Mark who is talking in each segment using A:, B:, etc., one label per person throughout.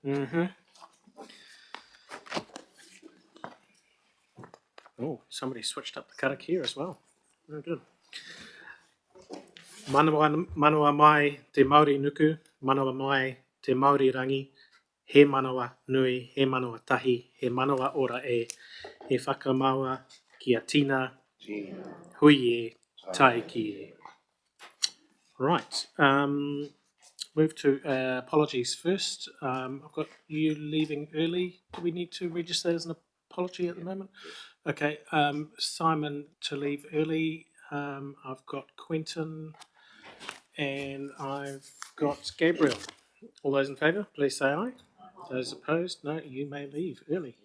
A: Mm-hmm. Oh, somebody switched up the karakia as well. Very good. Manawa mai te Māori nuku, manawa mai te Māori rangi, he manawa nui, he manawa tahi, he manawa ora e, he whakamaua kia tina, hui e, tai ki e. Right. Move to apologies first. I've got you leaving early. Do we need to register as an apology at the moment? Okay. Simon to leave early. I've got Quentin and I've got Gabriel. All those in favour, please say aye. Those opposed, no, you may leave early.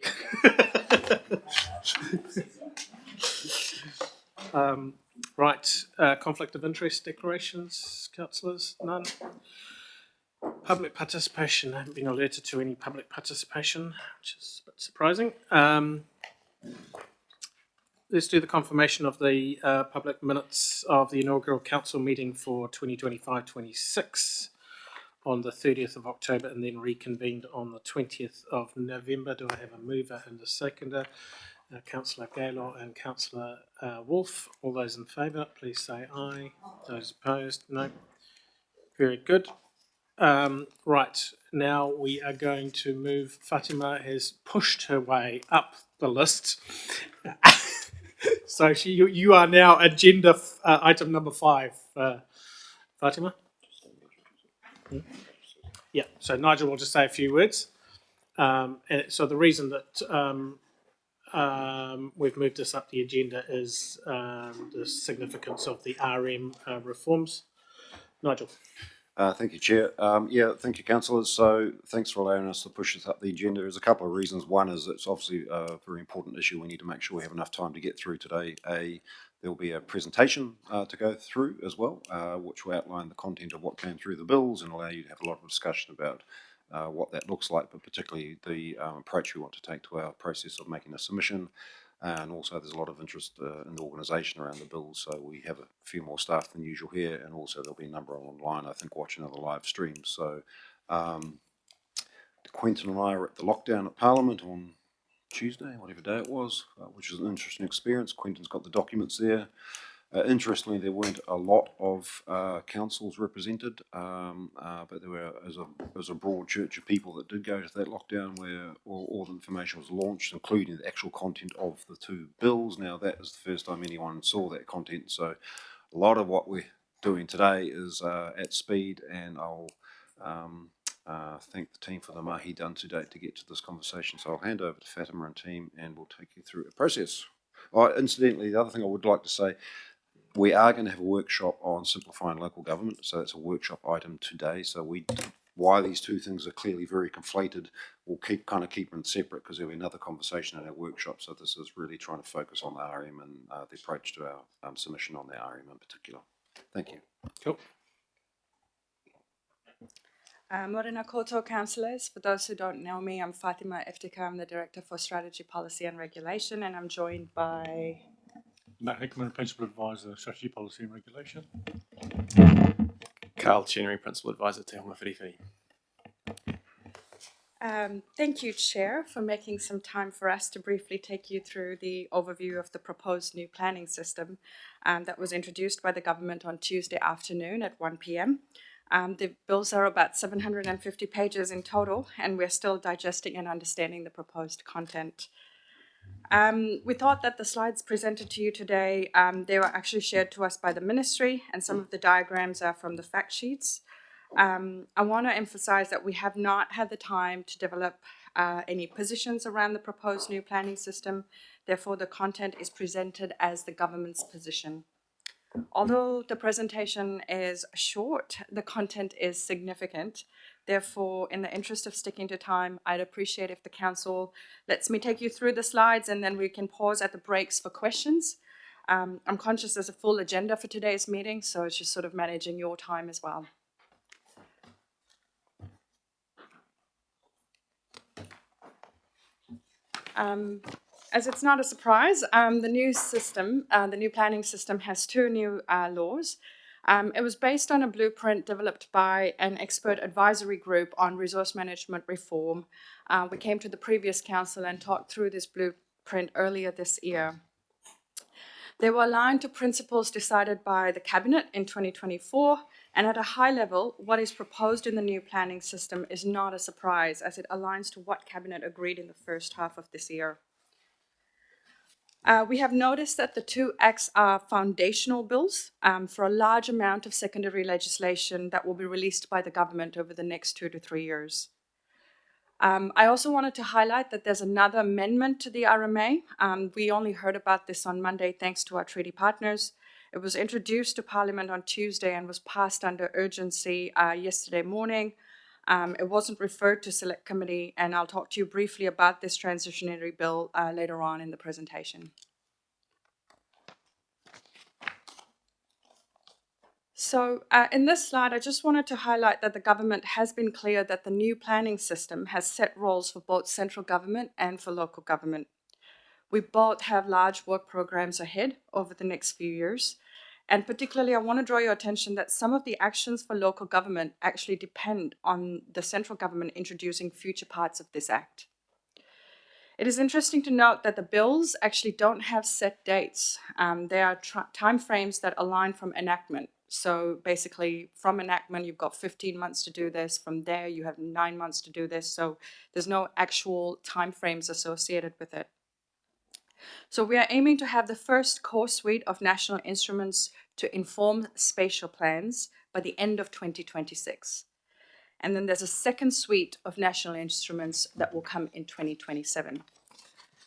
A: Right, conflict of interest declarations, councillors, none. Public participation, I haven't been alerted to any public participation, which is a bit surprising. Let's do the confirmation of the public minutes of the inaugural council meeting for 2025-26 on the 30th of October and then reconvened on the 20th of November. Do I have a mover and a seconder? Councillor Gaylor and Councillor Wolfe. All those in favour, please say aye. Those opposed, no. Very good. Right, now we are going to move. Fatima has pushed her way up the list. So you are now agenda item number 5, Fatima. Yeah, so Nigel will just say a few words. And so the reason that we've moved this up the agenda is the significance of the RM reforms. Nigel.
B: Thank you, Chair. Thank you, councillors. So thanks for allowing us to push this up the agenda. There's a couple of reasons. One is it's obviously a very important issue. We need to make sure we have enough time to get through today. There'll be a presentation to go through as well, which will outline the content of what came through the bills and allow you to have a lot of discussion about what that looks like, but particularly the approach we want to take to our process of making a submission. And also there's a lot of interest in the organisation around the bills, so we have a few more staff than usual here, and also there'll be a number online, I think, watching other live streams. So Quentin and I are at the lockdown at Parliament on Tuesday, whatever day it was, which was an interesting experience. Quentin's got the documents there. Interestingly, there weren't a lot of councils represented, but there were as a broad church of people that did go to that lockdown where all the information was launched, including the actual content of the two bills. Now, that is the first time anyone saw that content, so a lot of what we're doing today is at speed, and I'll thank the team for the mahi done to date to get to this conversation. So I'll hand over to Fatima and team, and we'll take you through the process. Incidentally, the other thing I would like to say, we are going to have a workshop on simplifying local government, so that's a workshop item today. So why these two things are clearly very conflated, we'll keep them separate because there'll be another conversation in our workshop. So this is really trying to focus on the RM and the approach to our submission on the RM in particular. Thank you.
A: Cool.
C: Morena koutou councillors. For those who don't know me, I'm Fatima Iftika. I'm the Director for Strategy, Policy and Regulation, and I'm joined by
D: Matt Hickman, Principal Advisor, Strategy, Policy and Regulation.
E: Carl Chenery, Principal Advisor, Te Honga Whiriwhiri.
C: Thank you, Chair, for making some time for us to briefly take you through the overview of the proposed new planning system that was introduced by the government on Tuesday afternoon at 1 p.m. The bills are about 750 pages in total, and we're still digesting and understanding the proposed content. We thought that the slides presented to you today, they were actually shared to us by the ministry, and some of the diagrams are from the fact sheets. I want to emphasize that we have not had the time to develop any positions around the proposed new planning system. Therefore, the content is presented as the government's position. Although the presentation is short, the content is significant. Therefore, in the interest of sticking to time, I'd appreciate if the council lets me take you through the slides and then we can pause at the breaks for questions. I'm conscious there's a full agenda for today's meeting, so it's just sort of managing your time as well. As it's not a surprise, the new system, the new planning system has two new laws. It was based on a blueprint developed by an expert advisory group on resource management reform. We came to the previous council and talked through this blueprint earlier this year. They were aligned to principles decided by the Cabinet in 2024, and at a high level, what is proposed in the new planning system is not a surprise, as it aligns to what Cabinet agreed in the first half of this year. We have noticed that the two acts are foundational bills for a large amount of secondary legislation that will be released by the government over the next 2 to 3 years. I also wanted to highlight that there's another amendment to the RMA. We only heard about this on Monday thanks to our treaty partners. It was introduced to Parliament on Tuesday and was passed under urgency yesterday morning. It wasn't referred to Select Committee, and I'll talk to you briefly about this transitionary bill later on in the presentation. So in this slide, I just wanted to highlight that the government has been clear that the new planning system has set roles for both central government and for local government. We both have large work programs ahead over the next few years. And particularly, I want to draw your attention that some of the actions for local government actually depend on the central government introducing future parts of this act. It is interesting to note that the bills actually don't have set dates. They are timeframes that align from enactment. So basically, from enactment, you've got 15 months to do this. From there, you have 9 months to do this. So there's no actual timeframes associated with it. So we are aiming to have the first core suite of national instruments to inform spatial plans by the end of 2026. And then there's a second suite of national instruments that will come in 2027.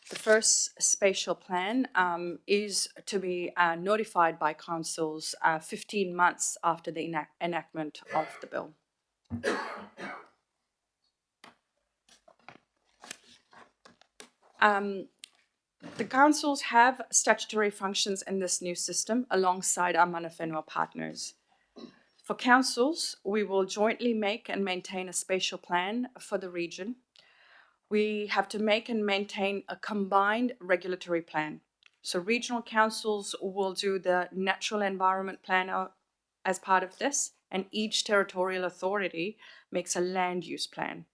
C: The first spatial plan is to be notified by councils 15 months after the enactment of the bill. The councils have statutory functions in this new system alongside our mana whenua partners. For councils, we will jointly make and maintain a spatial plan for the region. We have to make and maintain a combined regulatory plan. So regional councils will do the natural environment plan as part of this, and each territorial authority makes a land use plan.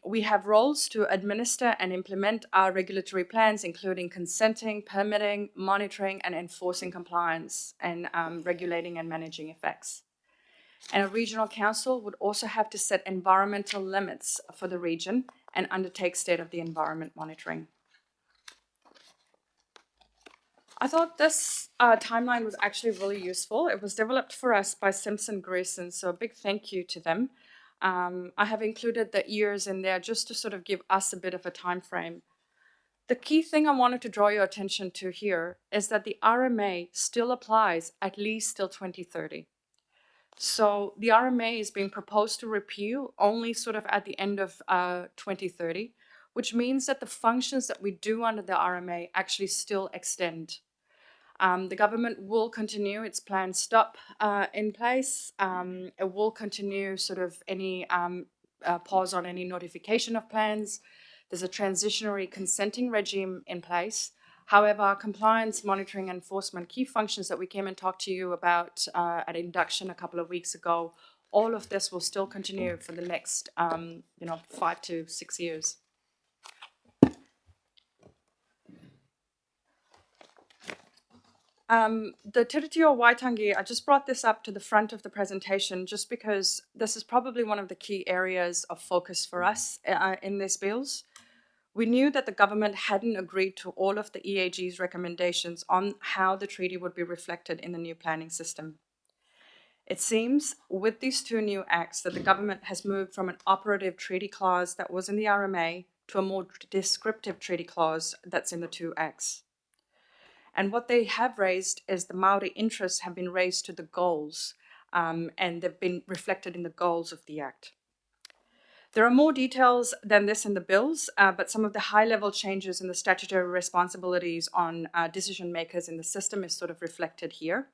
C: We have roles to administer and implement our regulatory plans, including consenting, permitting, monitoring, and enforcing compliance, and regulating and managing effects. And a regional council would also have to set environmental limits for the region and undertake state of the environment monitoring. I thought this timeline was actually really useful. It was developed for us by Simpson Grierson, so a big thank you to them. I have included the years in there just to sort of give us a bit of a time frame. The key thing I wanted to draw your attention to here is that the RMA still applies at least till 2030. So the RMA is being proposed to repeal only sort of at the end of 2030, which means that the functions that we do under the RMA actually still extend. The government will continue its planned stop in place. It will continue sort of any pause on any notification of plans. There's a transitionary consenting regime in place. However, compliance, monitoring, enforcement, key functions that we came and talked to you about at induction a couple of weeks ago, all of this will still continue for the next 5 to 6 years. The Tiritio Waitangi, I just brought this up to the front of the presentation just because this is probably one of the key areas of focus for us in these bills. We knew that the government hadn't agreed to all of the EAG's recommendations on how the treaty would be reflected in the new planning system. It seems with these two new acts that the government has moved from an operative treaty clause that was in the RMA to a more descriptive treaty clause that's in the two acts. And what they have raised is the Māori interests have been raised to the goals, and they've been reflected in the goals of the Act. There are more details than this in the bills, but some of the high-level changes in the statutory responsibilities on decision makers in the system is sort of reflected here.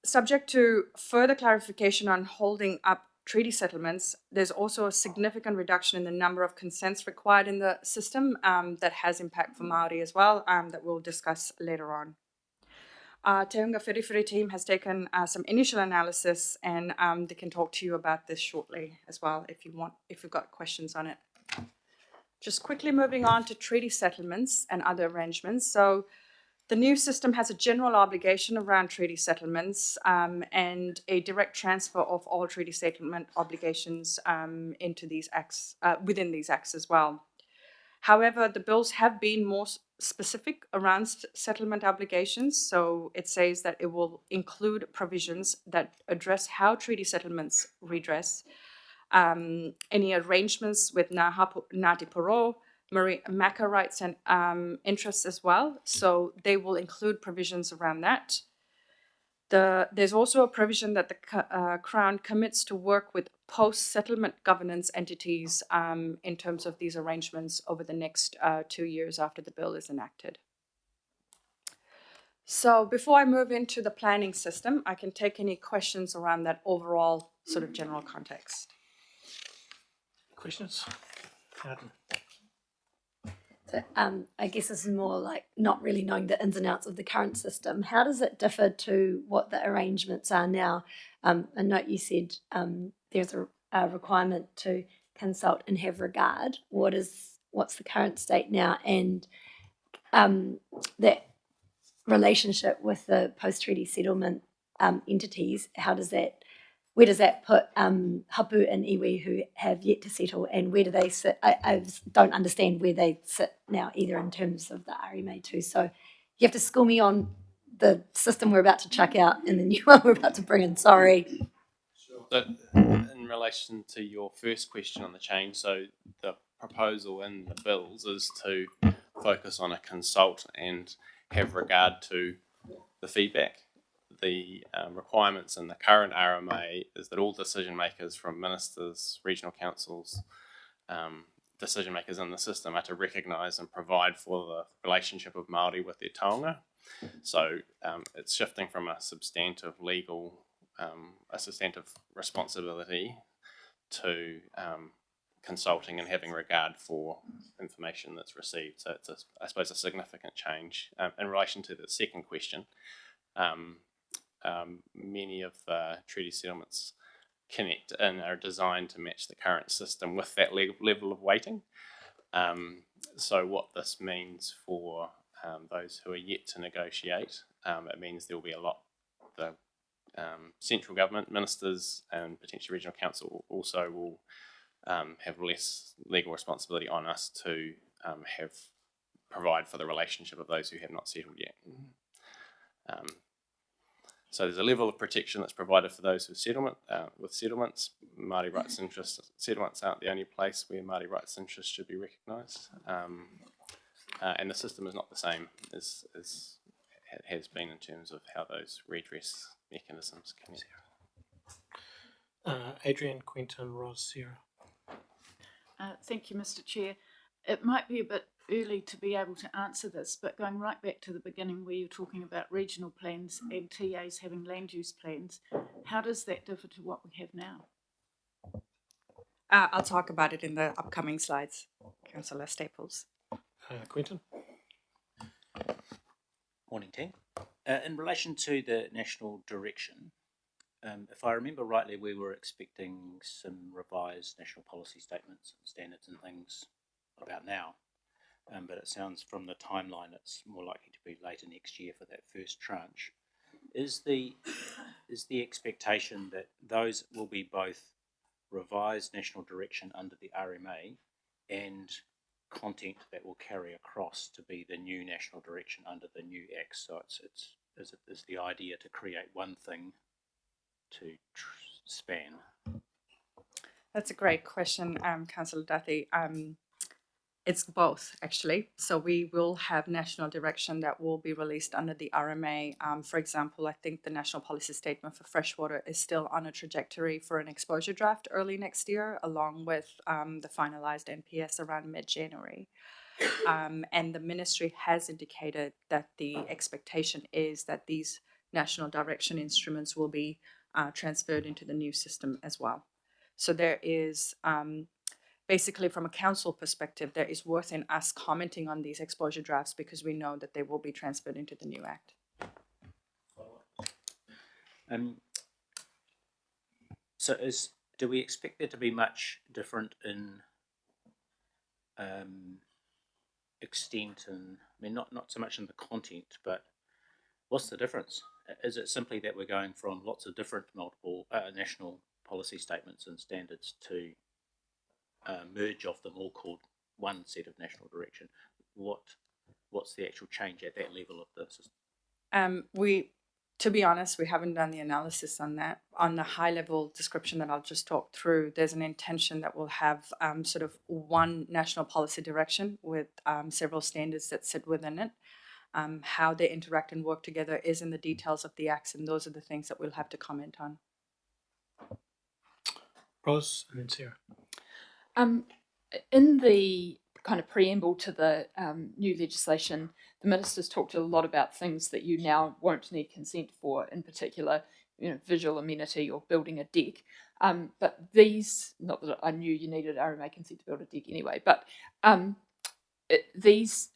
C: Subject to further clarification on holding up treaty settlements, there's also a significant reduction in the number of consents required in the system that has impact for Māori as well, that we'll discuss later on. Te Hunga Whiriwhiri team has taken some initial analysis, and they can talk to you about this shortly as well if you've got questions on it. Just quickly moving on to treaty settlements and other arrangements. So the new system has a general obligation around treaty settlements and a direct transfer of all treaty settlement obligations into these acts, within these acts as well. However, the bills have been more specific around settlement obligations. So it says that it will include provisions that address how treaty settlements redress any arrangements with Ngāti Porou, Maka rights and interests as well. So they will include provisions around that. There's also a provision that the Crown commits to work with post-settlement governance entities in terms of these arrangements over the next 2 years after the bill is enacted. So before I move into the planning system, I can take any questions around that overall sort of general context.
A: Questions? Adam.
F: So, I guess this is more like not really knowing the ins and outs of the current system. How does it differ to what the arrangements are now? A note you said there's a requirement to consult and have regard. What's the current state now, and that relationship with the post-treaty settlement entities? Where does that put hapu and iwi who have yet to settle, and where do they sit? I don't understand where they sit now either in terms of the RMA too. So you have to school me on the system we're about to chuck out and the new one we're about to bring in. Sorry.
E: So, in relation to your first question on the change, so the proposal in the bills is to focus on a consult and have regard to the feedback. The requirements in the current RMA is that all decision makers from ministers, regional councils, decision makers in the system are to recognise and provide for the relationship of Māori with their taonga. So it's shifting from a substantive responsibility to consulting and having regard for information that's received. So it's, I suppose, a significant change. In relation to the second question, many of the treaty settlements connect and are designed to match the current system with that level of weighting. So what this means for those who are yet to negotiate, it means there will be a lot. The central government, ministers and potentially regional council also will have less legal responsibility on us to provide for the relationship of those who have not settled yet. So there's a level of protection that's provided for those with settlements. Māori rights interests settlements aren't the only place where Māori rights interests should be recognised, and the system is not the same as it has been in terms of how those redress mechanisms connect.
A: Adrian, Quentin, Ros, Sarah.
G: Thank you, Mr. Chair. It might be a bit early to be able to answer this, but going right back to the beginning where you're talking about regional plans and TAs having land use plans, how does that differ to what we have now?
C: I'll talk about it in the upcoming slides, Councillor Staples.
A: Quentin?
H: Morning, team. In relation to the national direction, if I remember rightly, we were expecting some revised national policy statements and standards and things about now. But it sounds from the timeline it's more likely to be later next year for that first tranche. Is the expectation that those will be both revised national direction under the RMA and content that will carry across to be the new national direction under the new Act? So is the idea to create one thing to span?
C: That's a great question, Councillor Duthie. It's both, actually. So we will have national direction that will be released under the RMA. For example, I think the national policy statement for freshwater is still on a trajectory for an exposure draft early next year, along with the finalised NPS around mid-January. And the ministry has indicated that the expectation is that these national direction instruments will be transferred into the new system as well. So there is... basically, from a council perspective, there is worth in us commenting on these exposure drafts because we know that they will be transferred into the new Act.
H: So do we expect there to be much different in extent and, I mean, not so much in the content, but what's the difference? Is it simply that we're going from lots of different multiple national policy statements and standards to merge of them all called one set of national direction? What's the actual change at that level of the system?
C: To be honest, we haven't done the analysis on that. On the high level description that I'll just talk through, there's an intention that we'll have sort of one national policy direction with several standards that sit within it. How they interact and work together is in the details of the acts, and those are the things that we'll have to comment on.
A: Ros and then Sarah.
I: In the kind of preamble to the new legislation, the ministers talked a lot about things that you now won't need consent for, in particular, visual amenity or building a deck. But these, not that I knew you needed RMA consent to build a deck anyway, but these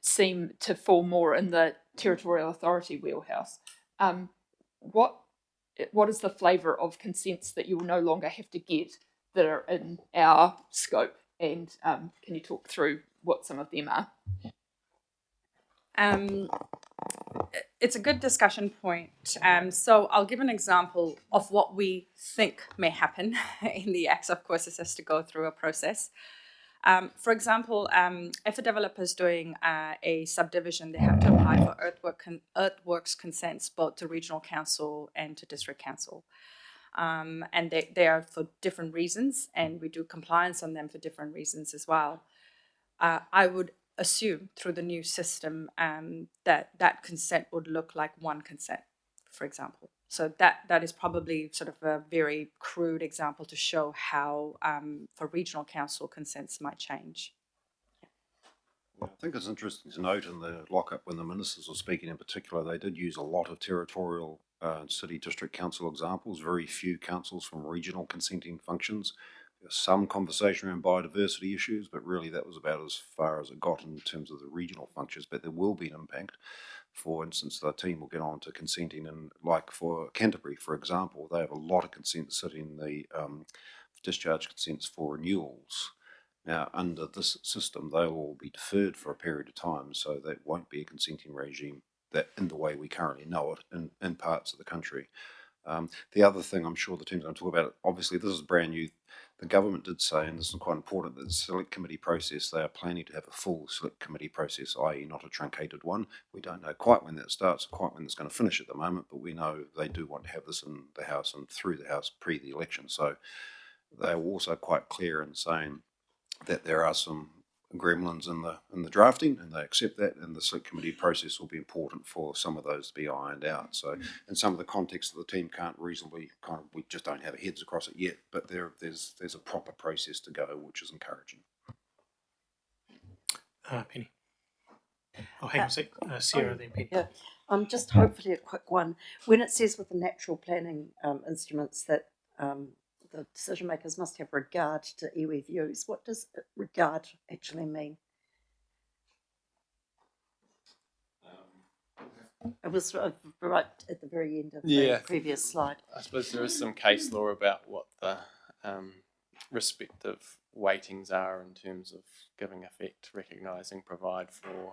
I: seem to fall more in the territorial authority wheelhouse. What is the flavour of consents that you will no longer have to get that are in our scope? And can you talk through what some of them are?
C: It's a good discussion point. So I'll give an example of what we think may happen in the acts. Of course, this has to go through a process. For example, if a developer is doing a subdivision, they have to apply for earthworks consents both to regional council and to district council. And they are for different reasons, and we do compliance on them for different reasons as well. I would assume through the new system that consent would look like one consent, for example. So that is probably sort of a very crude example to show how for regional council consents might change.
B: I think it's interesting to note in the lockup when the ministers were speaking in particular, they did use a lot of territorial city district council examples, very few councils from regional consenting functions. There's some conversation around biodiversity issues, but really that was about as far as it got in terms of the regional functions, but there will be an impact. For instance, the team will get on to consenting, and like for Canterbury, for example, they have a lot of consents sitting in the discharge consents for renewals. Now, under this system, they'll all be deferred for a period of time, so that won't be a consenting regime that in the way we currently know it in parts of the country. The other thing I'm sure the team's going to talk about, obviously this is brand new, the government did say, and this is quite important, that the select committee process, they are planning to have a full select committee process, i.e. not a truncated one. We don't know quite when that starts, quite when it's going to finish at the moment, but we know they do want to have this in the House and through the House pre the election. So they were also quite clear in saying that there are some gremlins in the drafting, and they accept that, and the select committee process will be important for some of those to be ironed out. So in some of the context of the team can't reasonably we just don't have our heads across it yet, but there's a proper process to go, which is encouraging.
A: Penny. Oh, hang on a sec. Sarah, then Penny.
J: Yeah, just hopefully a quick one. When it says with the natural planning instruments that the decision makers must have regard to iwi views, what does regard actually mean? It was right at the very end of the previous slide.
E: I suppose there is some case law about what the respective weightings are in terms of giving effect, recognising, provide for,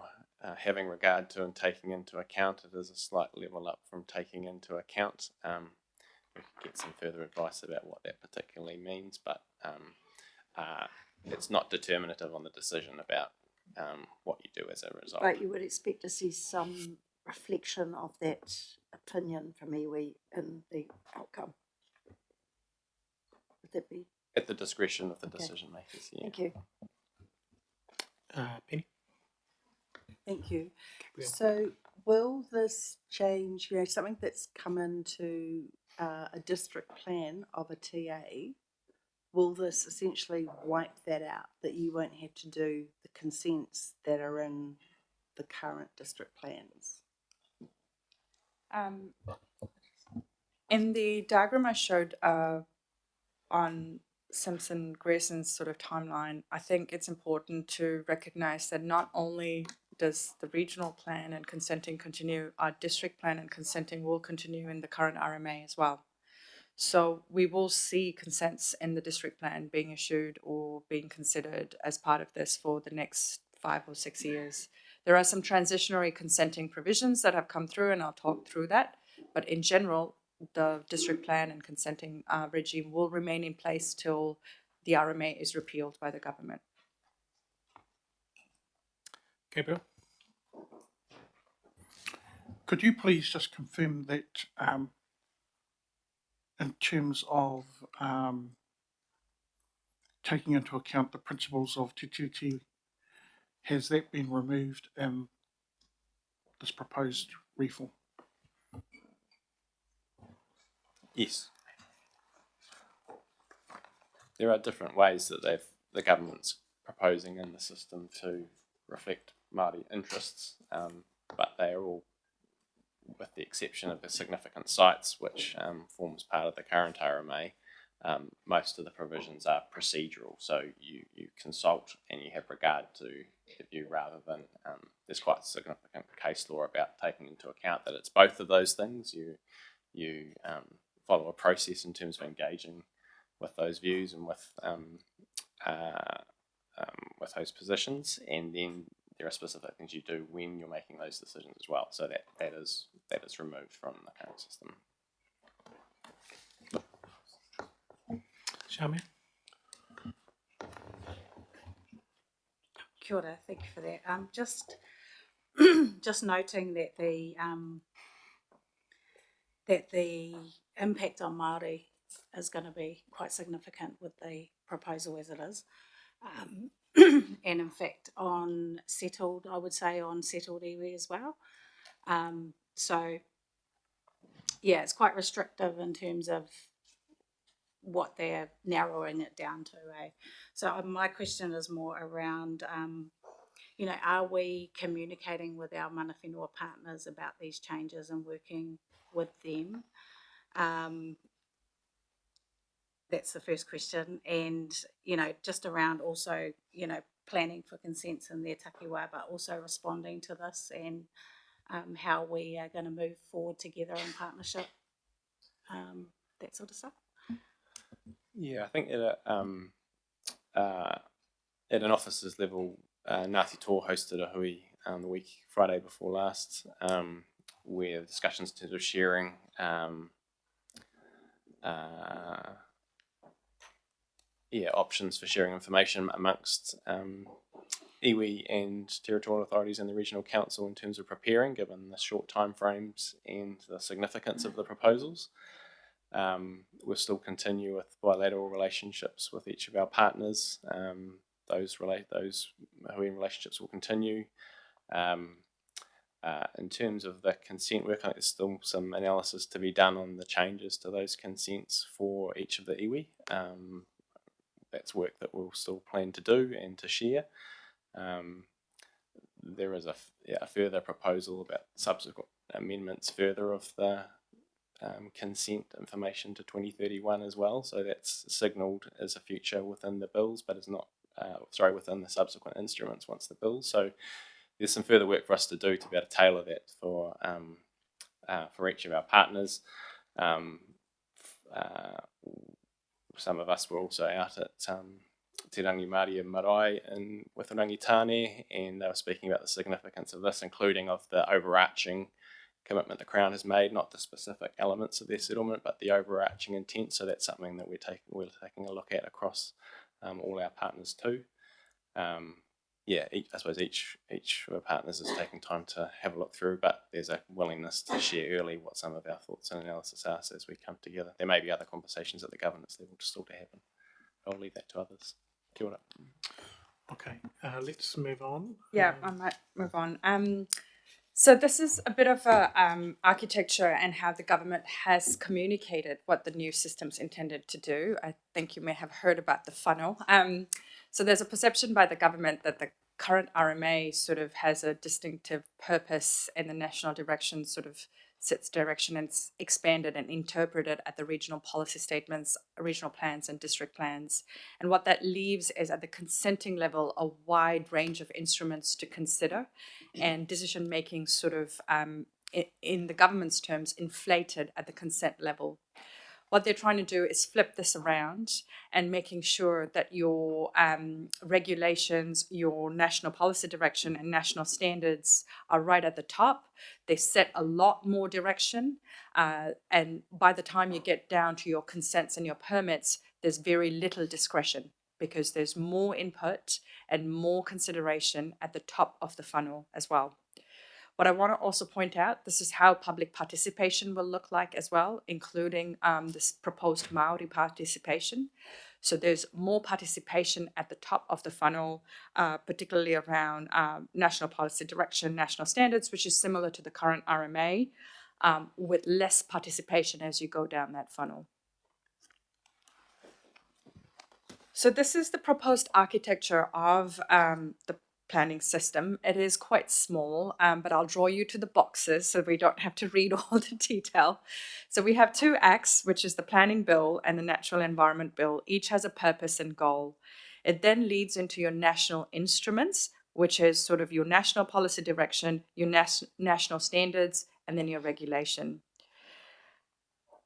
E: having regard to and taking into account. It is a slight level up from taking into account. We could get some further advice about what that particularly means, but it's not determinative on the decision about what you do as a result.
J: But you would expect to see some reflection of that opinion from iwi in the outcome. Would that be?
E: At the discretion of the decision makers, yeah.
J: Thank you.
A: Penny?
K: Thank you. So will this change, something that's come into a district plan of a TA, will this essentially wipe that out, that you won't have to do the consents that are in the current district plans?
C: In the diagram I showed on Simpson Grierson's sort of timeline, I think it's important to recognise that not only does the regional plan and consenting continue? Our district plan and consenting will continue in the current RMA as well. So we will see consents in the district plan being issued or being considered as part of this for the next 5 or 6 years. There are some transitionary consenting provisions that have come through, and I'll talk through that. But in general, the district plan and consenting regime will remain in place till the RMA is repealed by the government.
D: Gabriel? Could you please just confirm that in terms of taking into account the principles of Te Tiriti, has that been removed in this proposed reform?
E: Yes. There are different ways that the government's proposing in the system to reflect Māori interests, but they are all, with the exception of the significant sites, which forms part of the current RMA, most of the provisions are procedural. So you consult and you have regard to the view rather than, there's quite significant case law about taking into account that it's both of those things. You follow a process in terms of engaging with those views and with those positions, and then there are specific things you do when you're making those decisions as well. So that is removed from the current system.
A: Shamia?
L: Kia ora, thank you for that. Just noting that the impact on Māori is going to be quite significant with the proposal as it is. And in fact on settled, I would say on settled iwi as well. So yeah, it's quite restrictive in terms of what they're narrowing it down to. So my question is more around, are we communicating with our mana whenua partners about these changes and working with them? That's the first question. And, just around also, planning for consents in their takiwā, but also responding to this and how we are going to move forward together in partnership, that sort of stuff.
E: Yeah, I think at an officers level, Ngāti Tō hosted a hui the week Friday before last, where discussions in terms of sharing options for sharing information amongst iwi and territorial authorities and the regional council in terms of preparing, given the short time frames and the significance of the proposals. We'll still continue with bilateral relationships with each of our partners. Those hui relationships will continue. In terms of the consent work, I think there's still some analysis to be done on the changes to those consents for each of the iwi. That's work that we'll still plan to do and to share. There is a further proposal about subsequent amendments further of the consent information to 2031 as well. So that's signalled as a future within the bills, but is not, within the subsequent instruments once the bills. So there's some further work for us to do to be able to tailor that for each of our partners. Some of us were also out at Te Rangi Māori and Marae with Rangitāne, and they were speaking about the significance of this, including of the overarching commitment the Crown has made, not the specific elements of their settlement, but the overarching intent. So that's something that we're taking a look at across all our partners too. I suppose each of our partners is taking time to have a look through, but there's a willingness to share early what some of our thoughts and analysis are as we come together. There may be other conversations at the governance level still to happen. I'll leave that to others. Kia ora.
A: Okay, let's move on.
C: Yeah, I might move on. So this is a bit of a architecture and how the government has communicated what the new system's intended to do. I think you may have heard about the funnel. So there's a perception by the government that the current RMA sort of has a distinctive purpose and the national direction sort of sets direction and it's expanded and interpreted at the regional policy statements, regional plans, and district plans. And what that leaves is at the consenting level a wide range of instruments to consider, and decision making sort of, in the government's terms, inflated at the consent level. What they're trying to do is flip this around and making sure that your regulations, your national policy direction, and national standards are right at the top. They set a lot more direction. And by the time you get down to your consents and your permits, there's very little discretion because there's more input and more consideration at the top of the funnel as well. What I want to also point out, this is how public participation will look like as well, including this proposed Maori participation. So there's more participation at the top of the funnel, particularly around national policy direction, national standards, which is similar to the current RMA, with less participation as you go down that funnel. So this is the proposed architecture of the planning system. It is quite small, but I'll draw you to the boxes so we don't have to read all the detail. So we have two acts, which is the planning bill and the natural environment bill. Each has a purpose and goal. It then leads into your national instruments, which is sort of your national policy direction, your national standards, and then your regulation.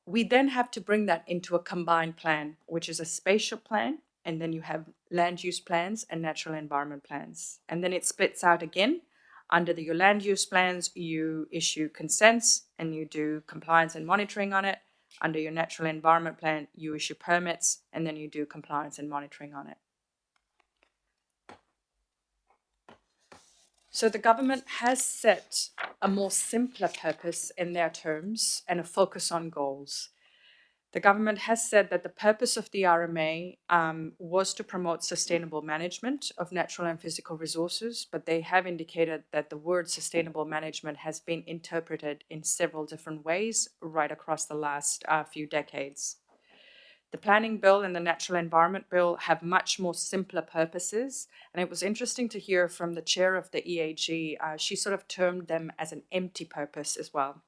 C: We then have to bring that into a combined plan, which is a spatial plan, and then you have land use plans and natural environment plans. And then it splits out again. Under your land use plans, you issue consents and you do compliance and monitoring on it. Under your natural environment plan, you issue permits and then you do compliance and monitoring on it. So the government has set a more simpler purpose in their terms and a focus on goals. The government has said that the purpose of the RMA was to promote sustainable management of natural and physical resources, but they have indicated that the word sustainable management has been interpreted in several different ways right across the last few decades. The planning bill and the natural environment bill have much more simpler purposes, and it was interesting to hear from the chair of the EAG. She sort of termed them as an empty purpose as well.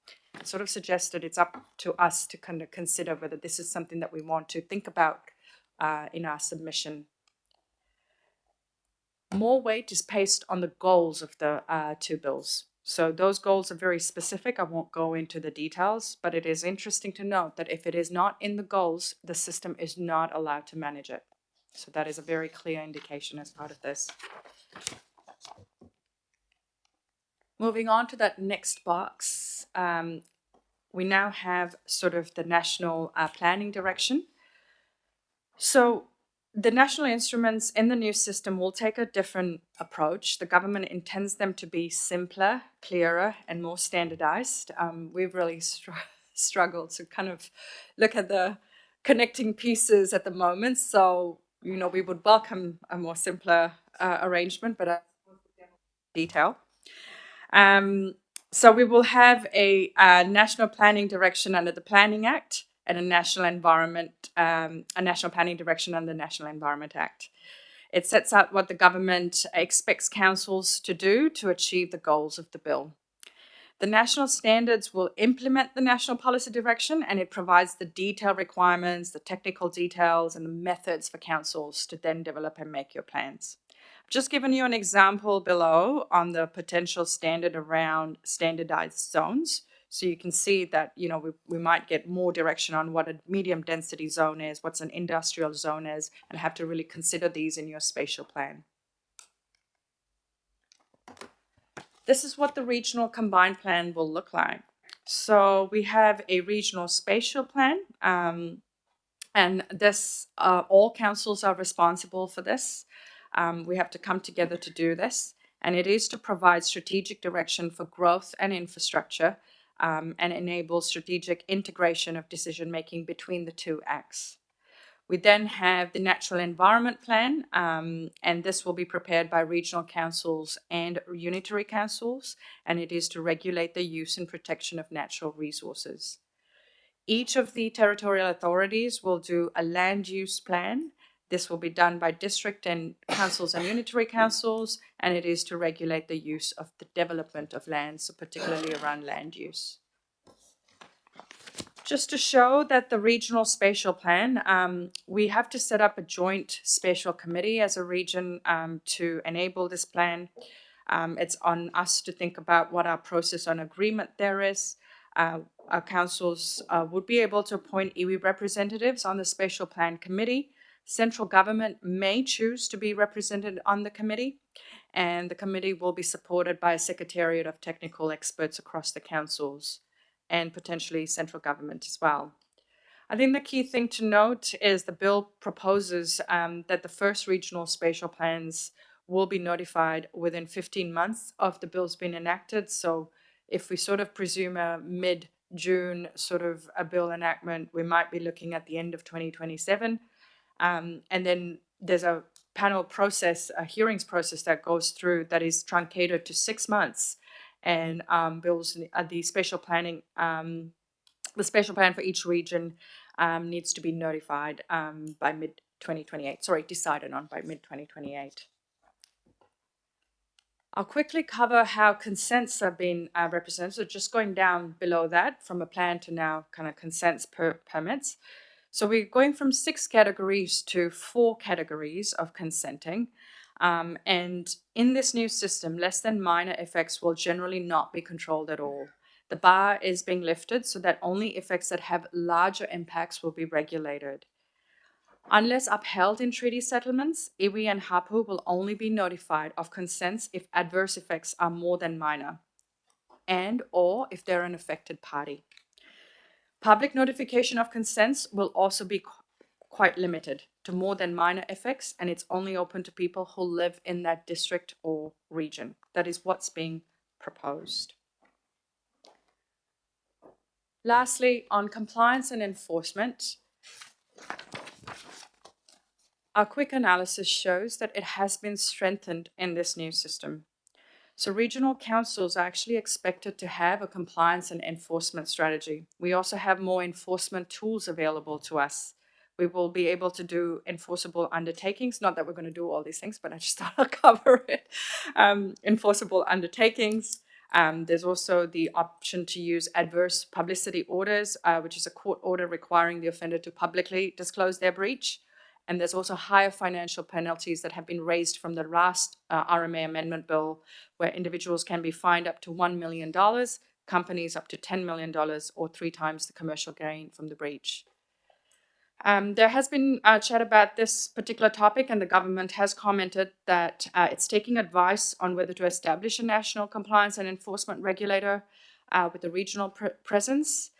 C: Sort of suggested it's up to us to kind of consider whether this is something that we want to think about in our submission. More weight is placed on the goals of the two bills. So those goals are very specific. I won't go into the details, but it is interesting to note that if it is not in the goals, the system is not allowed to manage it. So that is a very clear indication as part of this. Moving on to that next box, we now have sort of the national planning direction. So the national instruments in the new system will take a different approach. The government intends them to be simpler, clearer, and more standardized. We've really struggled to kind of look at the connecting pieces at the moment. So, we would welcome a more simpler arrangement, but detail. So we will have a national planning direction under the Planning Act and a national planning direction under the National Environment Act. It sets out what the government expects councils to do to achieve the goals of the bill. The national standards will implement the national policy direction, and it provides the detailed requirements, the technical details, and the methods for councils to then develop and make your plans. Just giving you an example below on the potential standard around standardized zones. So you can see that, we might get more direction on what a medium density zone is, what's an industrial zone is, and have to really consider these in your spatial plan. This is what the regional combined plan will look like. So we have a regional spatial plan, and this, all councils are responsible for this. We have to come together to do this, and it is to provide strategic direction for growth and infrastructure and enable strategic integration of decision-making between the two acts. We then have the Natural Environment Plan, and this will be prepared by regional councils and unitary councils, and it is to regulate the use and protection of natural resources. Each of the territorial authorities will do a land use plan. This will be done by district and councils and unitary councils, and it is to regulate the use of the development of land, so particularly around land use. Just to show that the regional spatial plan, we have to set up a joint spatial committee as a region to enable this plan. It's on us to think about what our process on agreement there is. Our councils would be able to appoint iwi representatives on the spatial plan committee. Central government may choose to be represented on the committee, and the committee will be supported by a secretariat of technical experts across the councils and potentially central government as well. I think the key thing to note is the bill proposes that the first regional spatial plans will be notified within 15 months of the bill's been enacted. So if we sort of presume a mid-June sort of a bill enactment, we might be looking at the end of 2027. And then there's a panel process, a hearings process that goes through that is truncated to 6 months. And bills, the spatial planning, the spatial plan for each region needs to be notified by mid-2028. Sorry, decided on by mid-2028. I'll quickly cover how consents have been represented. So just going down below that from a plan to now kind of consents permits. So we're going from 6 categories to 4 categories of consenting. And in this new system, less than minor effects will generally not be controlled at all. The bar is being lifted so that only effects that have larger impacts will be regulated. Unless upheld in treaty settlements, iwi and hapu will only be notified of consents if adverse effects are more than minor, and or if they're an affected party. Public notification of consents will also be quite limited to more than minor effects, and it's only open to people who live in that district or region. That is what's being proposed. Lastly, on compliance and enforcement, our quick analysis shows that it has been strengthened in this new system. So regional councils are actually expected to have a compliance and enforcement strategy. We also have more enforcement tools available to us. We will be able to do enforceable undertakings. Not that we're going to do all these things, but I just thought I'll cover it. Enforceable undertakings. There's also the option to use adverse publicity orders, which is a court order requiring the offender to publicly disclose their breach. And there's also higher financial penalties that have been raised from the last RMA amendment bill, where individuals can be fined up to $1 million, companies up to $10 million, or 3 times the commercial gain from the breach. There has been chat about this particular topic, and the government has commented that it's taking advice on whether to establish a national compliance and enforcement regulator with a regional presence.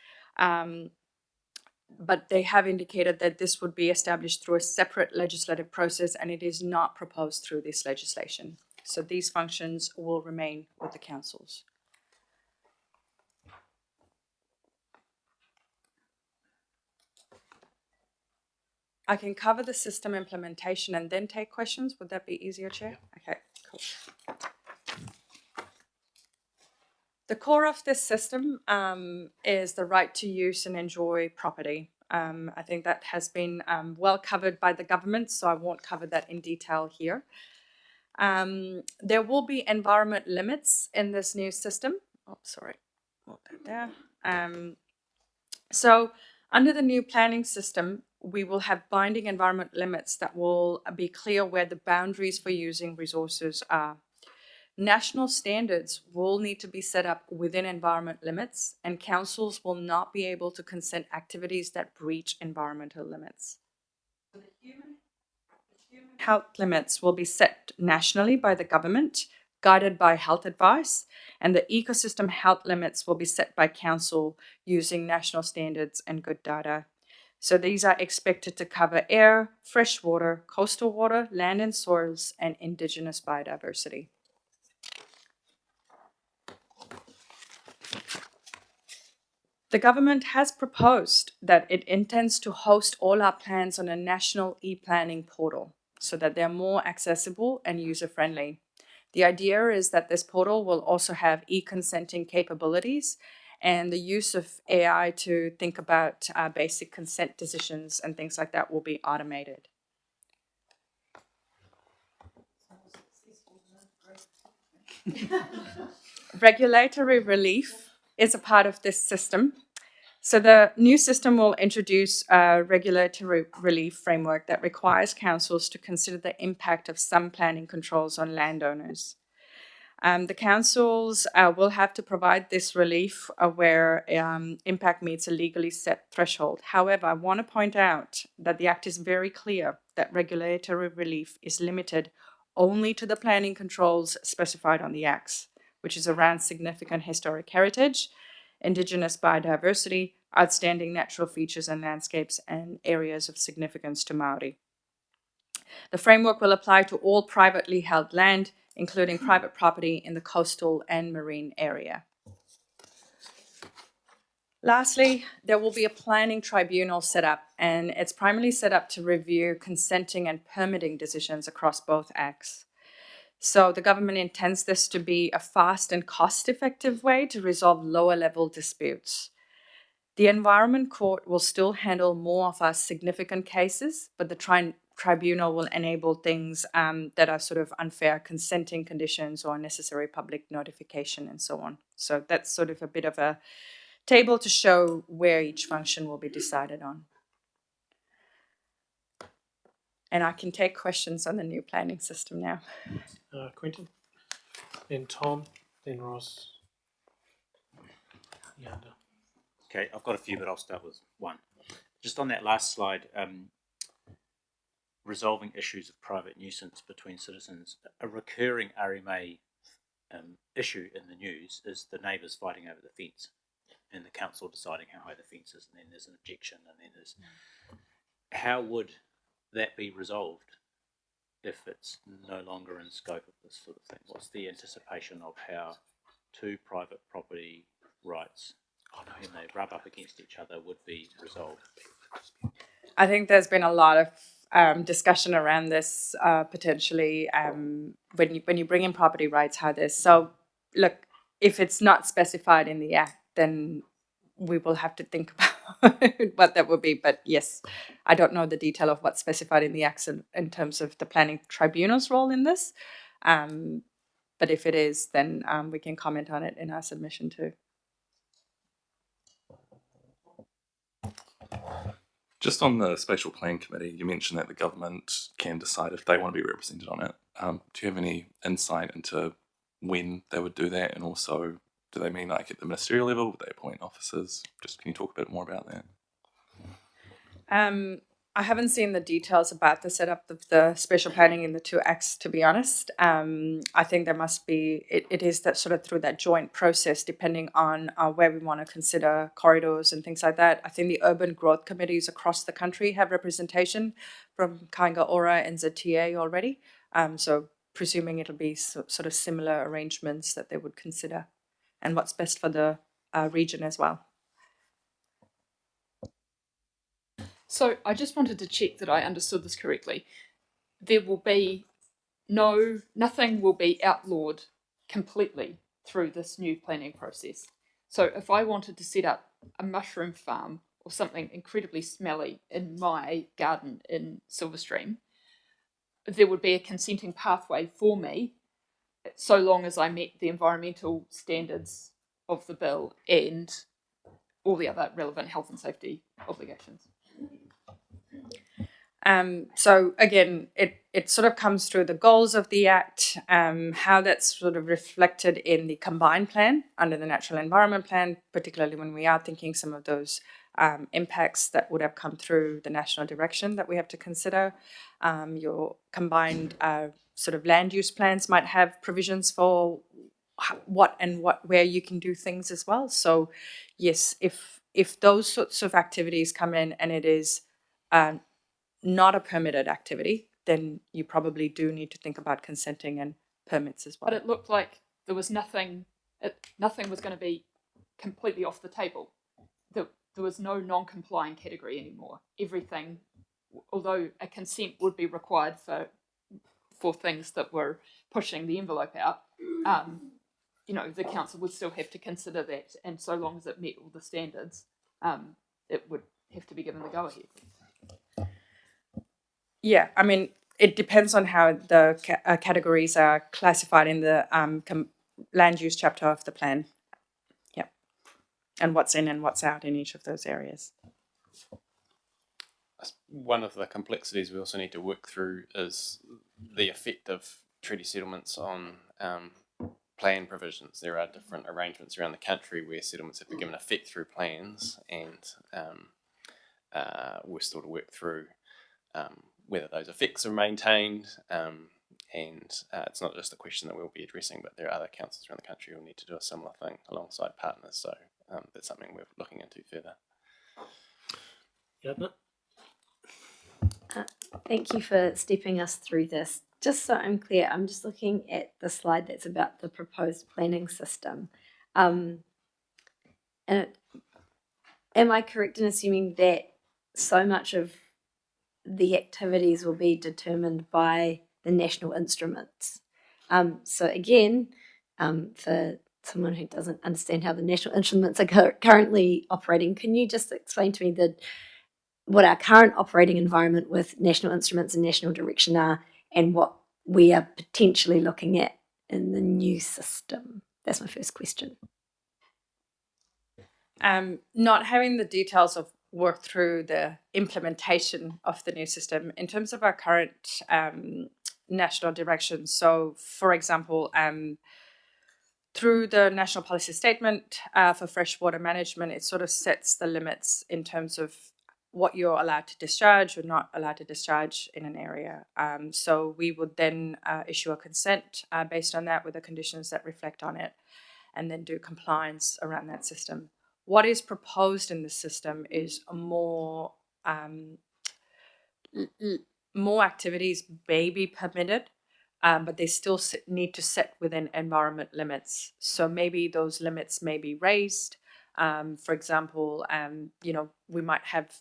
C: But they have indicated that this would be established through a separate legislative process, and it is not proposed through this legislation. So these functions will remain with the councils. I can cover the system implementation and then take questions. Would that be easier, Chair? Yeah. Okay, cool. The core of this system is the right to use and enjoy property. I think that has been well covered by the government, so I won't cover that in detail here. There will be environment limits in this new system. Oh, sorry, put that there. So under the new planning system, we will have binding environment limits that will be clear where the boundaries for using resources are. National standards will need to be set up within environment limits, and councils will not be able to consent activities that breach environmental limits. The human health limits will be set nationally by the government, guided by health advice, and the ecosystem health limits will be set by council using national standards and good data. So these are expected to cover air, fresh water, coastal water, land and soils, and indigenous biodiversity. The government has proposed that it intends to host all our plans on a national e-planning portal so that they're more accessible and user-friendly. The idea is that this portal will also have e-consenting capabilities and the use of AI to think about basic consent decisions and things like that will be automated. Regulatory relief is a part of this system. So the new system will introduce a regulatory relief framework that requires councils to consider the impact of some planning controls on landowners. The councils will have to provide this relief where impact meets a legally set threshold. However, I want to point out that the Act is very clear that regulatory relief is limited only to the planning controls specified on the Acts, which is around significant historic heritage, Indigenous biodiversity, outstanding natural features and landscapes, and areas of significance to Māori. The framework will apply to all privately held land, including private property in the coastal and marine area. Lastly, there will be a planning tribunal set up, and it's primarily set up to review consenting and permitting decisions across both acts. So the government intends this to be a fast and cost-effective way to resolve lower-level disputes. The Environment Court will still handle more of our significant cases, but the tribunal will enable things that are sort of unfair consenting conditions or unnecessary public notification and so on. So that's sort of a bit of a table to show where each function will be decided on. And I can take questions on the new planning system now.
A: Quentin, then Tom, then Ross. Yanda.
H: Okay, I've got a few, but I'll start with one. Just on that last slide, resolving issues of private nuisance between citizens. A recurring RMA issue in the news is the neighbours fighting over the fence and the council deciding how high the fence is, and then there's an objection, and then there's... How would that be resolved if it's no longer in scope of this sort of thing? What's the anticipation of how two private property rights, when they rub up against each other, would be resolved?
C: I think there's been a lot of discussion around this potentially when you bring in property rights, how this. So look, if it's not specified in the Act, then we will have to think about what that would be. But yes, I don't know the detail of what's specified in the Acts in terms of the planning tribunal's role in this. But if it is, then we can comment on it in our submission too.
M: Just on the Spatial Plan Committee, you mentioned that the government can decide if they want to be represented on it. Do you have any insight into when they would do that, and also do they mean like at the ministerial level? Would they appoint officers? Just can you talk a bit more about that?
C: I haven't seen the details about the setup of the spatial planning in the two acts, to be honest. I think there must be, it is that sort of through that joint process, depending on where we want to consider corridors and things like that. I think the urban growth committees across the country have representation from Kainga Ora and ZTA already. So presuming it'll be sort of similar arrangements that they would consider, and what's best for the region as well.
I: So I just wanted to check that I understood this correctly. There will be nothing will be outlawed completely through this new planning process. So if I wanted to set up a mushroom farm or something incredibly smelly in my garden in Silverstream, there would be a consenting pathway for me, so long as I met the environmental standards of the bill and all the other relevant health and safety obligations.
C: So again, it sort of comes through the goals of the Act, how that's sort of reflected in the combined plan under the Natural Environment Plan, particularly when we are thinking some of those impacts that would have come through the national direction that we have to consider. Your combined sort of land use plans might have provisions for where you can do things as well. So yes, if those sorts of activities come in and it is not a permitted activity, then you probably do need to think about consenting and permits as well.
I: But it looked like there was nothing was going to be completely off the table. There was no non-complying category anymore. Everything, although a consent would be required for things that were pushing the envelope out, the council would still have to consider that, and so long as it met all the standards, it would have to be given the go-ahead.
C: Yeah, I mean, it depends on how the categories are classified in the land use chapter of the plan. Yeah. and what's in and what's out in each of those areas.
E: One of the complexities we also need to work through is the effect of treaty settlements on plan provisions. There are different arrangements around the country where settlements have been given effect through plans, and we're still to work through whether those effects are maintained. And it's not just a question that we'll be addressing, but there are other councils around the country who will need to do a similar thing alongside partners. So that's something we're looking into further.
A: Yadna?
F: Thank you for stepping us through this. Just so I'm clear, I'm just looking at the slide that's about the proposed planning system. And am I correct in assuming that so much of the activities will be determined by the national instruments? So again, for someone who doesn't understand how the national instruments are currently operating, can you just explain to me what our current operating environment with national instruments and national direction are, and what we are potentially looking at in the new system? That's my first question.
C: Not having the details of work through the implementation of the new system in terms of our current national direction. So, for example, through the national policy statement for freshwater management, it sort of sets the limits in terms of what you're allowed to discharge or not allowed to discharge in an area. So we would then issue a consent based on that with the conditions that reflect on it, and then do compliance around that system. What is proposed in the system is more activities may be permitted, but they still need to sit within environment limits. So maybe those limits may be raised. For example, we might have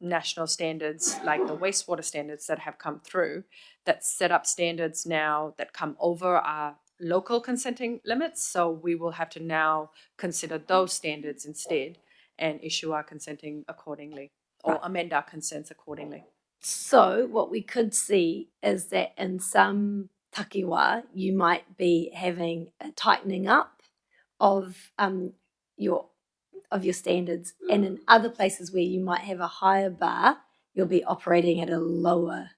C: national standards like the wastewater standards that have come through that set up standards now that come over our local consenting limits. So we will have to now consider those standards instead and issue our consenting accordingly, or amend our consents accordingly.
F: So what we could see is that in some takiwa, you might be having a tightening up of your standards, and in other places where you might have a higher bar, you'll be operating at a lower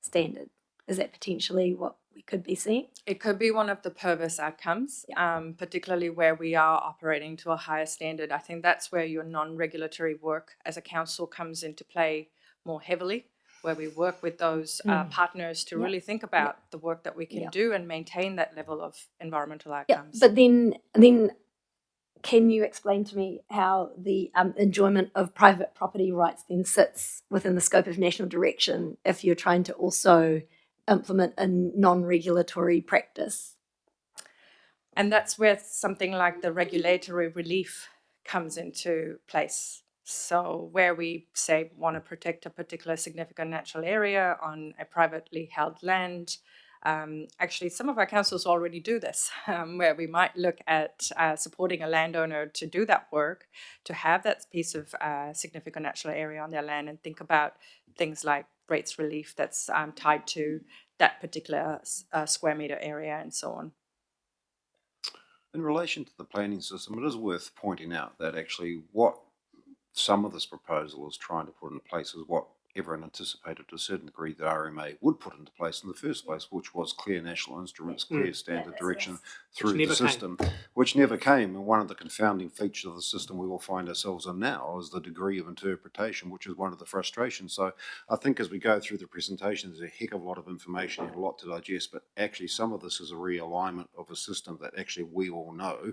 F: standard. Is that potentially what we could be seeing?
C: It could be one of the perverse outcomes, particularly where we are operating to a higher standard. I think that's where your non-regulatory work as a council comes into play more heavily, where we work with those partners to really think about the work that we can do and maintain that level of environmental outcomes.
F: But then can you explain to me how the enjoyment of private property rights then sits within the scope of national direction if you're trying to also implement a non-regulatory practice?
C: And that's where something like the regulatory relief comes into place. So where we say want to protect a particular significant natural area on a privately held land, actually some of our councils already do this, where we might look at supporting a landowner to do that work, to have that piece of significant natural area on their land, and think about things like rates relief that's tied to that particular square meter area and so on.
B: In relation to the planning system, it is worth pointing out that actually what some of this proposal is trying to put in place is what everyone anticipated to a certain degree that RMA would put into place in the first place, which was clear national instruments, clear standard direction through the system, which never came. And one of the confounding features of the system we will find ourselves in now is the degree of interpretation, which is one of the frustrations. So I think as we go through the presentation, there's a heck of a lot of information and a lot to digest, but actually some of this is a realignment of a system that actually we all know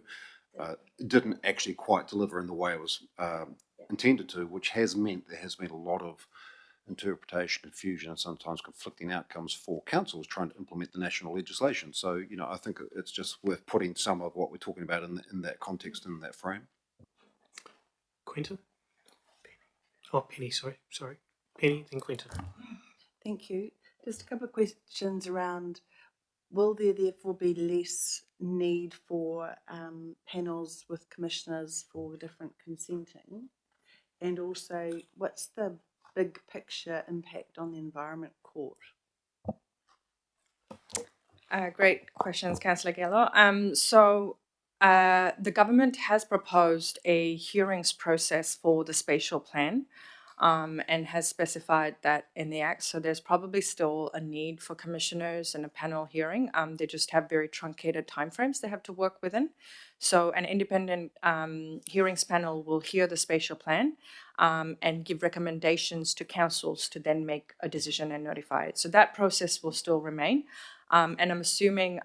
B: didn't actually quite deliver in the way it was intended to, which has meant there has been a lot of interpretation, confusion, and sometimes conflicting outcomes for councils trying to implement the national legislation. So, I think it's just worth putting some of what we're talking about in that context, in that frame.
A: Quentin? Penny, sorry. Penny, then Quentin.
K: Thank you. Just a couple of questions around, will there therefore be less need for panels with commissioners for different consenting? And also, what's the big picture impact on the Environment Court?
C: Great questions, Councillor Gallo. So The government has proposed a hearings process for the spatial plan and has specified that in the Act. So there's probably still a need for commissioners and a panel hearing. They just have very truncated timeframes they have to work within. So an independent hearings panel will hear the spatial plan and give recommendations to councils to then make a decision and notify it. So that process will still remain. And I'm assuming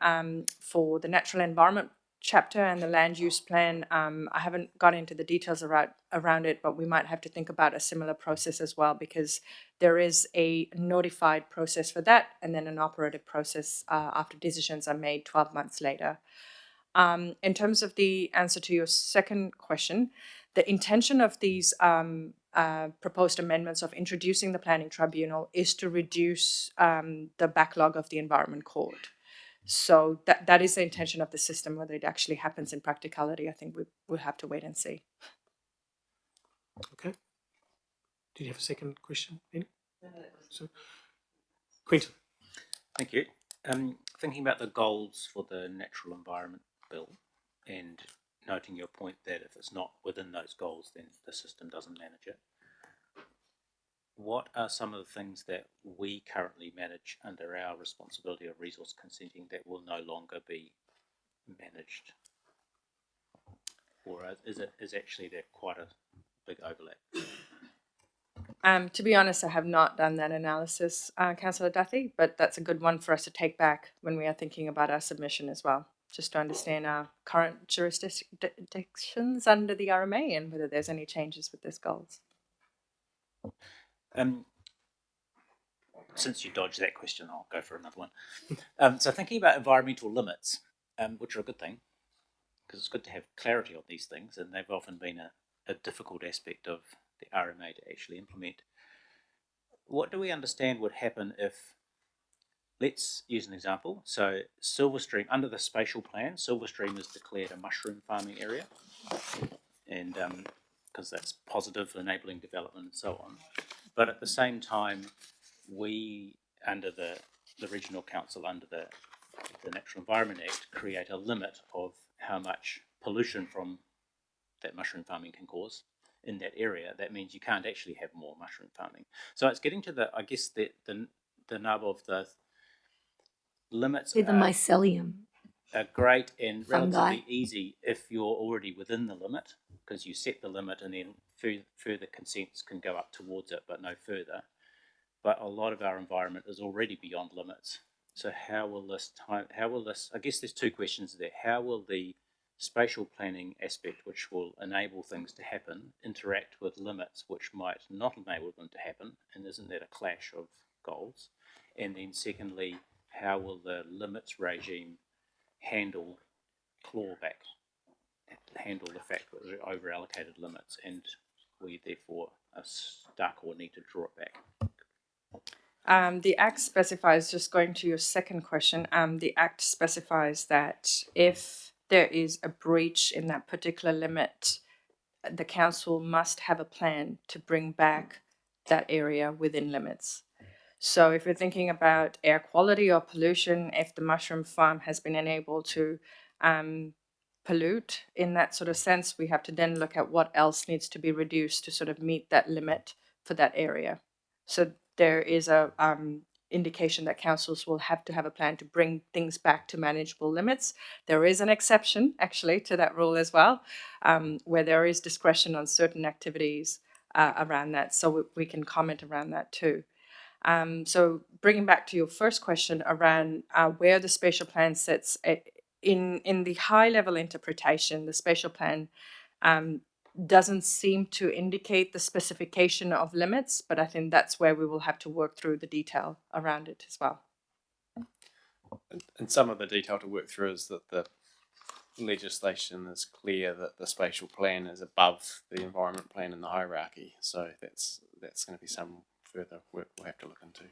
C: for the natural environment chapter and the land use plan, I haven't got into the details around it, but we might have to think about a similar process as well, because there is a notified process for that and then an operative process after decisions are made 12 months later. In terms of the answer to your second question, the intention of these proposed amendments of introducing the planning tribunal is to reduce the backlog of the environment court. So that is the intention of the system. Whether it actually happens in practicality, I think we'll have to wait and see.
A: Okay. Did you have a second question, Penny? So, Quentin.
H: Thank you. Thinking about the goals for the Natural Environment Bill and noting your point that if it's not within those goals, then the system doesn't manage it. What are some of the things that we currently manage under our responsibility of resource consenting that will no longer be managed? Or is actually there quite a big overlap?
C: To be honest, I have not done that analysis, Councillor Duthie, but that's a good one for us to take back when we are thinking about our submission as well, just to understand our current jurisdictions under the RMA and whether there's any changes with those goals.
H: Since you dodged that question, I'll go for another one. So thinking about environmental limits, which are a good thing, because it's good to have clarity on these things, and they've often been a difficult aspect of the RMA to actually implement. What do we understand would happen if, let's use an example, so Silverstream, under the spatial plan, Silverstream is declared a mushroom farming area, and because that's positive, enabling development and so on. But at the same time, we, under the Regional Council, under the Natural Environment Act, create a limit of how much pollution from that mushroom farming can cause in that area. That means you can't actually have more mushroom farming. So it's getting to the, I guess, the nub of the limits.
F: The mycelium
H: are great and
F: fungi.
H: relatively easy if you're already within the limit, because you set the limit and then further consents can go up towards it, but no further. But a lot of our environment is already beyond limits. So how will this, I guess there's two questions there. How will the spatial planning aspect, which will enable things to happen, interact with limits which might not enable them to happen? And isn't that a clash of goals? And then secondly, how will the limits regime handle clawback, handle the fact that we're over-allocated limits and we therefore are stuck or need to draw it back?
C: The Act specifies, just going to your second question, the Act specifies that if there is a breach in that particular limit, the council must have a plan to bring back that area within limits. So if you're thinking about air quality or pollution, if the mushroom farm has been enabled to pollute in that sort of sense, we have to then look at what else needs to be reduced to sort of meet that limit for that area. So there is a indication that councils will have to have a plan to bring things back to manageable limits. There is an exception actually to that rule as well, where there is discretion on certain activities around that. So we can comment around that too. So bringing back to your first question around where the spatial plan sits, in the high level interpretation, the spatial plan doesn't seem to indicate the specification of limits, but I think that's where we will have to work through the detail around it as well.
E: And some of the detail to work through is that the legislation is clear that the spatial plan is above the environment plan in the hierarchy. So that's going to be some further work we'll have to look into.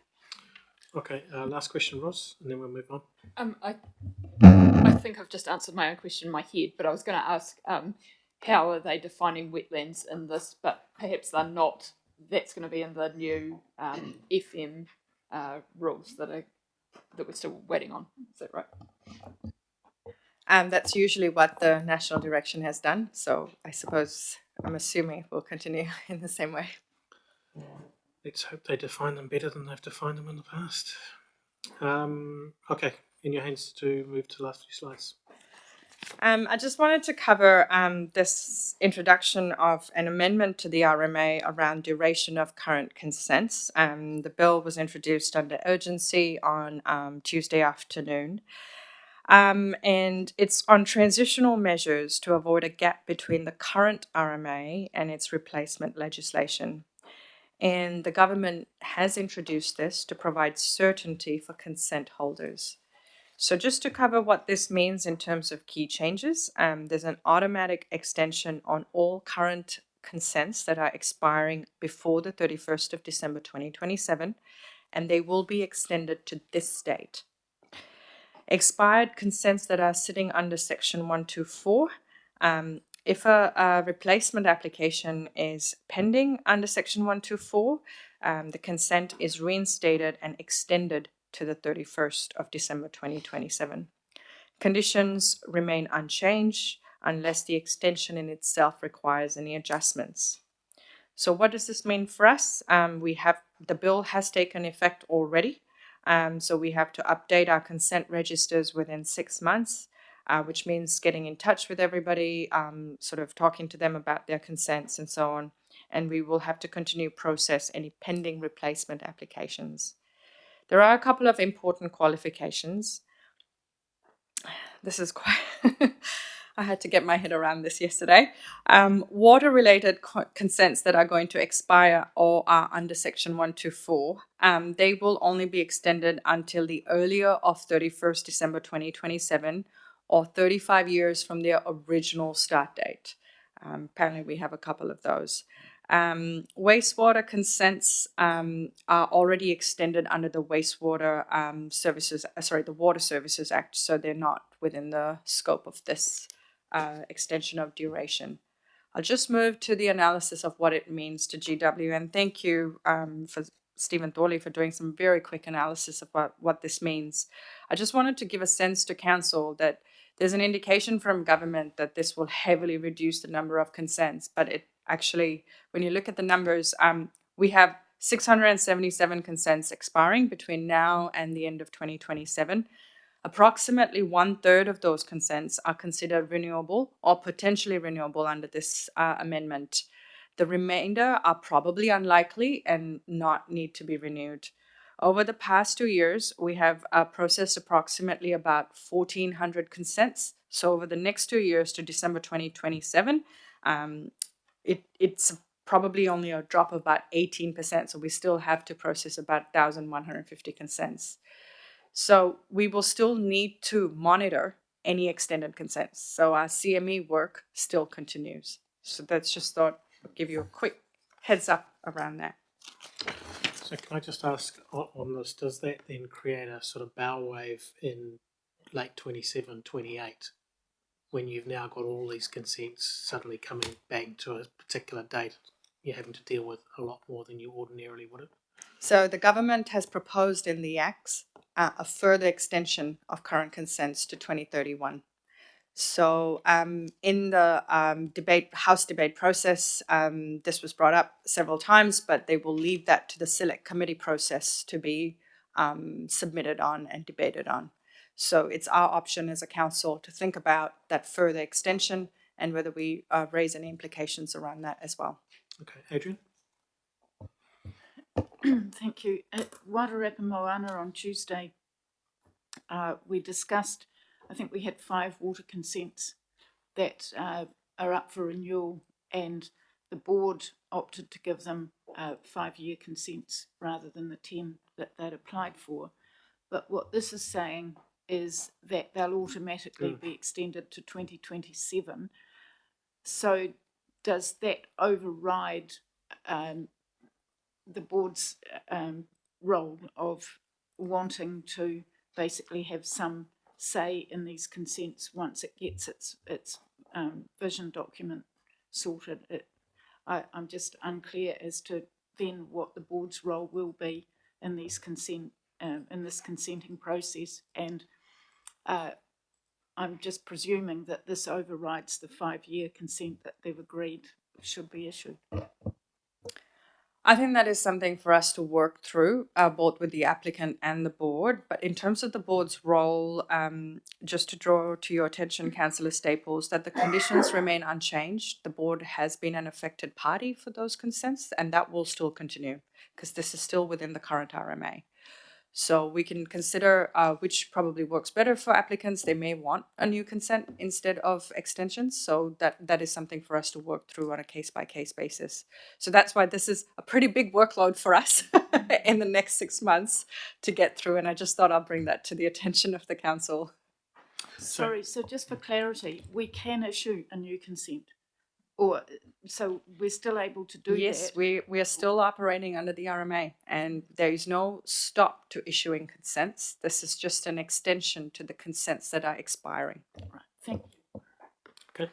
A: Okay, last question, Ross, and then we'll move on.
I: I think I've just answered my own question in my head, but I was going to ask how are they defining wetlands in this, but perhaps they're not. That's going to be in the new FM rules that we're still waiting on. Is that right?
C: That's usually what the national direction has done. So I suppose, I'm assuming it will continue in the same way.
A: Let's hope they define them better than they've defined them in the past. Okay, in your hands to move to the last few slides.
C: I just wanted to cover this introduction of an amendment to the RMA around duration of current consents. The bill was introduced under urgency on Tuesday afternoon. And it's on transitional measures to avoid a gap between the current RMA and its replacement legislation. And the government has introduced this to provide certainty for consent holders. So just to cover what this means in terms of key changes, there's an automatic extension on all current consents that are expiring before the 31st of December 2027, and they will be extended to this date. Expired consents that are sitting under Section 124, if a replacement application is pending under Section 124, the consent is reinstated and extended to the 31st of December 2027. Conditions remain unchanged unless the extension in itself requires any adjustments. So what does this mean for us? The bill has taken effect already. So we have to update our consent registers within 6 months, which means getting in touch with everybody, sort of talking to them about their consents and so on. And we will have to continue process any pending replacement applications. There are a couple of important qualifications. This is quite, I had to get my head around this yesterday. Water-related consents that are going to expire or are under Section 124, they will only be extended until the earlier of 31st December 2027 or 35 years from their original start date. Apparently we have a couple of those. Wastewater consents are already extended under the Water Services Act, so they're not within the scope of this extension of duration. I'll just move to the analysis of what it means to GW, and thank you for Stephen Thorley for doing some very quick analysis of what this means. I just wanted to give a sense to Council that there's an indication from government that this will heavily reduce the number of consents, but it actually, when you look at the numbers, we have 677 consents expiring between now and the end of 2027. Approximately 1/3 of those consents are considered renewable or potentially renewable under this amendment. The remainder are probably unlikely and not need to be renewed. Over the past 2 years, we have processed approximately about 1,400 consents. So over the next 2 years to December 2027, it's probably only a drop of about 18%. So we still have to process about 1,150 consents. So we will still need to monitor any extended consents. So our CME work still continues. So that's just thought I'd give you a quick heads up around that.
A: So can I just ask on this, does that then create a sort of bow wave in late 27, 28, when you've now got all these consents suddenly coming back to a particular date? You're having to deal with a lot more than you ordinarily would have.
C: So the government has proposed in the acts a further extension of current consents to 2031. So in the House debate process, this was brought up several times, but they will leave that to the select committee process to be submitted on and debated on. So it's our option as a council to think about that further extension and whether we raise any implications around that as well.
A: Okay, Adrian?
G: Thank you. At Wairarapa Moana on Tuesday, we discussed, I think we had 5 water consents that are up for renewal, and the board opted to give them 5-year consents rather than the 10 that they'd applied for. But what this is saying is that they'll automatically be extended to 2027. So does that override the board's role of wanting to basically have some say in these consents once it gets its vision document sorted? I'm just unclear as to then what the board's role will be in these in this consenting process, and I'm just presuming that this overrides the 5-year consent that they've agreed should be issued.
C: I think that is something for us to work through, both with the applicant and the board. But in terms of the board's role, just to draw to your attention, Councillor Staples, that the conditions remain unchanged. The board has been an affected party for those consents, and that will still continue because this is still within the current RMA. So we can consider which probably works better for applicants. They may want a new consent instead of extensions. So that is something for us to work through on a case-by-case basis. So that's why this is a pretty big workload for us in the next 6 months to get through. And I just thought I'll bring that to the attention of the council.
G: Sorry, so just for clarity, we can issue a new consent? Or, so we're still able to do that?
C: Yes, we are still operating under the RMA, and there is no stop to issuing consents. This is just an extension to the consents that are expiring.
G: Right, thank you.
A: Okay.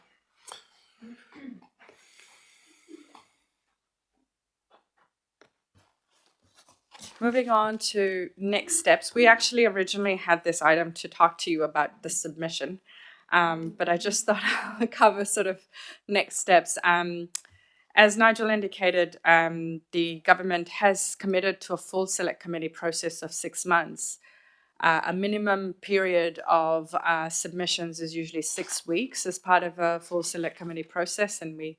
C: Moving on to next steps. We actually originally had this item to talk to you about the submission, but I just thought I would cover sort of next steps. As Nigel indicated, the government has committed to a full select committee process of 6 months. A minimum period of submissions is usually 6 weeks as part of a full select committee process, and we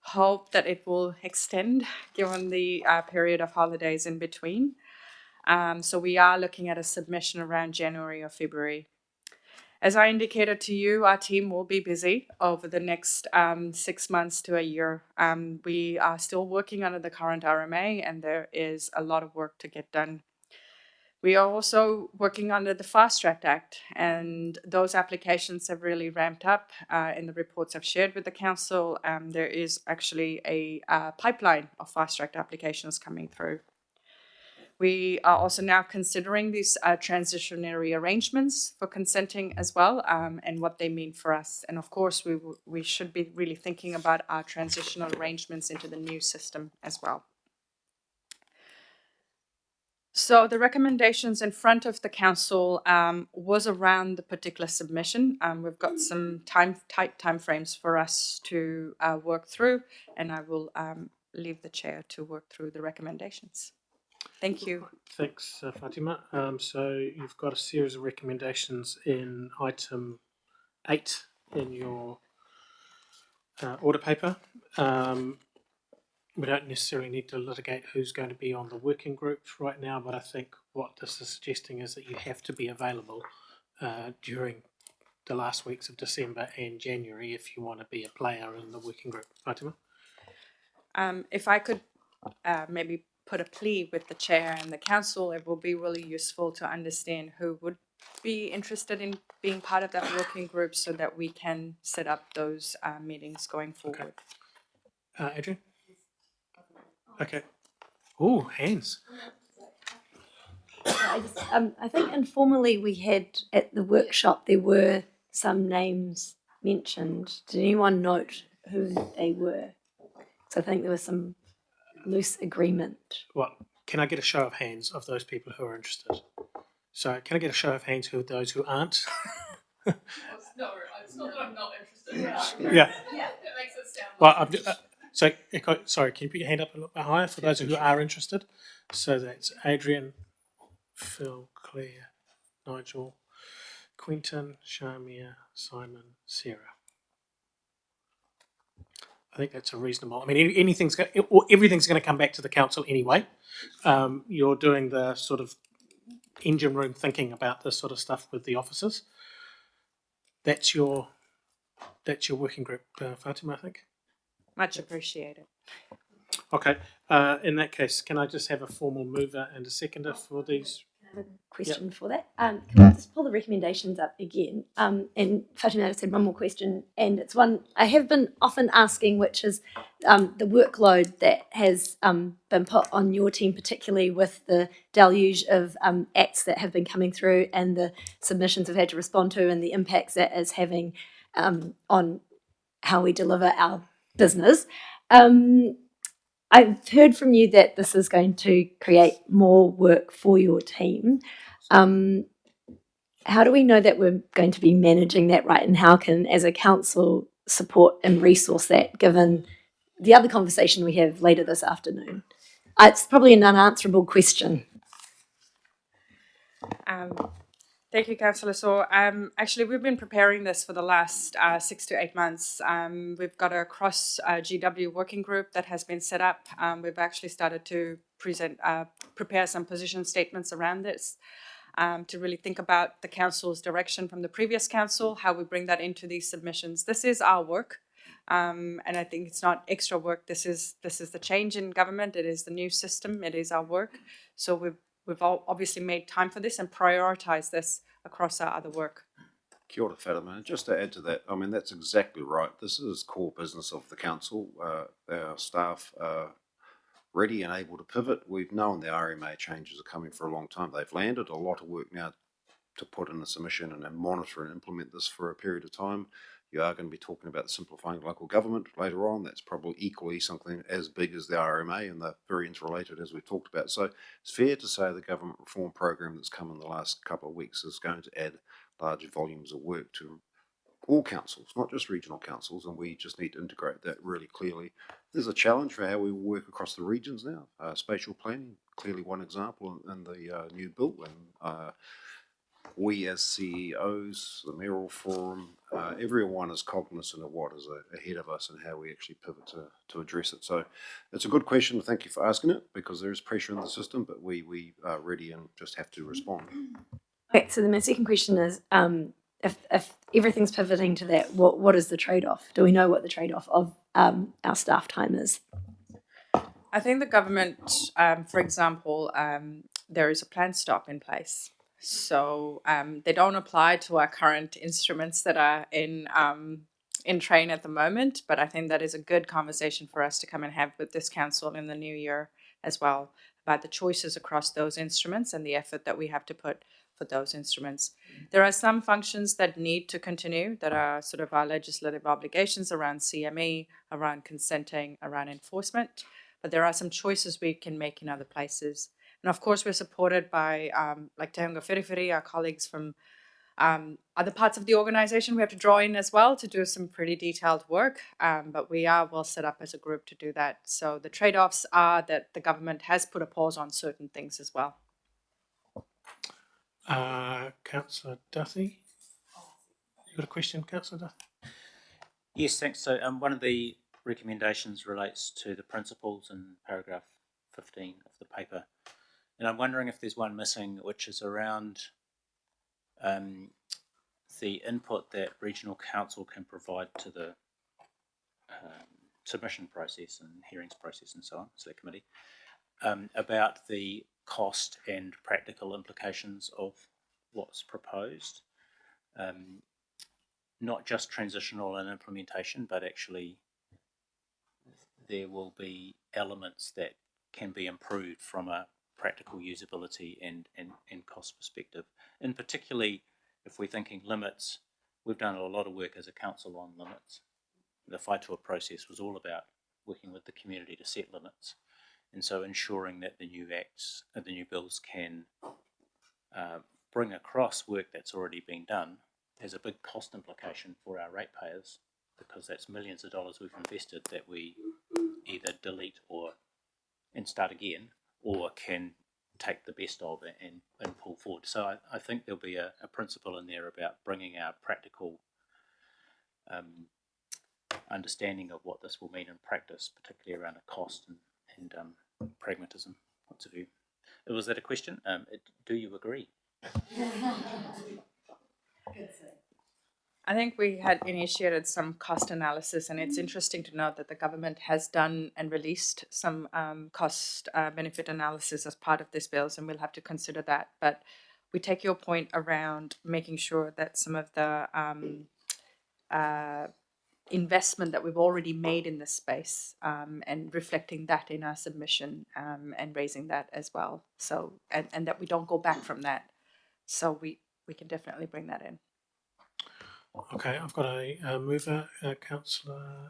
C: hope that it will extend given the period of holidays in between. So we are looking at a submission around January or February. As I indicated to you, our team will be busy over the next 6 months to a year. We are still working under the current RMA, and there is a lot of work to get done. We are also working under the Fast Track Act, and those applications have really ramped up. In the reports I've shared with the council, there is actually a pipeline of Fast Track applications coming through. We are also now considering these transitionary arrangements for consenting as well, and what they mean for us. And of course, we should be really thinking about our transitional arrangements into the new system as well. So the recommendations in front of the council was around the particular submission. We've got some tight timeframes for us to work through, and I will leave the chair to work through the recommendations. Thank you.
A: Thanks, Fatima. So you've got a series of recommendations in item 8 in your order paper. We don't necessarily need to litigate who's going to be on the working groups right now, but I think what this is suggesting is that you have to be available during the last weeks of December and January if you want to be a player in the working group. Fatima?
C: If I could maybe put a plea with the chair and the council, it will be really useful to understand who would be interested in being part of that working group so that we can set up those meetings going forward.
A: Okay. Adrian? Okay. Oh, hands.
F: I think informally we had at the workshop, there were some names mentioned. Did anyone note who they were? So I think there was some loose agreement.
A: Well, can I get a show of hands of those people who are interested? So can I get a show of hands of those who aren't?
I: No, it's not that I'm not interested.
A: Yeah.
I: It makes it sound
A: Well, sorry, can you put your hand up a little bit higher for those who are interested? So that's Adrian, Phil, Claire, Nigel, Quentin, Shamia, Simon, Sarah. I think that's a reasonable. I mean, everything's going to come back to the council anyway. You're doing the sort of engine room thinking about this sort of stuff with the officers. That's your working group, Fatima, I think.
C: Much appreciated.
F: Okay.
A: In that case, can I just have a formal mover and a seconder for these?
F: I have a question for that. Can we just pull the recommendations up again? And Fatima said one more question, and it's one I have been often asking, which is the workload that has been put on your team, particularly with the deluge of acts that have been coming through and the submissions we've had to respond to and the impacts that is having on how we deliver our business. I've heard from you that this is going to create more work for your team. how do we know that we're going to be managing that right, and how can, as a council, support and resource that, given the other conversation we have later this afternoon? It's probably an unanswerable question.
C: Thank you, Councillor. So actually, we've been preparing this for the last 6 to 8 months. We've got a cross GW working group that has been set up. We've actually started to prepare some position statements around this to really think about the council's direction from the previous council, how we bring that into these submissions. This is our work. And I think it's not extra work. This is the change in government. It is the new system. It is our work. So we've all obviously made time for this and prioritized this across our other work.
B: Kia ora, Fatima. Just to add to that, I mean, that's exactly right. This is core business of the council. Our staff are ready and able to pivot. We've known the RMA changes are coming for a long time. They've landed. A lot of work now to put in a submission and then monitor and implement this for a period of time. You are going to be talking about simplifying local government later on. That's probably equally something as big as the RMA, and they're very interrelated, as we've talked about. So it's fair to say the government reform program that's come in the last couple of weeks is going to add large volumes of work to all councils, not just regional councils, and we just need to integrate that really clearly. There's a challenge for how we work across the regions now. Spatial planning, clearly one example in the new bill, and we as CEOs, the Mayoral Forum, everyone is cognizant of what is ahead of us and how we actually pivot to address it. So it's a good question. Thank you for asking it, because there is pressure in the system, but we are ready and just have to respond.
F: Okay, so then my second question is, if everything's pivoting to that, what is the trade-off? Do we know what the trade-off of our staff time is?
C: I think the government, for example, there is a planned stop in place. So they don't apply to our current instruments that are in train at the moment, but I think that is a good conversation for us to come and have with this council in the new year as well, about the choices across those instruments and the effort that we have to put for those instruments. There are some functions that need to continue, that are sort of our legislative obligations around CME, around consenting, around enforcement, but there are some choices we can make in other places. And of course, we're supported by, like Te Hunga Whiriwhiri, our colleagues from other parts of the organisation we have to draw in as well to do some pretty detailed work, but we are well set up as a group to do that. So the trade-offs are that the government has put a pause on certain things as well.
A: Councillor Duthie, you got a question, Councillor Duthie?
H: Yes, thanks. So one of the recommendations relates to the principles in paragraph 15 of the paper. And I'm wondering if there's one missing, which is around the input that regional council can provide to the submission process and hearings process and so on, select committee, about the cost and practical implications of what's proposed. Not just transitional and implementation, but actually there will be elements that can be improved from a practical usability and cost perspective. And particularly if we're thinking limits, we've done a lot of work as a council on limits. The Whaitua process was all about working with the community to set limits. And so ensuring that the new acts, the new bills can bring across work that's already been done has a big cost implication for our ratepayers, because that's millions of dollars we've invested that we either delete and start again, or can take the best of it and pull forward. So I think there'll be a principle in there about bringing our practical understanding of what this will mean in practice, particularly around a cost and pragmatism points of view. Was that a question? Do you agree?
C: I think we had initiated some cost analysis, and it's interesting to note that the government has done and released some cost benefit analysis as part of this bill, and we'll have to consider that. But we take your point around making sure that some of the investment that we've already made in this space and reflecting that in our submission and raising that as well. So, and that we don't go back from that. So we can definitely bring that in.
A: Okay, I've got a mover, Councillor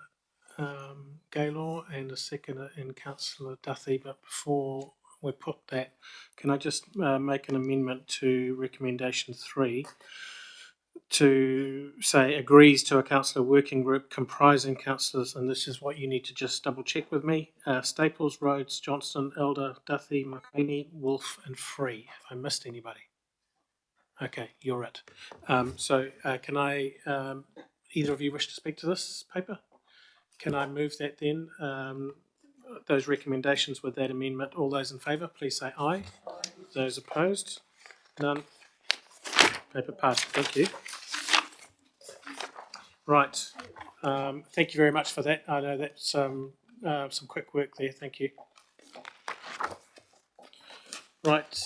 A: Gaylor, and a seconder in Councillor Duthie. But before we put that. Can I just make an amendment to recommendation 3 to say agrees to a councillor working group comprising councillors, and this is what you need to just double check with me: Staples, Rhodes, Johnston, Elder, Duthie, McLeany, Wolf, and Free. If I missed anybody. Okay, you're it. So can I, either of you wish to speak to this paper? Can I move that then? Those recommendations with that amendment. All those in favour, please say aye. Those opposed? None. Paper passed. Thank you. Right. Thank you very much for that. I know that's some quick work there. Thank you. Right.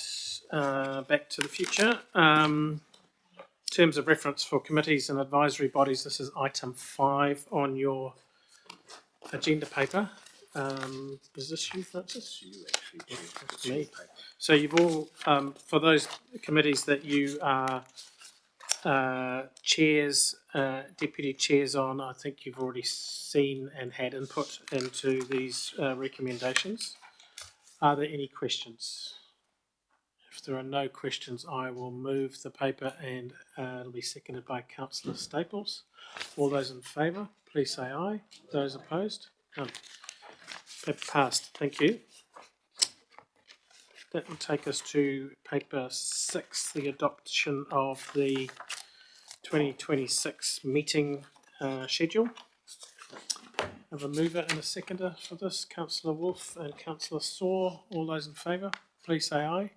A: Back to the future. Terms of reference for committees and advisory bodies. This is item 5 on your agenda paper. Is this you, Francis? You actually do. Me. So you've all, for those committees that you are chairs, deputy chairs on, I think you've already seen and had input into these recommendations. Are there any questions? If there are no questions, I will move the paper, and it'll be seconded by Councillor Staples. All those in favour, please say aye. Those opposed? None. Paper passed. Thank you. That will take us to paper 6, the adoption of the 2026 meeting schedule. I have a mover and a seconder for this, Councillor Wolf and Councillor Saw. All those in favour, please say aye.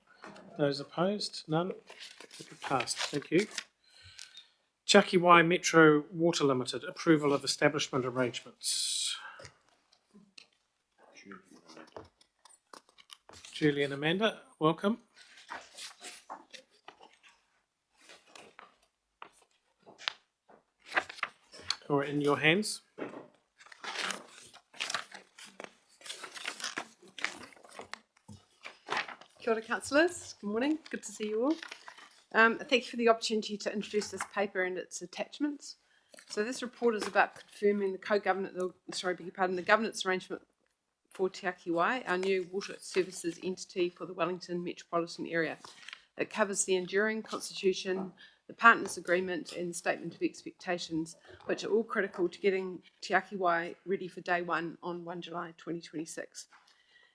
A: Those opposed? None. Paper passed. Thank you. Chakiwai Metro Water Limited, approval of establishment arrangements. Julie and Amanda, welcome. Or in your hands.
N: Kia ora, councillors. Good morning. Good to see you all. Thank you for the opportunity to introduce this paper and its attachments. So this report is about confirming the governance arrangement for Te Aki Wai, our new water services entity for the Wellington metropolitan area. It covers the enduring constitution, the partners agreement, and the statement of expectations, which are all critical to getting Te Aki Wai ready for day one on 1 July 2026.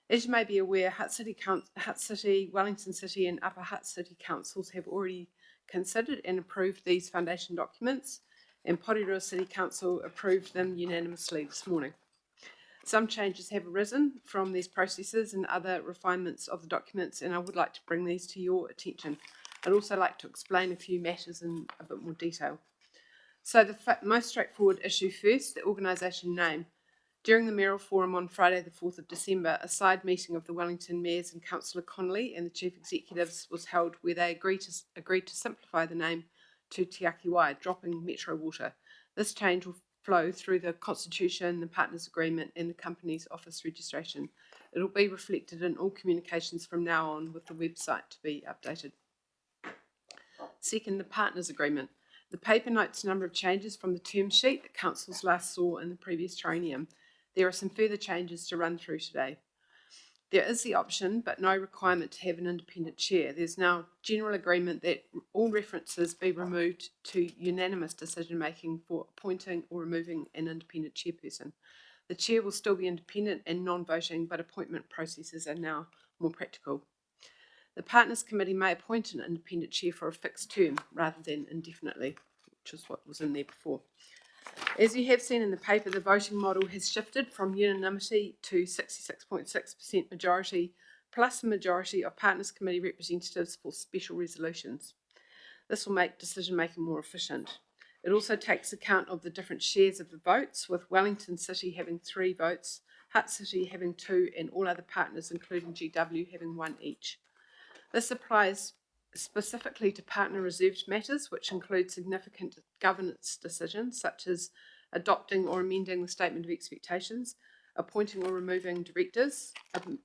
N: As you may be aware, Hutt City, Wellington City, and Upper Hutt City councils have already considered and approved these foundation documents, and Porirua City Council approved them unanimously this morning. Some changes have arisen from these processes and other refinements of the documents, and I would like to bring these to your attention. I'd also like to explain a few matters in a bit more detail. So the most straightforward issue first, the organisation name. During the Mayoral Forum on Friday the 4th of December, a side meeting of the Wellington Mayors and Councillor Connolly and the Chief Executives was held where they agreed to simplify the name to Te Aki Wai, dropping Metro Water. This change will flow through the Constitution, the Partners Agreement, and the company's office registration. It will be reflected in all communications from now on, with the website to be updated. Second, the Partners Agreement. The paper notes a number of changes from the term sheet that councils last saw in the previous triennium. There are some further changes to run through today. There is the option, but no requirement, to have an independent chair. There's now general agreement that all references be removed to unanimous decision-making for appointing or removing an independent chairperson. The chair will still be independent and non-voting, but appointment processes are now more practical. The Partners Committee may appoint an independent chair for a fixed term rather than indefinitely, which is what was in there before. As you have seen in the paper, the voting model has shifted from unanimity to 66.6% majority, plus a majority of Partners Committee representatives for special resolutions. This will make decision-making more efficient. It also takes account of the different shares of the votes, with Wellington City having 3 votes, Hutt City having 2, and all other partners, including GW, having 1 each. This applies specifically to partner reserved matters, which include significant governance decisions such as adopting or amending the statement of expectations, appointing or removing directors,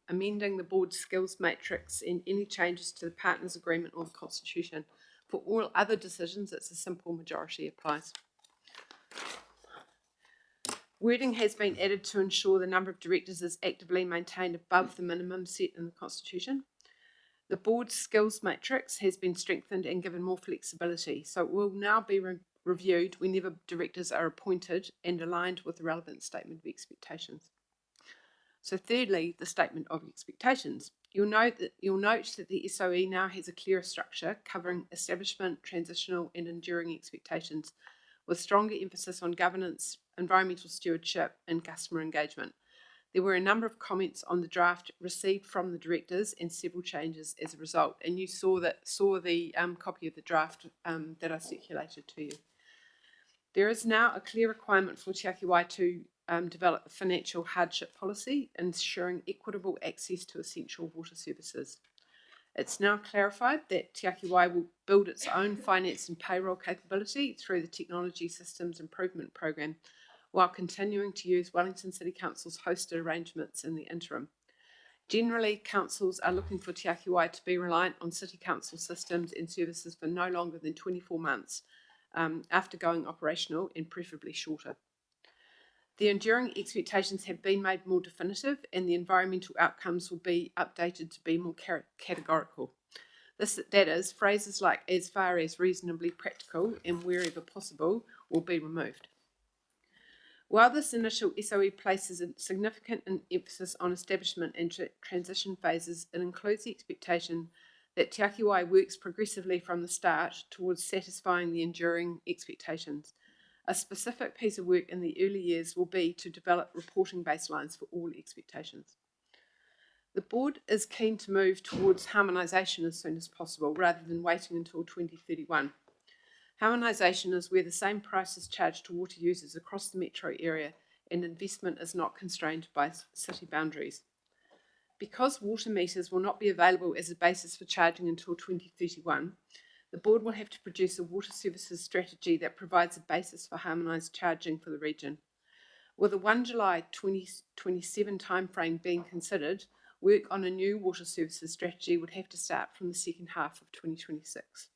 N: amending the board's skills matrix, and any changes to the partners agreement or the constitution. For all other decisions, it's a simple majority applies. Wording has been added to ensure the number of directors is actively maintained above the minimum set in the Constitution. The board's skills matrix has been strengthened and given more flexibility, so it will now be reviewed whenever directors are appointed and aligned with the relevant statement of expectations. So thirdly, the statement of expectations. You'll note that the SOE now has a clearer structure covering establishment, transitional and enduring expectations, with stronger emphasis on governance, environmental stewardship and customer engagement. There were a number of comments on the draft received from the directors and several changes as a result, and you saw the copy of the draft that I circulated to you. There is now a clear requirement for Te Ake Wai to develop a financial hardship policy, ensuring equitable access to essential water services. It's now clarified that Te Ake Wai will build its own finance and payroll capability through the Technology Systems Improvement Program, while continuing to use Wellington City Council's hosted arrangements in the interim. Generally, councils are looking for Te Ake Wai to be reliant on City Council systems and services for no longer than 24 months after going operational, and preferably shorter. The enduring expectations have been made more definitive, and the environmental outcomes will be updated to be more categorical. That is, phrases like as far as reasonably practical and wherever possible will be removed. While this initial SOE places a significant emphasis on establishment and transition phases, it includes the expectation that Te Ake Wai works progressively from the start towards satisfying the enduring expectations. A specific piece of work in the early years will be to develop reporting baselines for all expectations. The board is keen to move towards harmonisation as soon as possible, rather than waiting until 2031. Harmonisation is where the same price is charged to water users across the metro area and investment is not constrained by city boundaries. Because water meters will not be available as a basis for charging until 2031, the board will have to produce a water services strategy that provides a basis for harmonised charging for the region. With a 1 July 2027 timeframe being considered, work on a new water services strategy would have to start from the second half of 2026.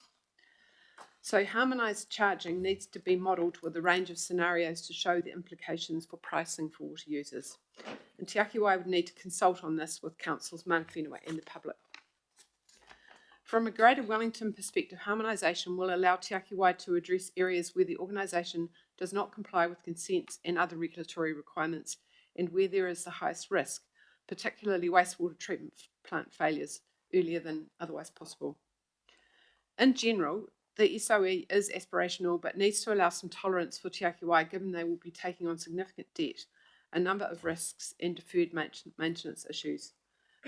N: So harmonised charging needs to be modelled with a range of scenarios to show the implications for pricing for water users. And Te Ake Wai would need to consult on this with councils, mana whenua and the public. From a Greater Wellington perspective, harmonisation will allow Te Ake Wai to address areas where the organisation does not comply with consents and other regulatory requirements, and where there is the highest risk, particularly wastewater treatment plant failures, earlier than otherwise possible. In general, the SOE is aspirational but needs to allow some tolerance for Te Ake Wai, given they will be taking on significant debt, a number of risks and deferred maintenance issues.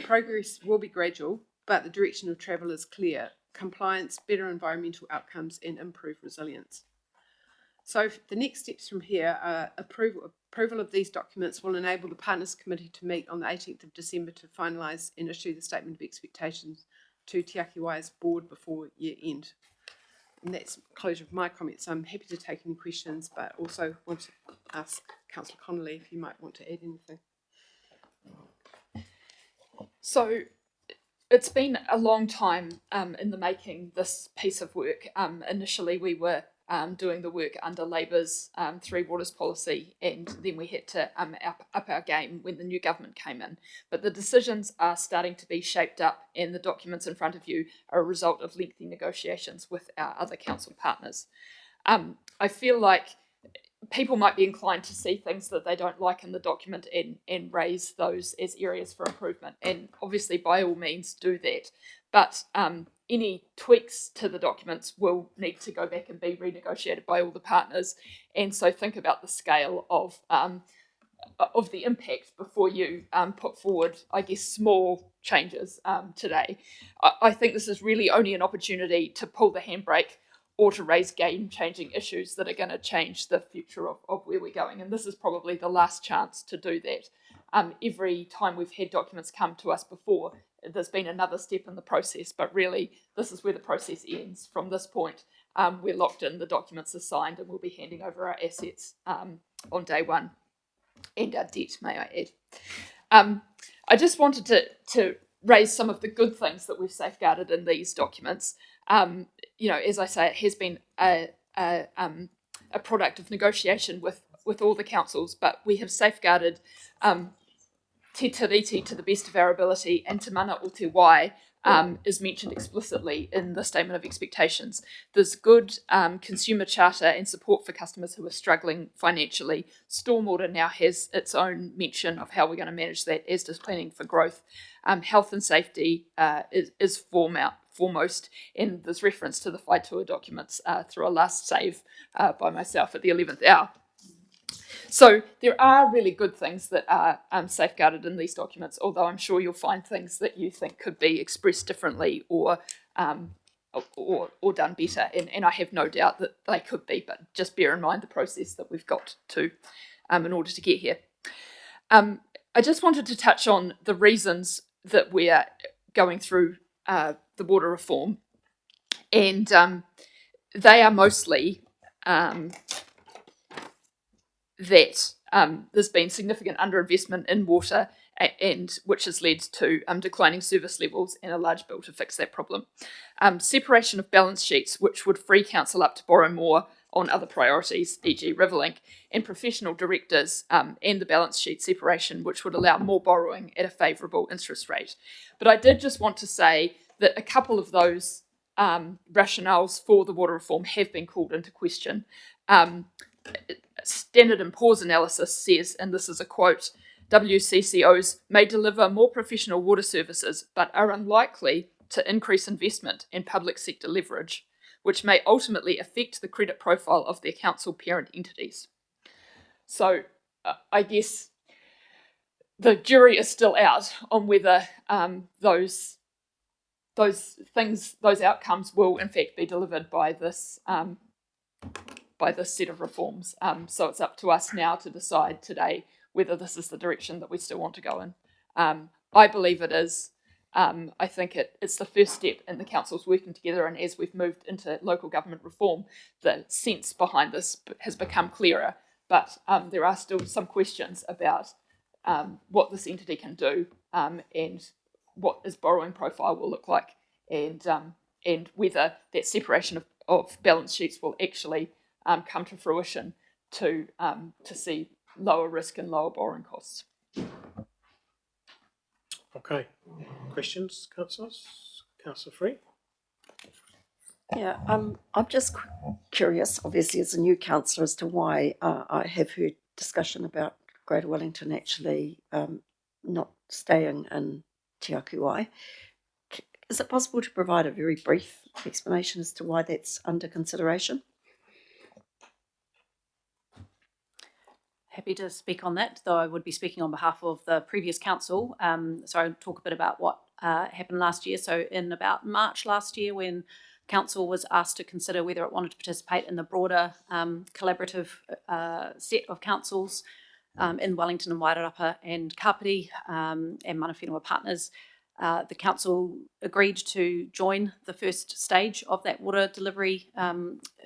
N: Progress will be gradual, but the direction of travel is clear: compliance, better environmental outcomes and improved resilience. So the next steps from here are approval of these documents will enable the Partners Committee to meet on the 18th of December to finalise and issue the Statement of Expectations to Te Ake Wai's board before year end. And that's the closure of my comments. I'm happy to take any questions, but also want to ask Councillor Connolly if you might want to add anything.
I: So it's been a long time in the making, this piece of work. Initially we were doing the work under Labour's Three Waters policy, and then we had to up our game when the new government came in. But the decisions are starting to be shaped up, and the documents in front of you are a result of lengthy negotiations with our other council partners. I feel like people might be inclined to see things that they don't like in the document and raise those as areas for improvement, and obviously by all means do that. But any tweaks to the documents will need to go back and be renegotiated by all the partners, and so think about the scale of the impact before you put forward, I guess, small changes today. I think this is really only an opportunity to pull the handbrake or to raise game-changing issues that are going to change the future of where we're going, and this is probably the last chance to do that. Every time we've had documents come to us before, there's been another step in the process, but really this is where the process ends. From this point, we're locked in, the documents are signed, and we'll be handing over our assets on day one, and our debt, may I add. I just wanted to raise some of the good things that we've safeguarded in these documents. As I say, it has been a product of negotiation with with all the councils, but we have safeguarded te tiriti to the best of our ability, and te mana o te wai is mentioned explicitly in the Statement of Expectations. There's good consumer charter and support for customers who are struggling financially. Stormwater now has its own mention of how we're going to manage that, as does planning for growth. Health and safety is foremost, and there's reference to the Whaitua documents through a last save by myself at the 11th hour. So there are really good things that are safeguarded in these documents, although I'm sure you'll find things that you think could be expressed differently or done better, and I have no doubt that they could be, but just bear in mind the process that we've got to in order to get here. I just wanted to touch on the reasons that we're going through the water reform, and they are mostly that there's been significant underinvestment in water, and which has led to declining service levels and a large bill to fix that problem. Separation of balance sheets, which would free council up to borrow more on other priorities, e.g. Riverlink, and professional directors and the balance sheet separation, which would allow more borrowing at a favourable interest rate. But I did just want to say that a couple of those rationales for the water reform have been called into question. Standard & Poor's analysis says, and this is a quote, WCCOs may deliver more professional water services, but are unlikely to increase investment and public sector leverage, which may ultimately affect the credit profile of their council parent entities. So I guess the jury is still out on whether those outcomes will in fact be delivered by this set of reforms. So it's up to us now to decide today whether this is the direction that we still want to go in. I believe it is. I think it's the first step in the councils working together, and as we've moved into local government reform, the sense behind this has become clearer. But there are still some questions about what this entity can do and what its borrowing profile will look like, and whether that separation of balance sheets will actually come to fruition to see lower risk and lower borrowing costs.
A: Okay. Questions, councillors? Councillor Free?
J: Yeah, I'm just curious, obviously, as a new councillor, as to why I have heard discussion about Greater Wellington actually not staying in Te Aku Wai. Is it possible to provide a very brief explanation as to why that's under consideration?
O: Happy to speak on that, though I would be speaking on behalf of the previous council. So I'll talk a bit about what happened last year. So in about March last year, when council was asked to consider whether it wanted to participate in the broader collaborative set of councils in Wellington and Wairarapa and Kapiti and Mana Whenua partners, the council agreed to join the first stage of that water delivery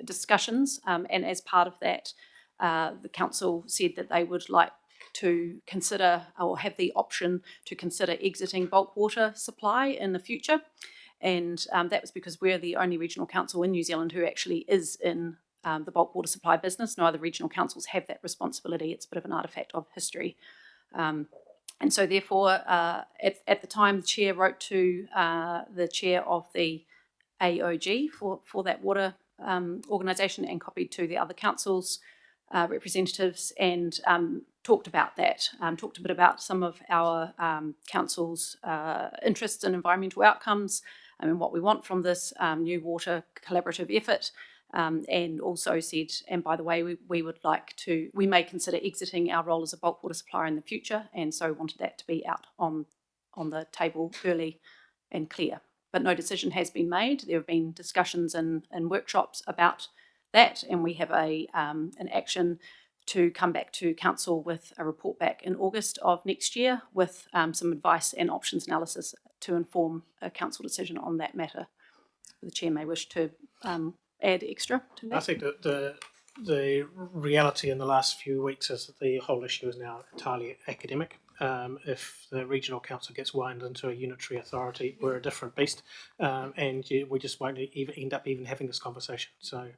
O: discussions, and as part of that, the council said that they would like to consider or have the option to consider exiting bulk water supply in the future. And that was because we're the only regional council in New Zealand who actually is in the bulk water supply business. No other regional councils have that responsibility. It's a bit of an artefact of history. And so therefore, at the time, the chair wrote to the chair of the AOG for that water organisation and copied to the other councils' representatives, and talked about that, talked a bit about some of our council's interests in environmental outcomes and what we want from this new water collaborative effort, and also said, and by the way, we may consider exiting our role as a bulk water supplier in the future, and so wanted that to be out on the table early and clear. But no decision has been made. There have been discussions and workshops about that, and we have an action to come back to council with a report back in August of next year with some advice and options analysis to inform a council decision on that matter. The chair may wish to add extra to that.
A: I think that the reality in the last few weeks is that the whole issue is now entirely academic. If the regional council gets wound into a unitary authority, we're a different beast, and we just won't even end up having this conversation. So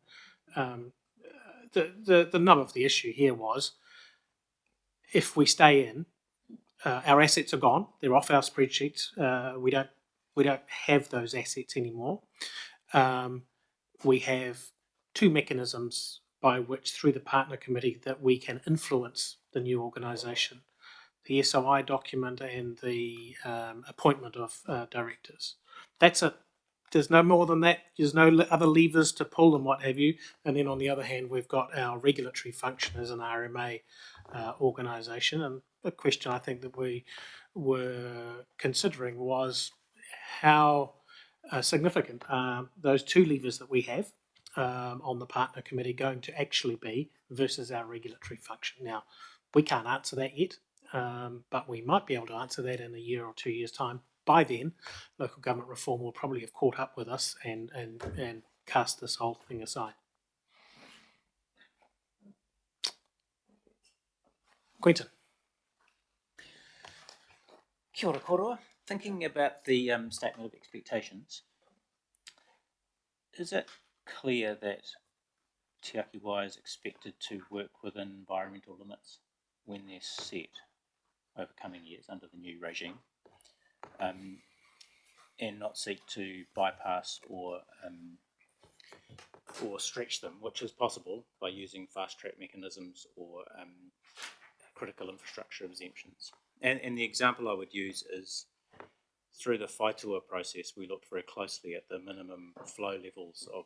A: the nub of the issue here was, if we stay in, our assets are gone. They're off our spreadsheets. We don't have those assets anymore. We have two mechanisms by which, through the partner committee, that we can influence the new organisation: the SOI document and the appointment of directors. That's it. There's no more than that. There's no other levers to pull and what have you. And then on the other hand, we've got our regulatory function as an RMA organisation. And the question I think that we were considering was how significant those two levers that we have on the partner committee going to actually be versus our regulatory function. Now, we can't answer that yet, but we might be able to answer that in a year or 2 years' time. By then, local government reform will probably have caught up with us and cast this whole thing aside. Quentin.
H: Kia ora koroa. Thinking about the statement of expectations, is it clear that Te Ake Wai is expected to work within environmental limits when they're set over coming years under the new regime, and not seek to bypass or stretch them, which is possible by using fast track mechanisms or critical infrastructure exemptions? And the example I would use is, through the whaitua process, we looked very closely at the minimum flow levels of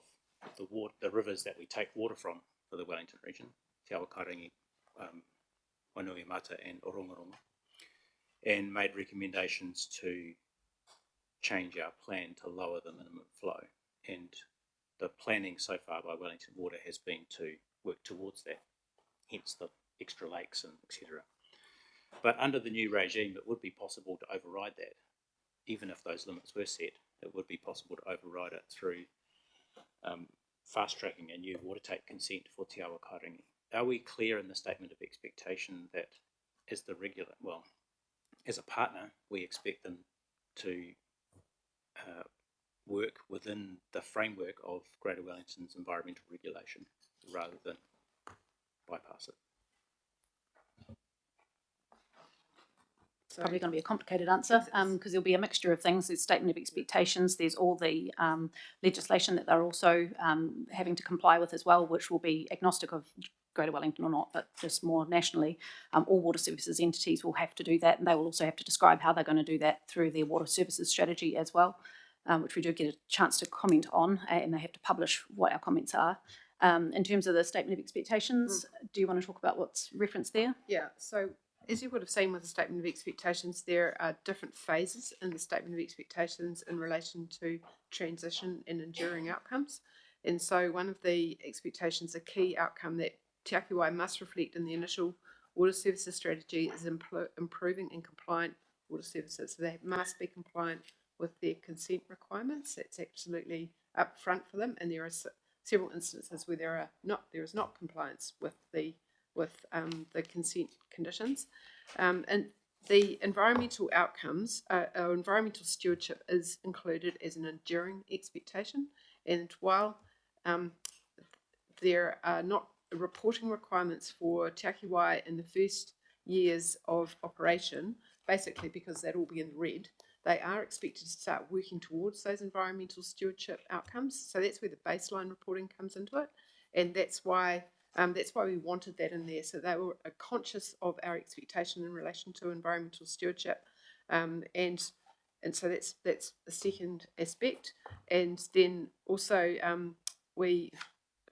H: the rivers that we take water from for the Wellington region, Te Awakarangi, Wainuiomata and Orongaronga, and made recommendations to change our plan to lower the minimum flow. And the planning so far by Wellington Water has been to work towards that, hence the extra lakes and etc. But under the new regime, it would be possible to override that. Even if those limits were set, it would be possible to override it through fast-tracking a new water take consent for Te Awakarangi. Are we clear in the statement of expectation that as a partner, we expect them to work within the framework of Greater Wellington's environmental regulation rather than bypass it?
O: Probably going to be a complicated answer because there'll be a mixture of things. There's statement of expectations, there's all the legislation that they're also having to comply with as well, which will be agnostic of Greater Wellington or not, but just more nationally. All water services entities will have to do that, and they will also have to describe how they're going to do that through their water services strategy as well, which we do get a chance to comment on, and they have to publish what our comments are. In terms of the statement of expectations, do you want to talk about what's referenced there?
N: Yeah, so as you would have seen with the statement of expectations, there are different phases in the statement of expectations in relation to transition and enduring outcomes. And so one of the expectations, a key outcome that Te Ake Wai must reflect in the initial water services strategy is improving and compliant water services. So they must be compliant with their consent requirements. That's absolutely up front for them. And there are several instances where there is not compliance with the consent conditions. And the environmental outcomes, or environmental stewardship is included as an enduring expectation. And while there are not reporting requirements for Te Ake Wai in the first years of operation, basically because that'll be in red, they are expected to start working towards those environmental stewardship outcomes. So that's where the baseline reporting comes into it. And that's why we wanted that in there. So they were conscious of our expectation in relation to environmental stewardship, and so that's the second aspect. And then also we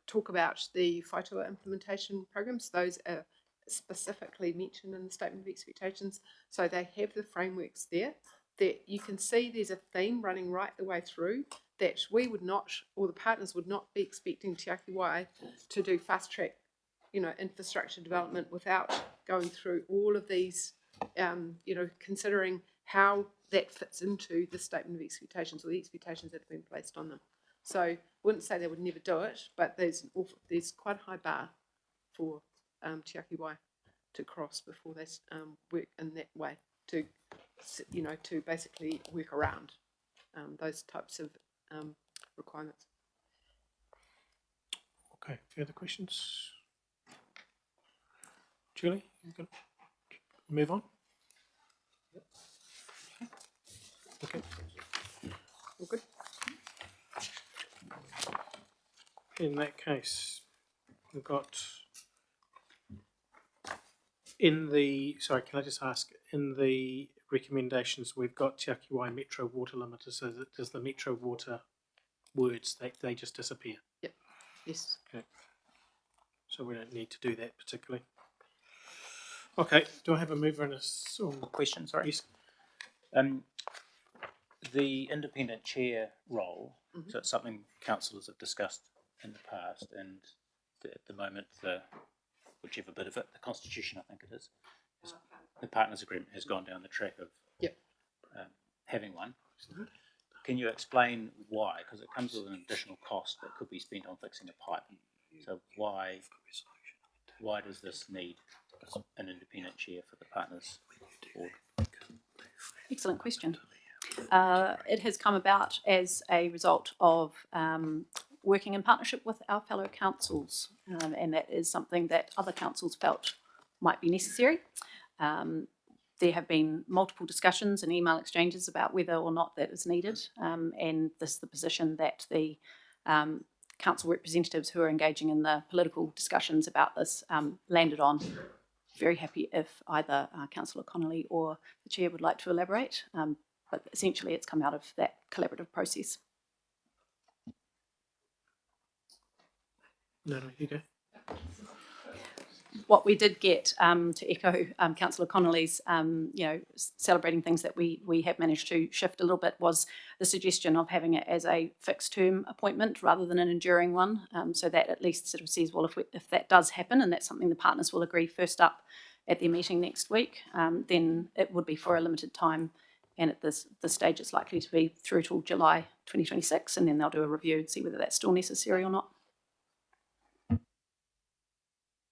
N: talk about the whaitua implementation programs. Those are specifically mentioned in the statement of expectations. So they have the frameworks there that you can see there's a theme running right the way through, that we would not, or the partners would not be expecting Te Ake Wai to do fast track, infrastructure development without going through all of these, considering how that fits into the statement of expectations or the expectations that have been placed on them. So I wouldn't say they would never do it, but there's quite a high bar for Te Ake Wai to cross before they work in that way to basically work around those types of requirements.
A: Okay, further questions? Julie, you can move on. Okay. All good. In that case, we've got sorry, can I just ask, in the recommendations, we've got Te Aki Wai Metro Water Limited, so does the Metro Water words, they just disappear?
I: Yep. Yes.
A: Okay. So we don't need to do that particularly. Okay, do I have a mover and a
H: question? Sorry.
A: Yes.
H: The independent chair role, so it's something councillors have discussed in the past, and at the moment, whichever bit of it, the constitution, I think it is, the partners agreement has gone down the track of having one. Can you explain why? Because it comes with an additional cost that could be spent on fixing a pipe. So why does this need an independent chair for the partners board?
O: Excellent question. It has come about as a result of working in partnership with our fellow councils, and that is something that other councils felt might be necessary. There have been multiple discussions and email exchanges about whether or not that is needed, and this is the position that the council representatives who are engaging in the political discussions about this landed on. Very happy if either Councillor Connolly or the chair would like to elaborate, but essentially it's come out of that collaborative process.
A: No, you go.
O: What we did get, to echo Councillor Connolly's, celebrating things that we have managed to shift a little bit, was the suggestion of having it as a fixed term appointment rather than an enduring one, so that at least sort of says, well, if that does happen, and that's something the partners will agree first up at their meeting next week, then it would be for a limited time, and at this stage it's likely to be through till July 2026, and then they'll do a review and see whether that's still necessary or not.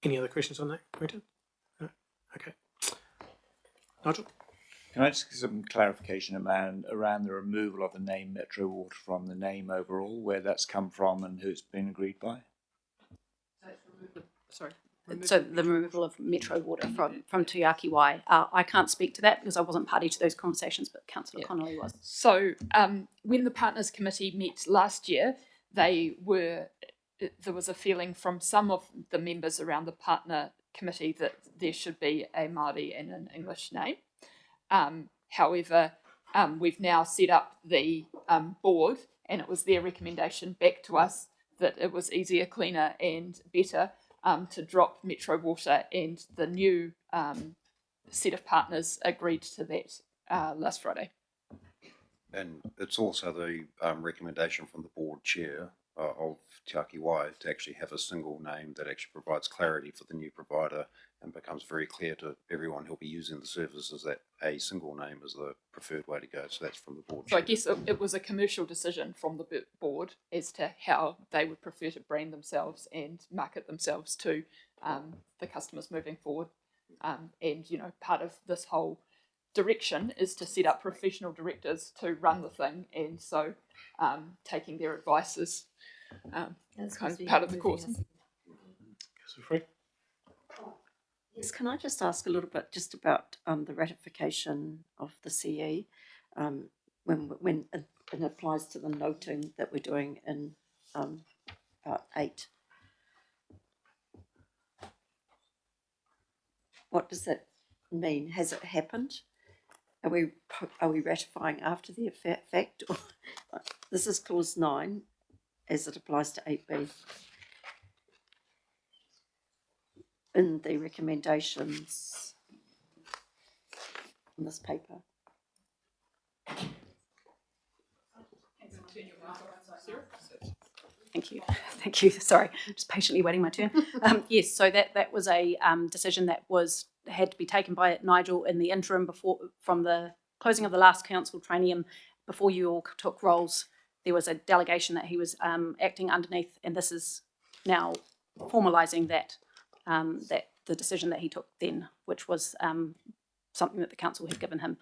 A: Any other questions on that, Quentin? No? Okay. Nigel?
P: Can I just get some clarification around the removal of the name Metro Water from the name overall, where that's come from and who it's been agreed by?
O: Sorry. So the removal of Metro Water from Te Aki Wai. I can't speak to that because I wasn't party to those conversations, but Councillor Connolly was.
I: So when the Partners Committee met last year, there was a feeling from some of the members around the Partner Committee that there should be a Māori and an English name. However, we've now set up the board, and it was their recommendation back to us that it was easier, cleaner and better to drop Metro Water, and the new set of partners agreed to that last Friday.
B: And it's also the recommendation from the board chair of Te Aki Wai to actually have a single name that actually provides clarity for the new provider and becomes very clear to everyone who'll be using the services that a single name is the preferred way to go. So that's from the board
I: So
B: chair.
I: I guess it was a commercial decision from the board as to how they would prefer to brand themselves and market themselves to the customers moving forward. And, part of this whole direction is to set up professional directors to run the thing, and so taking their advice is kind of part of the course.
J: Yes, can I just ask a little bit just about the ratification of the CE when it applies to the noting that we're doing in part 8? What does that mean? Has it happened? Are we ratifying after the fact? Or, this is clause 9 as it applies to 8B. In the recommendations in this paper.
O: Thank you. Sorry, just patiently waiting my turn. Yes, so that was a decision that had to be taken by Nigel in the interim from the closing of the last council traineum. Before you all took roles, there was a delegation that he was acting underneath, and this is now formalising that the decision that he took then, which was something that the council had given him.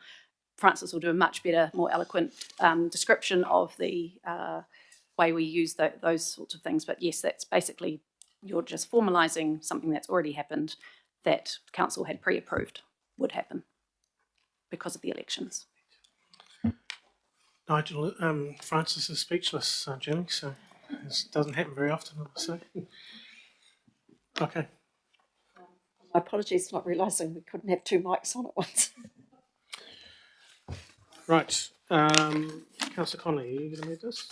O: Francis will do a much better, more eloquent description of the way we use those sorts of things. But yes, that's basically, you're just formalising something that's already happened that council had pre-approved would happen because of the elections.
A: Nigel, Francis is speechless, Jenny, so this doesn't happen very often, I must say. Okay.
J: My apologies for not realising we couldn't have two mics on at once.
A: Right. Councillor Connolly, are you going to move this?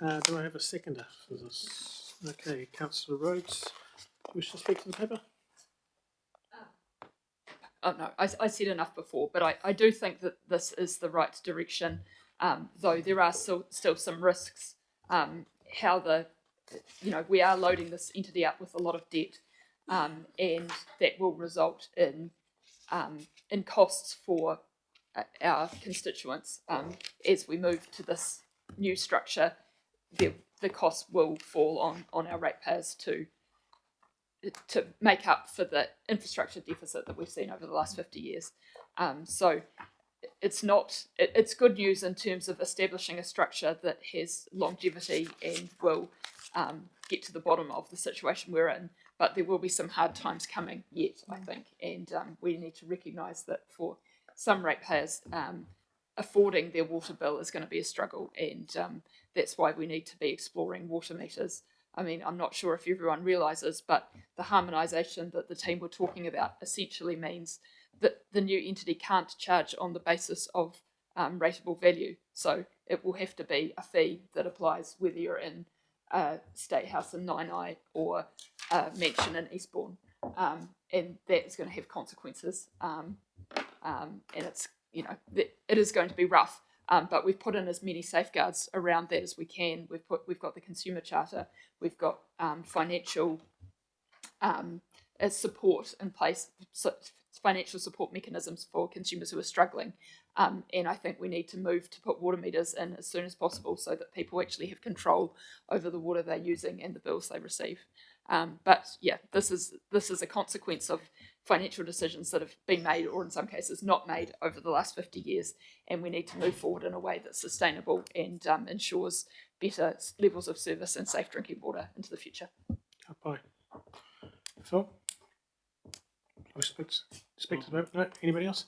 A: Do I have a seconder for this? Okay. Councillor Rhodes, wish to speak to the paper?
I: Oh no, I said enough before, but I do think that this is the right direction, though there are still some risks. How we are loading this entity up with a lot of debt, and that will result in costs for our constituents. As we move to this new structure, the cost will fall on our ratepayers to make up for the infrastructure deficit that we've seen over the last 50 years. So it's good news in terms of establishing a structure that has longevity and will get to the bottom of the situation we're in. But there will be some hard times coming yet, I think, and we need to recognise that for some ratepayers, affording their water bill is going to be a struggle, and that's why we need to be exploring water meters. I mean, I'm not sure if everyone realises, but the harmonisation that the team were talking about essentially means that the new entity can't charge on the basis of rateable value. So it will have to be a fee that applies whether you're in a state house in Nainai or a mansion in Eastbourne. And that is going to have consequences. And it's, it is going to be rough. But we've put in as many safeguards around that as we can. We've got the consumer charter, we've got financial support in place, financial support mechanisms for consumers who are struggling. And I think we need to move to put water meters in as soon as possible so that people actually have control over the water they're using and the bills they receive. But yeah, this is a consequence of financial decisions that have been made, or in some cases not made, over the last 50 years, and we need to move forward in a way that's sustainable and ensures better levels of service and safe drinking water into the future.
A: Bye. Phil? Speak to the no? Anybody else?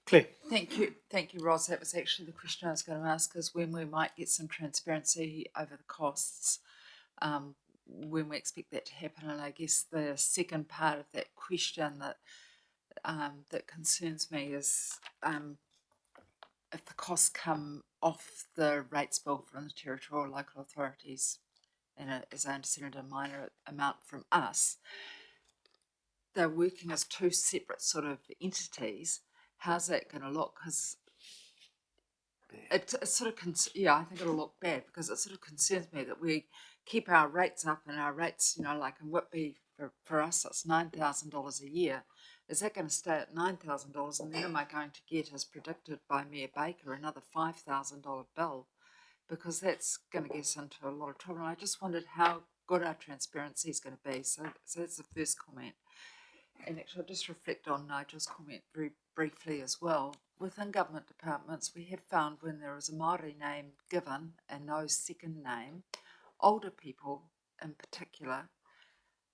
A: Claire?
Q: Thank you, Roz. That was actually the question I was going to ask, is when we might get some transparency over the costs, when we expect that to happen. And I guess the second part of that question that concerns me is if the costs come off the rates bill from the territorial local authorities, and as I understand it, a minor amount from us, they're working as two separate sort of entities. How's that going to look? Because it sort of, I think it'll look bad, because it sort of concerns me that we keep our rates up, and our rates, like in Whitby, for us, it's $9,000 a year. Is that going to stay at $9,000? And then am I going to get, as predicted by Mayor Baker, another $5,000 bill? Because that's going to get us into a lot of trouble. And I just wondered how good our transparency is going to be. So that's the first comment. And actually, I'll just reflect on Nigel's comment very briefly as well. Within government departments, we have found when there is a Māori name given and no second name, older people in particular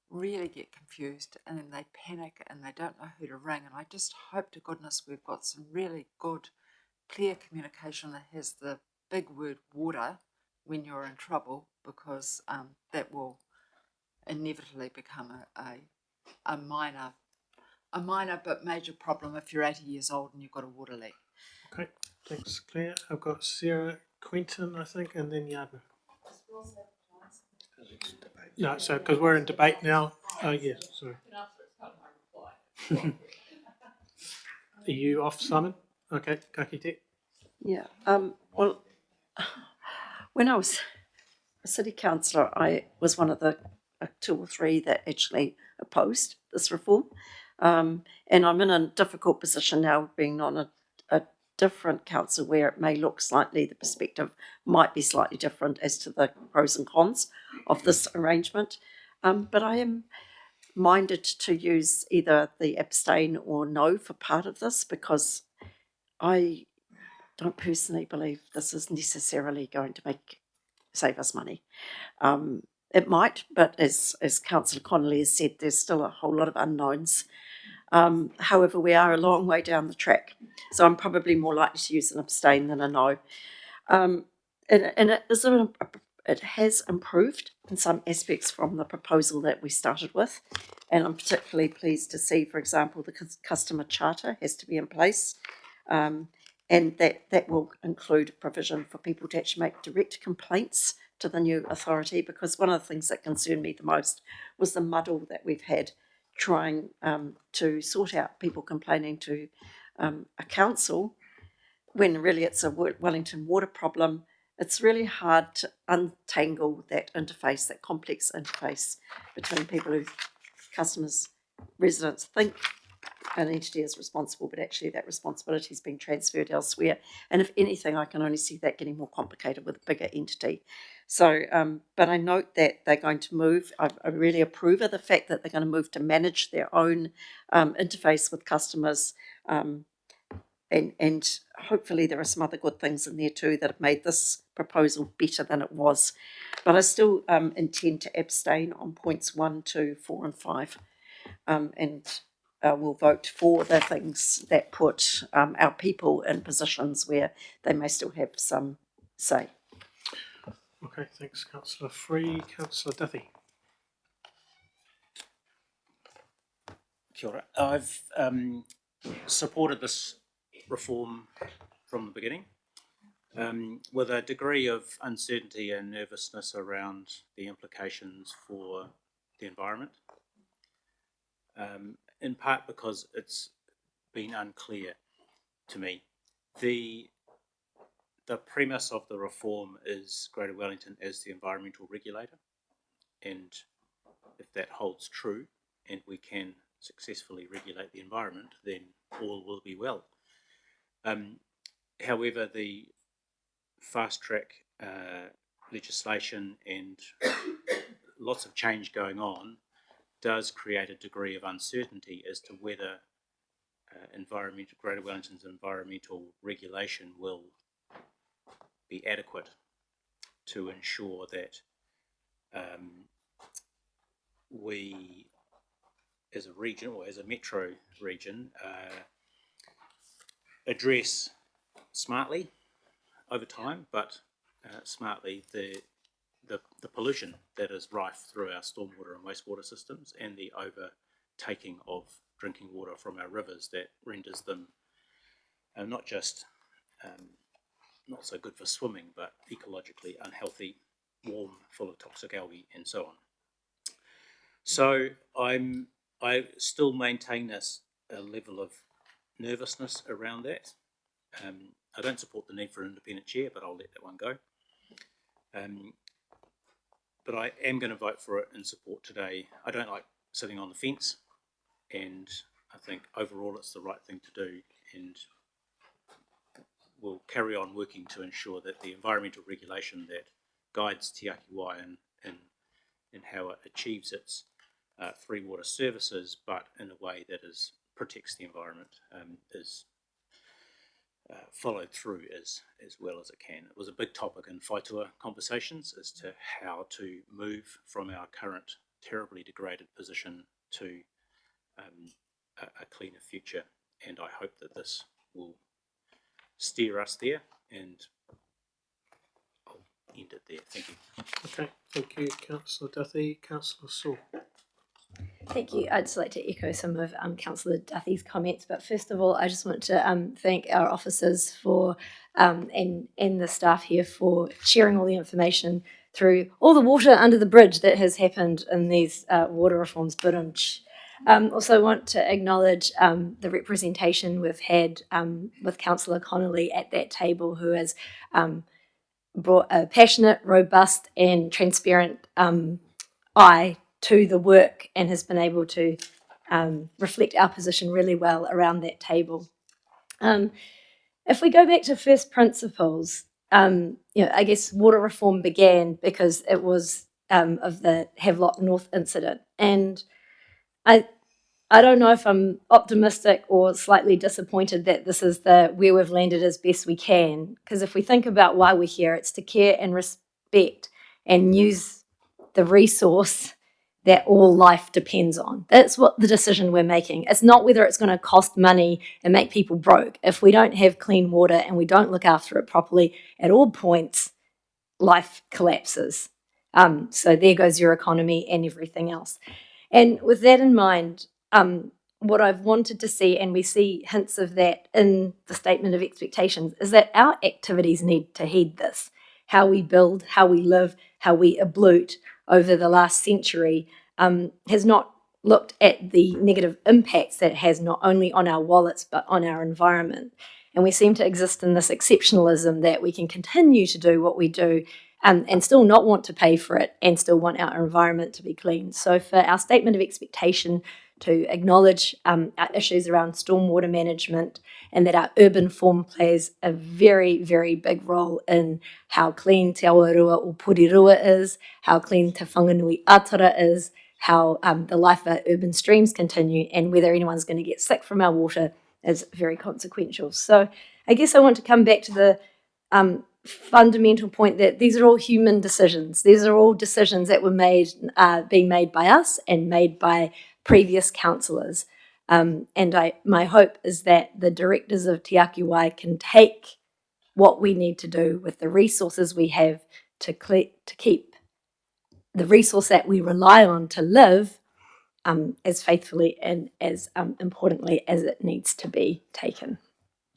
Q: really get confused, and then they panic and they don't know who to ring. And I just hope to goodness we've got some really good, clear communication that has the big word water when you're in trouble, because that will inevitably become a minor but major problem if you're 80 years old and you've got a water leak.
A: Okay, thanks, Claire. I've got Sarah Quinton, I think, and then Yabu. No, so because we're in debate now. Oh, yes, sorry. Are you off, Simon? Okay, ka kite.
J: Yeah. Well, when I was a city councillor, I was one of the 2 or 3 that actually opposed this reform. And I'm in a difficult position now, being on a different council where it may look slightly, the perspective might be slightly different as to the pros and cons of this arrangement. But I am minded to use either the abstain or no for part of this, because I don't personally believe this is necessarily going to save us money. It might, but as Councillor Connolly has said, there's still a whole lot of unknowns. However, we are a long way down the track, so I'm probably more likely to use an abstain than a no. And it has improved in some aspects from the proposal that we started with, and I'm particularly pleased to see, for example, the customer charter has to be in place, and that will include provision for people to actually make direct complaints to the new authority, because one of the things that concerned me the most was the muddle that we've had trying to sort out people complaining to a council when really it's a Wellington water problem. It's really hard to untangle that interface, that complex interface between people who, customers, residents think an entity is responsible, but actually that responsibility is being transferred elsewhere. And if anything, I can only see that getting more complicated with a bigger entity. So, but I note that they're going to move. I really approve of the fact that they're going to move to manage their own interface with customers. And hopefully there are some other good things in there too that have made this proposal better than it was. But I still intend to abstain on points 1, 2, 4 and 5. And we'll vote for the things that put our people in positions where they may still have some say.
A: Okay, thanks, Councillor Free. Councillor Duffy.
H: Kia ora. I've supported this reform from the beginning, with a degree of uncertainty and nervousness around the implications for the environment, in part because it's been unclear to me. The premise of the reform is Greater Wellington as the environmental regulator, and if that holds true and we can successfully regulate the environment, then all will be well. However, the fast track legislation and lots of change going on does create a degree of uncertainty as to whether Greater Wellington's environmental regulation will be adequate to ensure that we, as a region or as a metro region, address smartly over time, but smartly the pollution that is rife through our stormwater and wastewater systems, and the overtaking of drinking water from our rivers that renders them not just not so good for swimming, but ecologically unhealthy, warm, full of toxic algae, and so on. So I still maintain a level of nervousness around that. I don't support the need for an independent chair, but I'll let that one go. But I am going to vote for it in support today. I don't like sitting on the fence, and I think overall it's the right thing to do, and we'll carry on working to ensure that the environmental regulation that guides Te Aki Wai in how it achieves its 3 water services, but in a way that protects the environment, is followed through as well as it can. It was a big topic in Whaitua conversations as to how to move from our current terribly degraded position to a cleaner future, and I hope that this will steer us there, and I'll end it there. Thank you.
A: Okay, thank you, Councillor Duthie. Councillor Saul.
F: Thank you. I'd just like to echo some of Councillor Duthie's comments, but first of all, I just want to thank our officers for and the staff here for sharing all the information through all the water under the bridge that has happened in these water reforms. Also want to acknowledge the representation we've had with Councillor Connolly at that table, who has brought a passionate, robust and transparent eye to the work and has been able to reflect our position really well around that table. If we go back to first principles, I guess water reform began because it was of the Havelock North incident, and I don't know if I'm optimistic or slightly disappointed that this is where we've landed as best we can, because if we think about why we're here, it's to care and respect and use the resource that all life depends on. That's what the decision we're making. It's not whether it's going to cost money and make people broke. If we don't have clean water and we don't look after it properly, at all points, life collapses. So there goes your economy and everything else. And with that in mind, what I've wanted to see, and we see hints of that in the statement of expectations, is that our activities need to heed this. How we build, how we live, how we ablute over the last century has not looked at the negative impacts that it has not only on our wallets but on our environment. And we seem to exist in this exceptionalism that we can continue to do what we do and still not want to pay for it and still want our environment to be clean. So for our statement of expectation to acknowledge our issues around stormwater management and that our urban form plays a very, very big role in how clean Te Awarua o Porirua is, how clean Te Whanganui Atara is, how the life of our urban streams continue, and whether anyone's going to get sick from our water is very consequential. So I guess I want to come back to the fundamental point that these are all human decisions. These are all decisions that were made, being made by us and made by previous councillors. And my hope is that the directors of Te Aki Wai can take what we need to do with the resources we have to keep the resource that we rely on to live as faithfully and as importantly as it needs to be taken.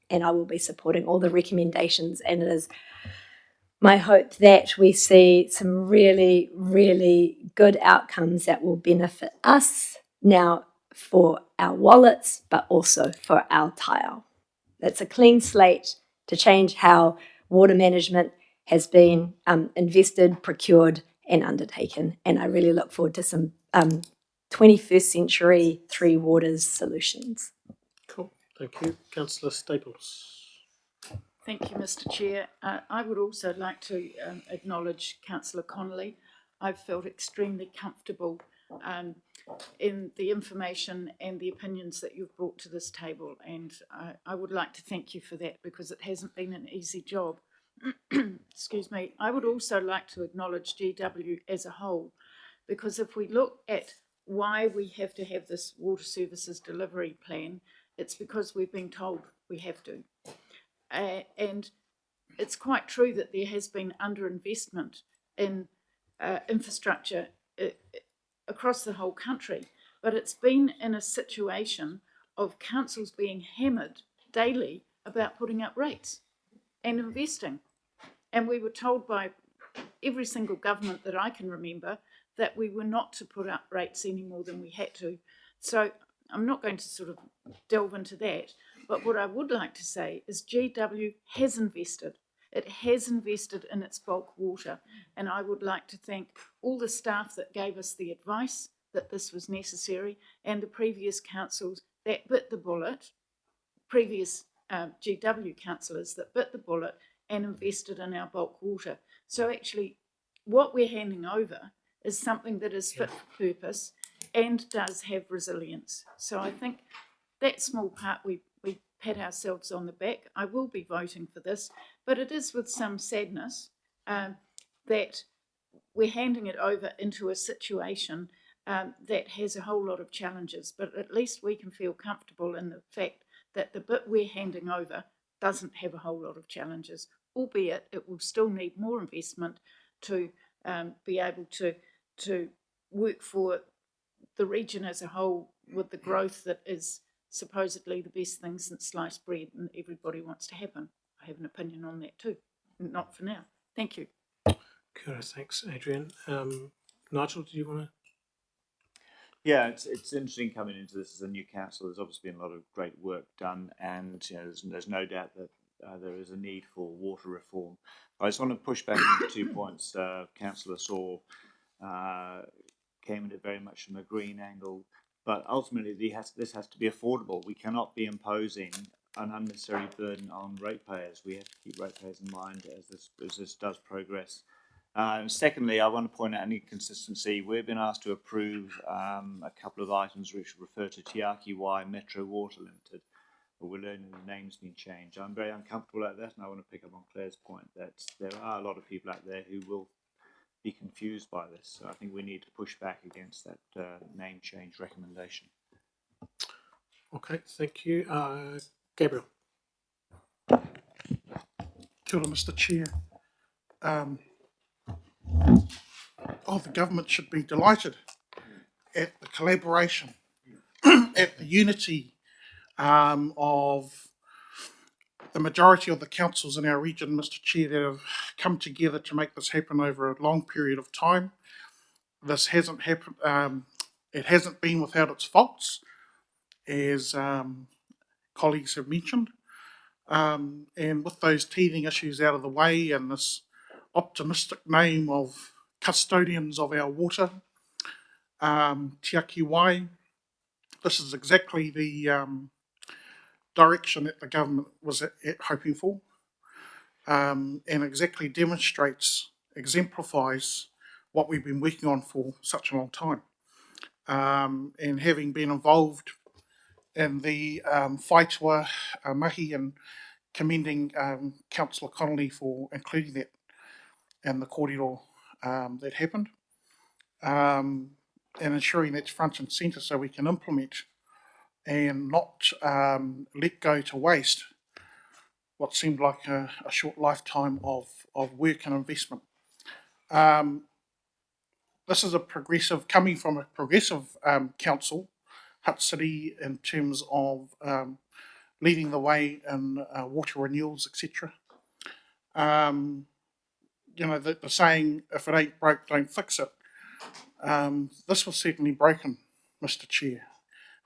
F: And I will be supporting all the recommendations, and it is my hope that we see some really, really good outcomes that will benefit us now for our wallets, but also for our tile. It's a clean slate to change how water management has been invested, procured, and undertaken. And I really look forward to some 21st century three waters solutions.
A: Cool. Thank you. Councillor Staples.
G: Thank you, Mr. Chair. I would also like to acknowledge Councillor Connolly. I've felt extremely comfortable in the information and the opinions that you've brought to this table, and I would like to thank you for that because it hasn't been an easy job. Excuse me. I would also like to acknowledge GW as a whole, because if we look at why we have to have this water services delivery plan, it's because we've been told we have to. And it's quite true that there has been underinvestment in infrastructure across the whole country, but it's been in a situation of councils being hammered daily about putting up rates and investing. And we were told by every single government that I can remember that we were not to put up rates any more than we had to. So I'm not going to sort of delve into that. But what I would like to say is GW has invested. It has invested in its bulk water. And I would like to thank all the staff that gave us the advice that this was necessary, and the previous councils that bit the bullet, previous GW councillors that bit the bullet and invested in our bulk water. So actually what we're handing over is something that is fit for purpose and does have resilience. So I think that small part we pat ourselves on the back. I will be voting for this, but it is with some sadness that we're handing it over into a situation that has a whole lot of challenges, but at least we can feel comfortable in the fact that the bit we're handing over doesn't have a whole lot of challenges, albeit it will still need more investment to be able to work for the region as a whole with the growth that is supposedly the best thing since sliced bread and everybody wants to happen. I have an opinion on that too. Not for now. Thank you.
A: Good, thanks, Adrian. Nigel, do you want to?
P: Yeah, it's interesting coming into this as a new council. There's obviously been a lot of great work done, and there's no doubt that there is a need for water reform. I just want to push back on 2 points. Councillor Saw came at it very much from a green angle, but ultimately this has to be affordable. We cannot be imposing an unnecessary burden on ratepayers. We have to keep ratepayers in mind as this does progress. Secondly, I want to point out an inconsistency. We've been asked to approve a couple of items which refer to Te Aki Wai Metro Water Limited, but we're learning the name's been changed. I'm very uncomfortable at that, and I want to pick up on Claire's point that there are a lot of people out there who will be confused by this. So I think we need to push back against that name change recommendation.
A: Okay, thank you. Gabriel.
D: Kia ora, Mr. Chair. The government should be delighted at the collaboration, at the unity of the majority of the councils in our region, Mr. Chair, that have come together to make this happen over a long period of time. This hasn't happened. It hasn't been without its faults, as colleagues have mentioned. And with those teething issues out of the way and this optimistic name of custodians of our water, Te Aki Wai, this is exactly the direction that the government was hoping for, and exactly exemplifies what we've been working on for such a long time. And having been involved in the Whaitua mahi and commending Councillor Connolly for including that in the kōrero that happened, and ensuring that's front and centre so we can implement and not let go to waste what seemed like a short lifetime of work and investment. This is coming from a progressive council, Hutt City, in terms of leading the way in water renewals, etc. The saying, if it ain't broke, don't fix it. This was certainly broken, Mr. Chair.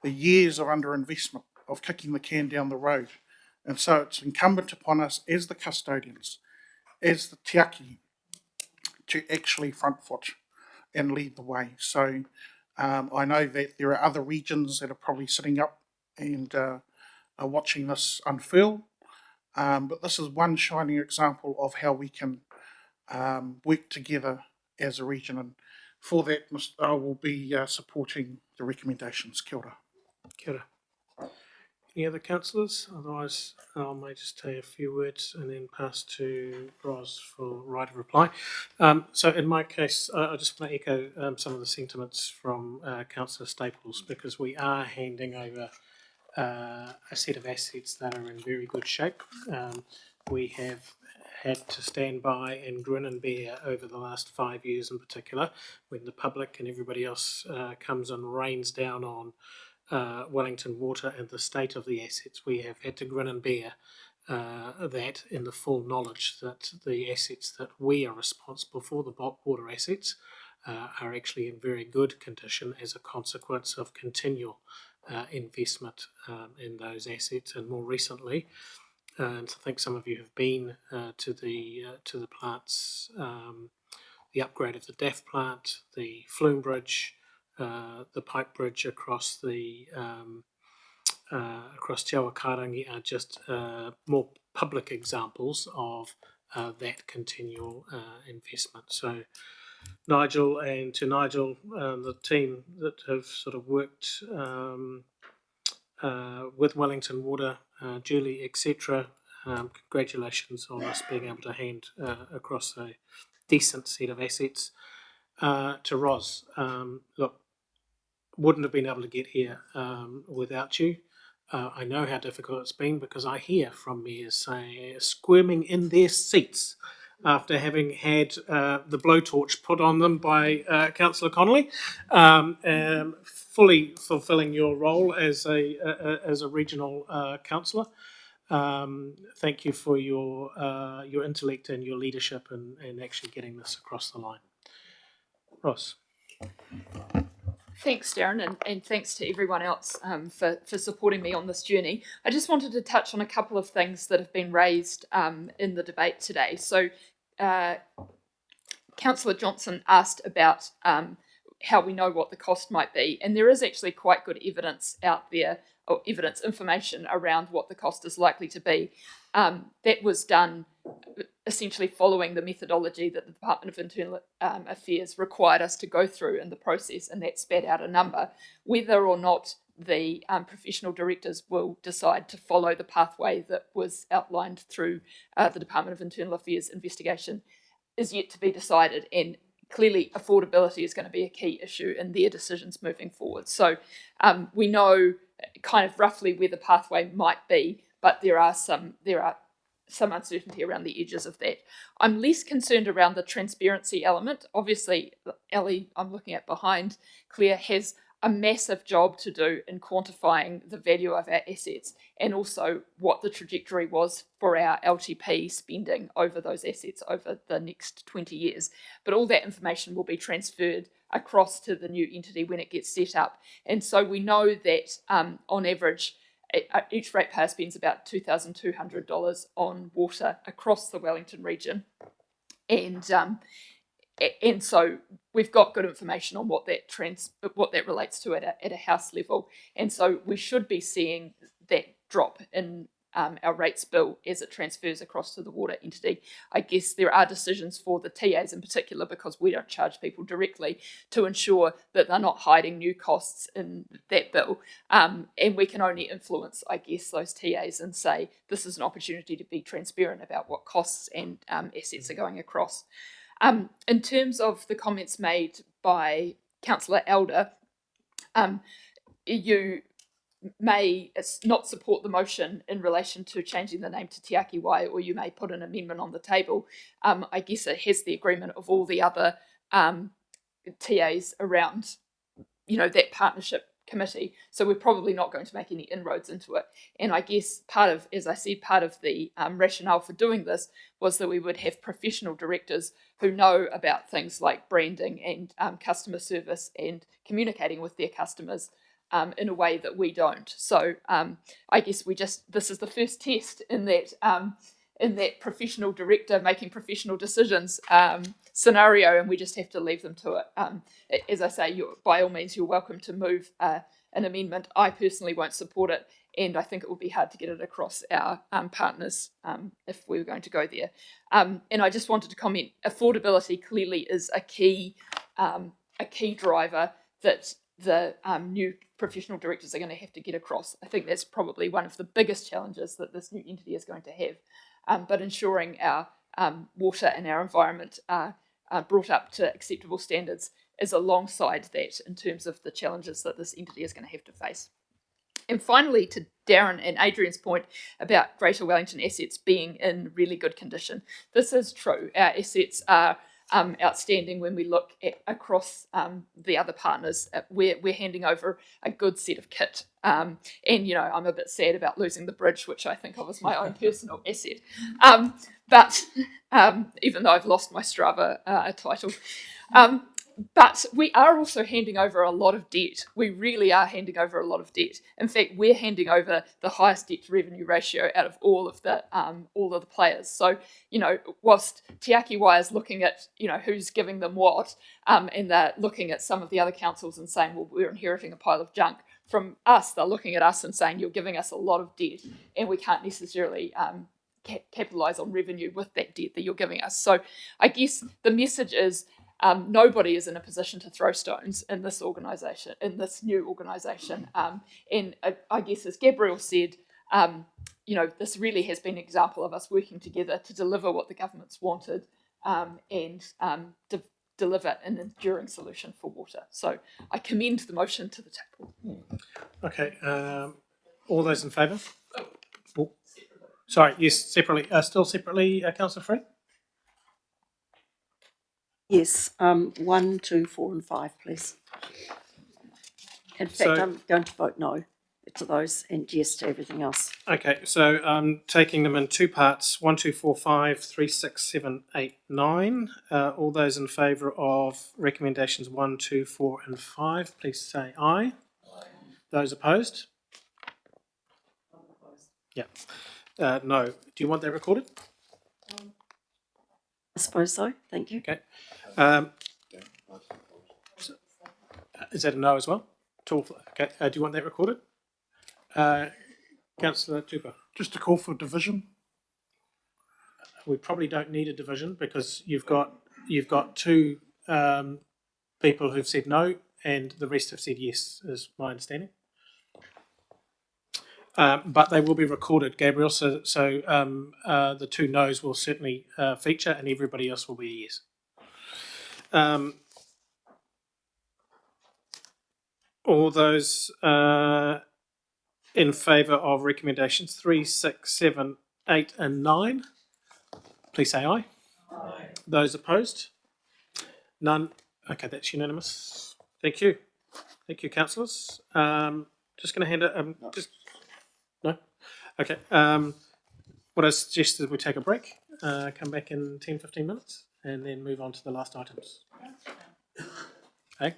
D: The years of underinvestment, of kicking the can down the road. And so it's incumbent upon us as the custodians, as the Te Aki, to actually front foot and lead the way. So I know that there are other regions that are probably sitting up and are watching this unfurl, but this is one shining example of how we can work together as a region, and for that I will be supporting the recommendations. Kia ora.
A: Kia ora. Any other councillors? Otherwise, I may just say a few words and then pass to Ros for right of reply. So in my case, I just want to echo some of the sentiments from Councillor Staples, because we are handing over a set of assets that are in very good shape. We have had to stand by and grin and bear over the last 5 years in particular, when the public and everybody else comes and rains down on Wellington Water and the state of the assets. We have had to grin and bear that in the full knowledge that the assets that we are responsible for, the bulk water assets, are actually in very good condition as a consequence of continual investment in those assets. And more recently, and I think some of you have been to the plants, the upgrade of the DAF plant, the Flume Bridge, the pipe bridge across the across Te Awakarangi are just more public examples of that continual investment. So Nigel, and to Nigel, the team that have sort of worked with Wellington Water, Julie, etc. Congratulations on us being able to hand across a decent set of assets. To Ros, look, wouldn't have been able to get here without you. I know how difficult it's been, because I hear from mayors saying, squirming in their seats after having had the blowtorch put on them by Councillor Connolly, fully fulfilling your role as a regional councillor. Thank you for your intellect and your leadership in actually getting this across the line. Ross.
I: Thanks, Darren, and thanks to everyone else for supporting me on this journey. I just wanted to touch on a couple of things that have been raised in the debate today. So, Councillor Johnson asked about how we know what the cost might be, and there is actually quite good evidence out there, or information around what the cost is likely to be. That was done essentially following the methodology that the Department of Internal Affairs required us to go through in the process, and that spat out a number. Whether or not the professional directors will decide to follow the pathway that was outlined through the Department of Internal Affairs investigation is yet to be decided, and clearly affordability is going to be a key issue in their decisions moving forward. So we know kind of roughly where the pathway might be, but there are some uncertainty around the edges of that. I'm less concerned around the transparency element. Obviously, Ellie, I'm looking at behind Claire, has a massive job to do in quantifying the value of our assets and also what the trajectory was for our LTP spending over those assets over the next 20 years. But all that information will be transferred across to the new entity when it gets set up. And so we know that on average, each ratepayer spends about $2,200 on water across the Wellington region. And so we've got good information on what that relates to at a house level, and so we should be seeing that drop in our rates bill as it transfers across to the water entity. I guess there are decisions for the TAs in particular, because we don't charge people directly, to ensure that they're not hiding new costs in that bill, and we can only influence, I guess, those TAs and say this is an opportunity to be transparent about what costs and assets are going across. In terms of the comments made by Councillor Elder, you may not support the motion in relation to changing the name to Te Aki Wai, or you may put an amendment on the table. I guess it has the agreement of all the other TAs around, that partnership committee. So we're probably not going to make any inroads into it. And I guess part of the rationale for doing this was that we would have professional directors who know about things like branding and customer service and communicating with their customers in a way that we don't. So I guess this is the first test in that professional director making professional decisions scenario, and we just have to leave them to it. As I say, by all means, you're welcome to move an amendment. I personally won't support it, and I think it will be hard to get it across our partners if we were going to go there. And I just wanted to comment, affordability clearly is a key driver that the new professional directors are going to have to get across. I think that's probably one of the biggest challenges that this new entity is going to have. But ensuring our water and our environment are brought up to acceptable standards is alongside that in terms of the challenges that this entity is going to have to face. And finally, to Darren and Adrian's point about Greater Wellington assets being in really good condition. This is true. Our assets are outstanding when we look across the other partners. We're handing over a good set of kit. And, I'm a bit sad about losing the bridge, which I think of as my own personal asset. But even though I've lost my Strava title. But we are also handing over a lot of debt. We really are handing over a lot of debt. In fact, we're handing over the highest debt to revenue ratio out of all of the players. So, whilst Te Aki Wai is looking at, who's giving them what, and they're looking at some of the other councils and saying, well, we're inheriting a pile of junk. From us, they're looking at us and saying, you're giving us a lot of debt, and we can't necessarily capitalise on revenue with that debt that you're giving us. So I guess the message is, nobody is in a position to throw stones in this organisation, in this new organisation. And I guess, as Gabriel said, this really has been an example of us working together to deliver what the government's wanted and to deliver an enduring solution for water. So I commend the motion to the table.
A: Okay, all those in favour? Oh, sorry, yes, separately. Still separately, Councillor Free?
J: Yes, 1, 2, 4 and 5, please. In fact, I'm going to vote no to those and yes to everything else.
A: Okay, so I'm taking them in two parts, 1, 2, 4, 5, 3, 6, 7, 8, 9. All those in favour of recommendations 1, 2, 4 and 5, please say aye. Those opposed? Yeah. No. Do you want that recorded?
J: I suppose so, thank you.
A: Okay. Is that a no as well? Okay. Do you want that recorded? Councillor Tupper.
D: Just a call for division.
A: We probably don't need a division because you've got two people who've said no and the rest have said yes, is my understanding. But they will be recorded, Gabriel, so the two no's will certainly feature and everybody else will be a yes. All those in favour of recommendations 3, 6, 7, 8 and 9, please say aye. Aye. Those opposed? None. Okay, that's unanimous. Thank you. Thank you, councillors. Just going to hand it. No? Okay. What I suggest is we take a break, come back in 10, 15 minutes, and then move on to the last items. Hey?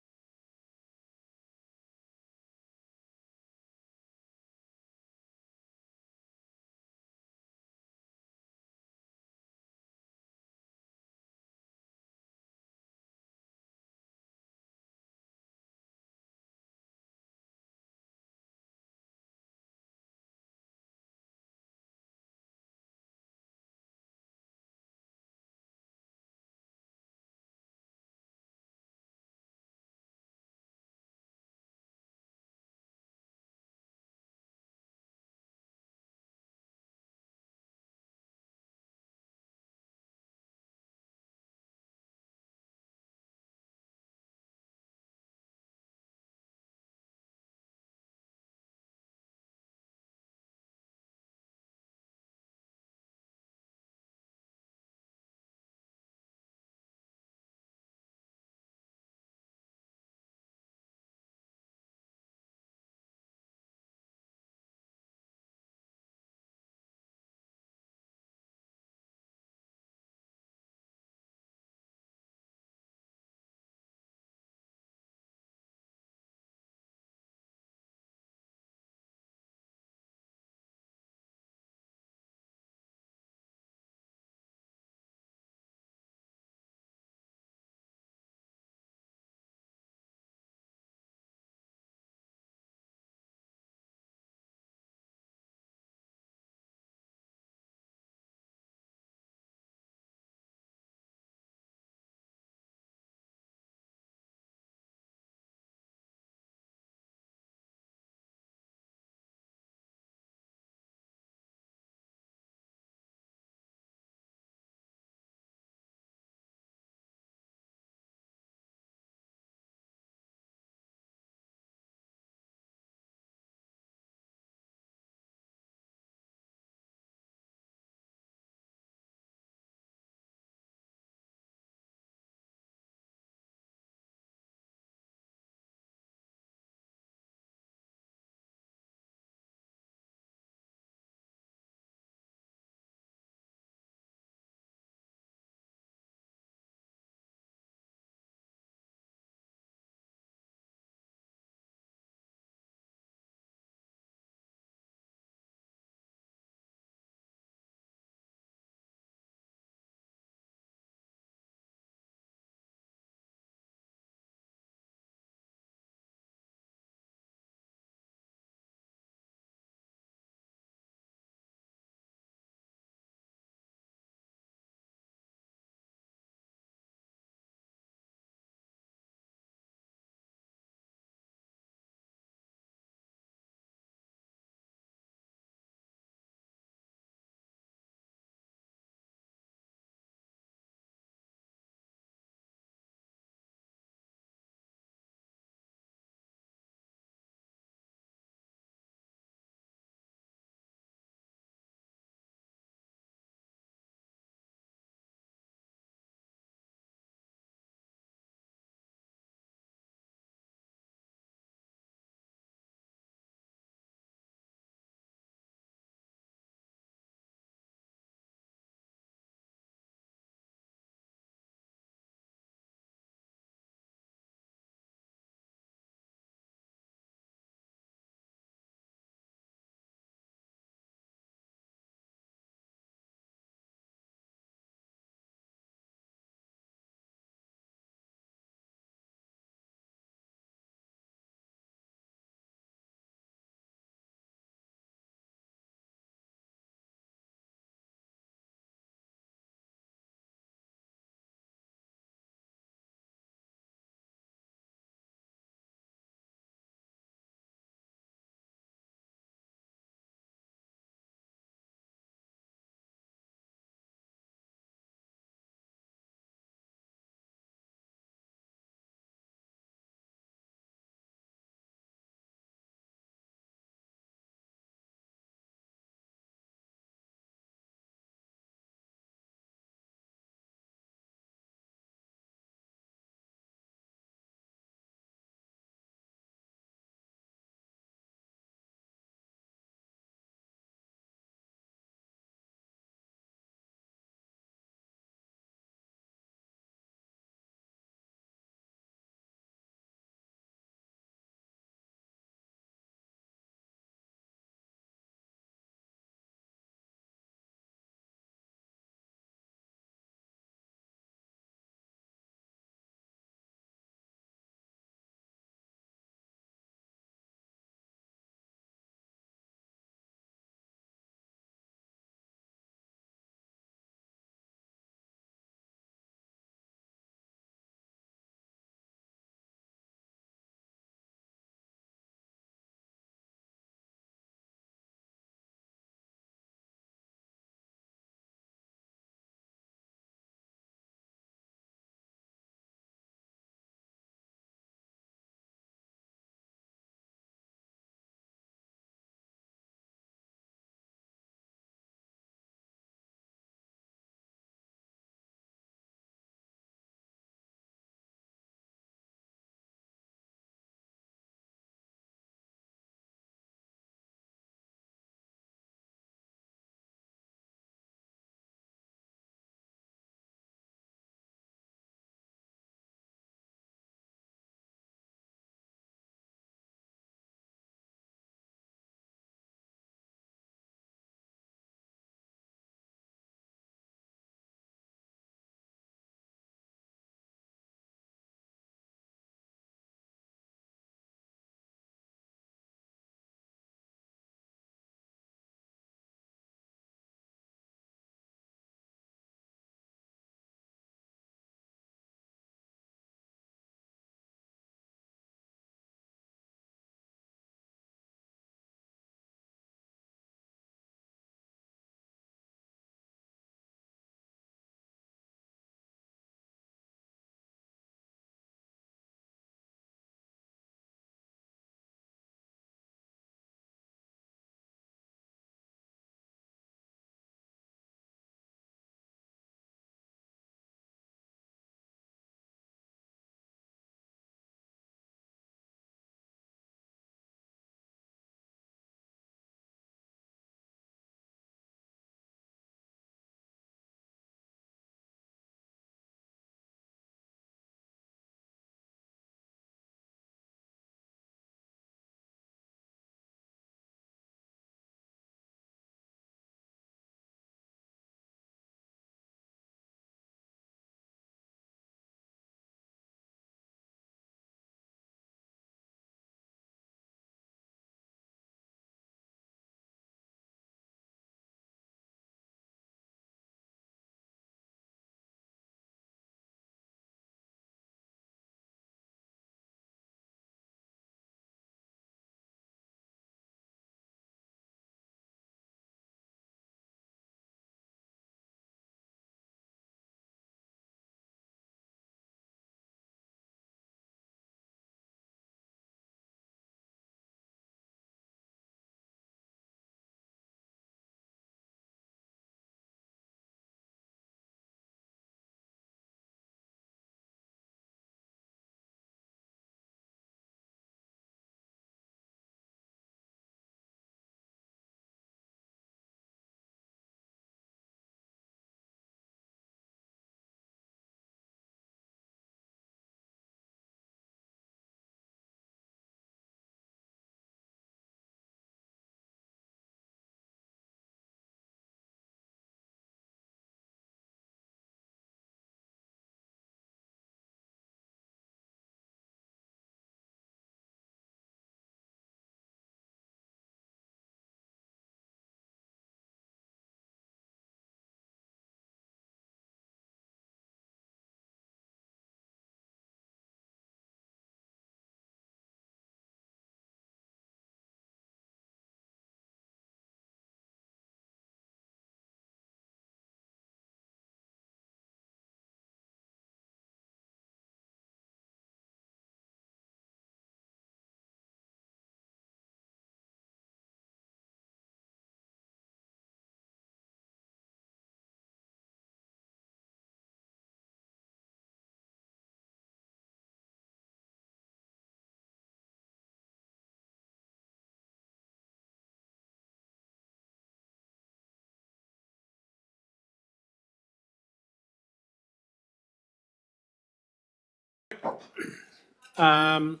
A: Going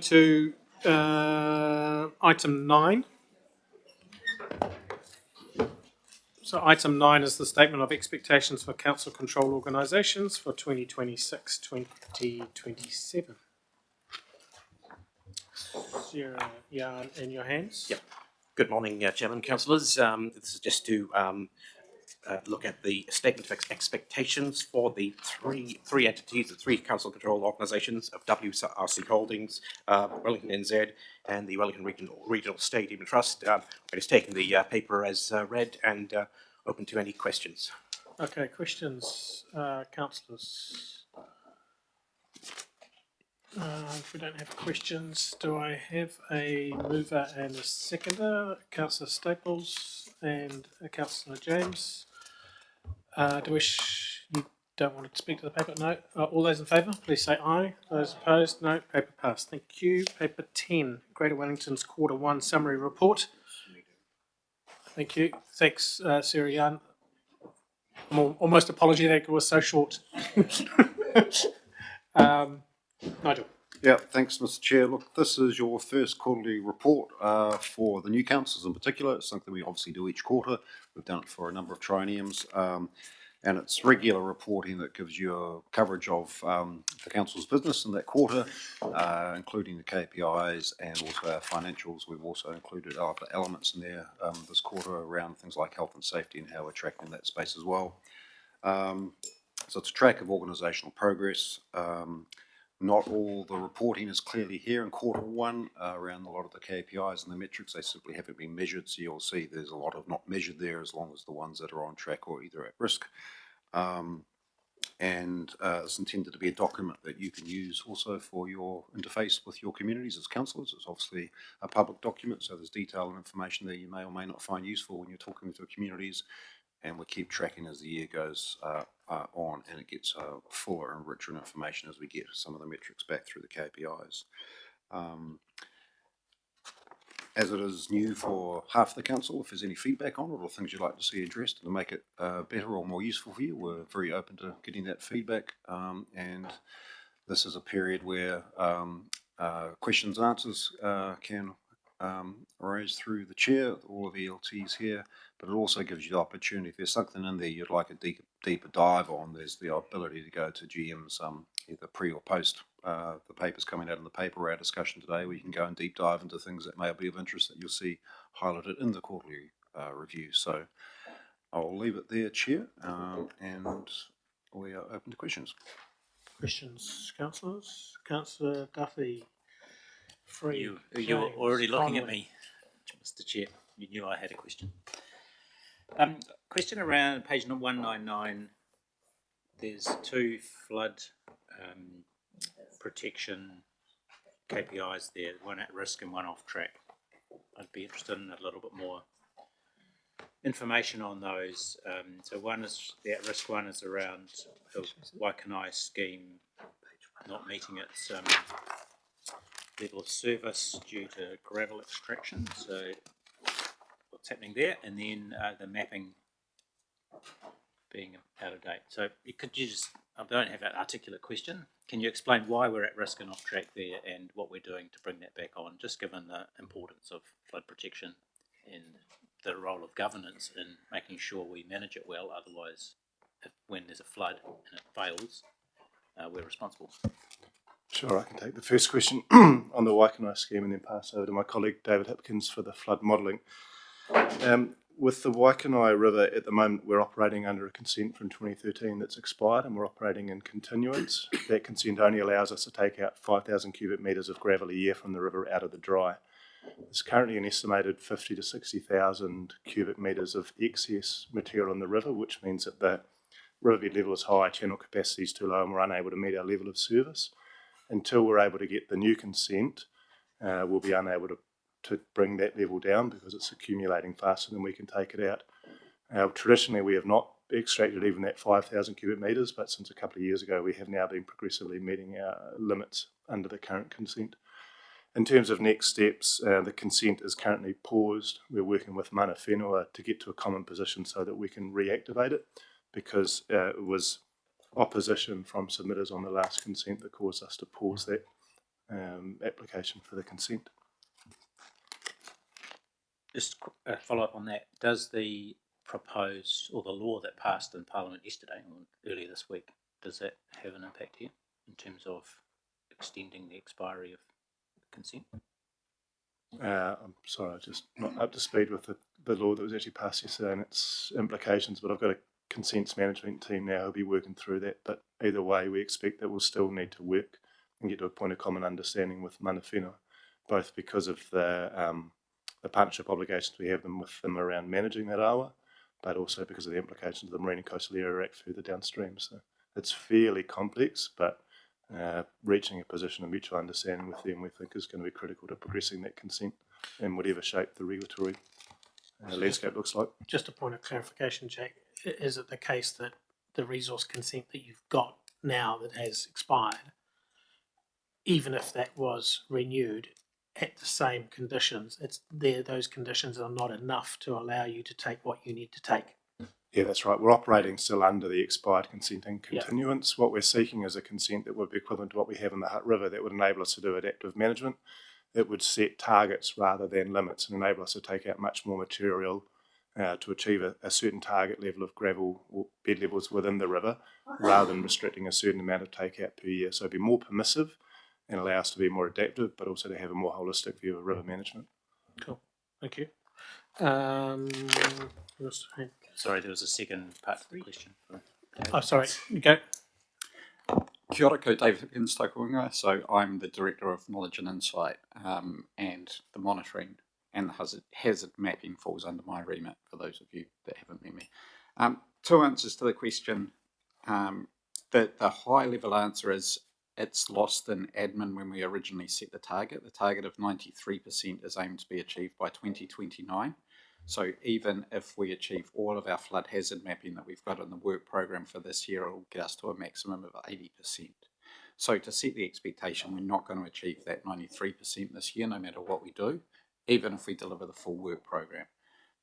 A: to item 9. So item 9 is the statement of expectations for council control organisations for 2026-2027. Sarah, Jan, in your hands.
R: Yep. Good morning, Chairman, Councillors. This is just to look at the statement of expectations for the three entities, the three council control organisations of WRC Holdings, Wellington NZ, and the Wellington Regional Stadium Trust. I'm just taking the paper as read and open to any questions.
A: Okay, questions, councillors? If we don't have questions, do I have a mover and a seconder? Councillor Staples and Councillor James. You don't want to speak to the paper? No. All those in favour, please say aye. Those opposed, no. Paper passed. Thank you. Paper 10, Greater Wellington's Quarter 1 Summary Report. Thank you. Thanks, Sarah Yan. I'm almost apologetic it was so short. Nigel.
B: Yeah, thanks, Mr. Chair. Look, this is your first quarterly report for the new councils in particular. It's something we obviously do each quarter. We've done it for a number of trienniums. And it's regular reporting that gives you a coverage of the council's business in that quarter, including the KPIs and also our financials. We've also included other elements in there this quarter around things like health and safety and how we're tracking that space as well. So it's a track of organisational progress. Not all the reporting is clearly here in quarter 1 around a lot of the KPIs and the metrics. They simply haven't been measured, so you'll see there's a lot of not measured there as long as the ones that are on track or either at risk. It's intended to be a document that you can use also for your interface with your communities as councillors. It's obviously a public document, so there's detail and information there you may or may not find useful when you're talking with your communities. And we keep tracking as the year goes on, and it gets fuller and richer in information as we get some of the metrics back through the KPIs. As it is new for half the council, if there's any feedback on it or things you'd like to see addressed to make it better or more useful for you, we're very open to getting that feedback. And this is a period where questions and answers can arise through the chair, all of the ELTs here, but it also gives you the opportunity, if there's something in there you'd like a deeper dive on, there's the ability to go to GM's either pre or post the papers coming out in the paper or our discussion today, where you can go and deep dive into things that may be of interest that you'll see highlighted in the quarterly review. So I'll leave it there, Chair, and we are open to questions.
A: Questions, councillors? Councillor Duffy.
H: You were already looking at me, Mr. Chair. You knew I had a question. Question around page 199. There's 2 flood protection KPIs there, one at risk and one off track. I'd be interested in a little bit more information on those. So one is the at risk one is around the Waikanai scheme not meeting its level of service due to gravel extraction. So what's happening there, and then the mapping being out of date. So could you just, I don't have an articulate question, can you explain why we're at risk and off track there and what we're doing to bring that back on, just given the importance of flood protection and the role of governance in making sure we manage it well, otherwise when there's a flood and it fails, we're responsible.
S: Sure, I can take the first question on the Waikanai scheme and then pass over to my colleague David Hipkins for the flood modelling. With the Waikanai River at the moment, we're operating under a consent from 2013 that's expired, and we're operating in continuance. That consent only allows us to take out 5,000 cubic metres of gravel a year from the river out of the dry. There's currently an estimated 50 to 60,000 cubic metres of excess material in the river, which means that the riverbed level is high, channel capacity is too low, and we're unable to meet our level of service. Until we're able to get the new consent, we'll be unable to bring that level down because it's accumulating faster than we can take it out. Traditionally, we have not extracted even that 5,000 cubic metres, but since a couple of years ago, we have now been progressively meeting our limits under the current consent. In terms of next steps, the consent is currently paused. We're working with Mana Whenua to get to a common position so that we can reactivate it, because it was opposition from submitters on the last consent that caused us to pause that application for the consent.
H: Just a follow up on that. Does the proposed or the law that passed in Parliament yesterday or earlier this week, does that have an impact here in terms of extending the expiry of consent?
S: I'm sorry, I'm just not up to speed with the law that was actually passed yesterday and its implications, but I've got a consents management team now who'll be working through that. But either way, we expect that we'll still need to work and get to a point of common understanding with mana whenua, both because of the partnership obligations we have with them around managing that awa, but also because of the implications of the Marine and Coastal Area Act further downstream. So it's fairly complex, but reaching a position of mutual understanding with them we think is going to be critical to progressing that consent in whatever shape the regulatory landscape looks like.
A: Just a point of clarification, Jack. Is it the case that the resource consent that you've got now that has expired, even if that was renewed at the same conditions, those conditions are not enough to allow you to take what you need to take?
S: Yeah, that's right. We're operating still under the expired consenting continuance. What we're seeking is a consent that would be equivalent to what we have in the Hutt River that would enable us to do adaptive management. It would set targets rather than limits and enable us to take out much more material to achieve a certain target level of gravel or bed levels within the river rather than restricting a certain amount of takeout per year. So it'd be more permissive and allow us to be more adaptive, but also to have a more holistic view of river management.
A: Cool. Thank you.
H: Sorry, there was a second part to the question.
A: Oh, sorry. You go.
T: Kia ora, ko David Hipkins, Takuinga. So I'm the Director of Knowledge and Insight, and the monitoring and the hazard mapping falls under my remit, for those of you that haven't met me. Two answers to the question. The high level answer is it's lost in admin when we originally set the target. The target of 93% is aimed to be achieved by 2029. So even if we achieve all of our flood hazard mapping that we've got in the work program for this year, it'll get us to a maximum of 80%. So to set the expectation, we're not going to achieve that 93% this year, no matter what we do, even if we deliver the full work program.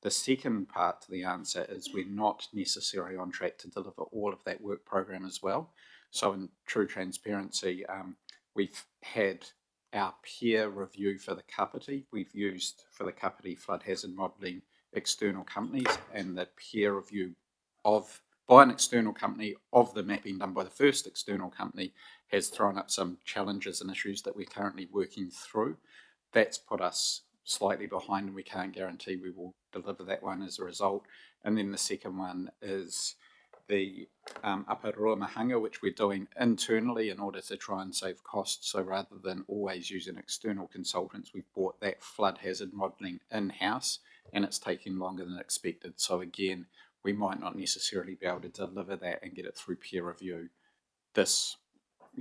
T: The second part to the answer is we're not necessarily on track to deliver all of that work program as well. So in true transparency, we've had our peer review for the Kapiti. We've used for the Kapiti flood hazard modelling external companies, and the peer review by an external company of the mapping done by the first external company has thrown up some challenges and issues that we're currently working through. That's put us slightly behind, and we can't guarantee we will deliver that one as a result. And then the second one is the Aparua Mahanga, which we're doing internally in order to try and save costs. So rather than always using external consultants, we've brought that flood hazard modelling in-house, and it's taking longer than expected. So again, we might not necessarily be able to deliver that and get it through peer review this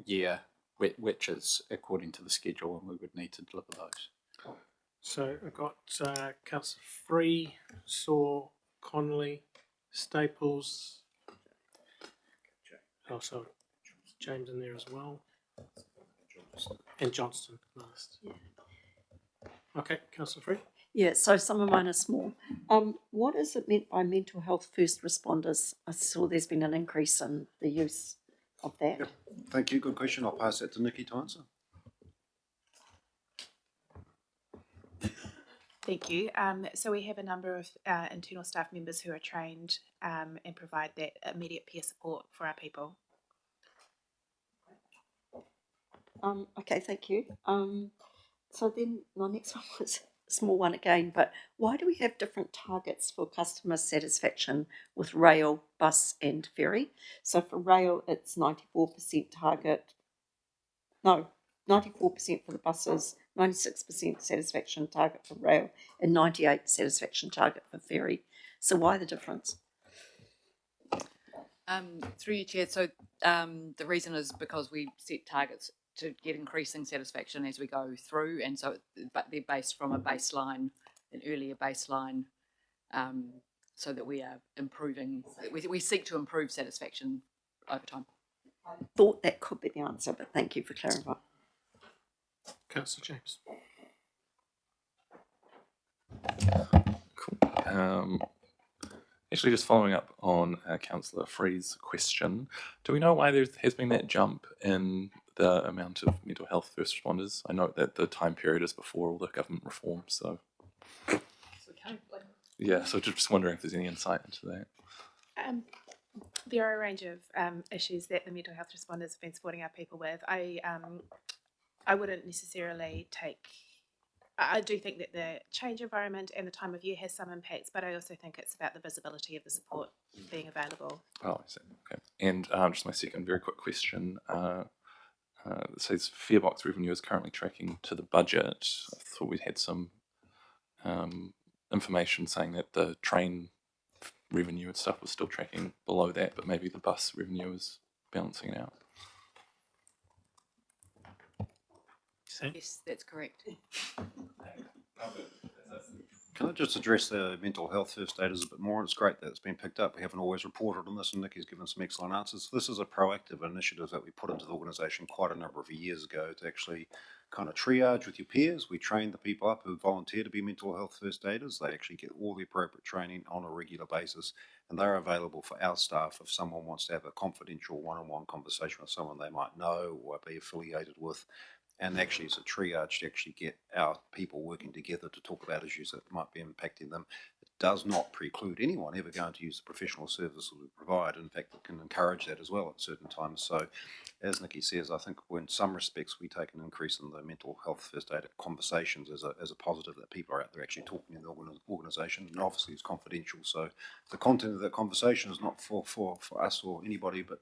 T: year, which is according to the schedule, and we would need to deliver those.
A: So I've got Councillor Free, Saw, Connolly, Staples. Also, James in there as well. And Johnston last.
J: Yeah.
A: Okay, Councillor Free.
J: Yeah, so some of mine are small. What is it meant by mental health first responders? I saw there's been an increase in the use of that.
B: Yep. Thank you. Good question. I'll pass that to Nikki to answer.
U: Thank you. So we have a number of internal staff members who are trained and provide that immediate peer support for our people.
J: Okay, thank you. So then my next one was a small one again, but why do we have different targets for customer satisfaction with rail, bus and ferry? So for rail, it's 94% target. No, 94% for the buses, 96% satisfaction target for rail, and 98% satisfaction target for ferry. So why the difference?
V: Through you, Chair. So the reason is because we set targets to get increasing satisfaction as we go through, and so but they're based from a baseline, an earlier baseline, so that we are improving. We seek to improve satisfaction over time.
J: I thought that could be the answer, but thank you for clarifying.
A: Councillor James.
M: Cool. Actually, just following up on Councillor Free's question, do we know why there has been that jump in the amount of mental health first responders? I note that the time period is before all the government reform, so yeah, so just wondering if there's any insight into that.
U: There are a range of issues that the mental health responders have been supporting our people with. I wouldn't necessarily take. I do think that the change environment and the time of year has some impacts, but I also think it's about the visibility of the support being available.
M: Oh, I see. Okay. And just my second very quick question. It says farebox revenue is currently tracking to the budget. I thought we'd had some information saying that the train revenue and stuff was still tracking below that, but maybe the bus revenue is balancing it out.
O: Yes, that's correct.
B: Can I just address the mental health first aiders a bit more? It's great that it's been picked up. We haven't always reported on this, and Nikki's given some excellent answers. This is a proactive initiative that we put into the organisation quite a number of years ago to actually kind of triage with your peers. We train the people up who volunteer to be mental health first aiders. They actually get all the appropriate training on a regular basis, and they're available for our staff if someone wants to have a confidential one-on-one conversation with someone they might know or be affiliated with. And actually, it's a triage to actually get our people working together to talk about issues that might be impacting them. It does not preclude anyone ever going to use the professional services we provide. In fact, it can encourage that as well at certain times. So, as Nikki says, I think in some respects we take an increase in the mental health first aid conversations as a positive, that people are out there actually talking in the organisation. And obviously, it's confidential. So, the content of that conversation is not for us or anybody, but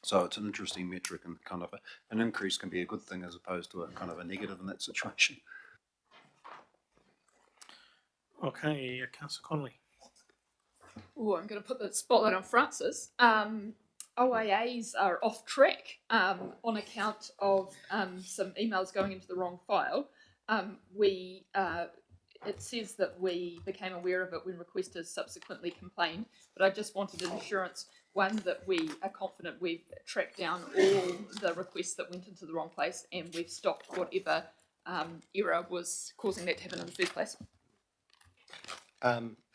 B: so it's an interesting metric, and kind of an increase can be a good thing as opposed to a kind of a negative in that situation.
A: Okay, Councillor Connolly.
I: Oh, I'm going to put the spotlight on Francis. OIAs are off track on account of some emails going into the wrong file. It says that we became aware of it when requesters subsequently complained, but I just wanted an assurance, one, that we are confident we've tracked down all the requests that went into the wrong place and we've stopped whatever error was causing that to happen in the first place.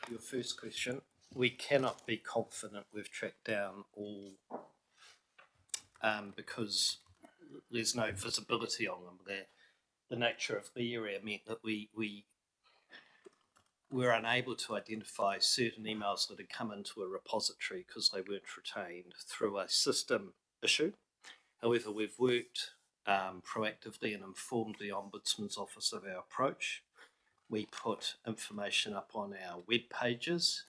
K: Your first question, we cannot be confident we've tracked down all because there's no visibility on them. The nature of the area meant that we were unable to identify certain emails that had come into a repository because they weren't retained through a system issue. However, we've worked proactively and informed the Ombudsman's Office of our approach. We put information up on our web pages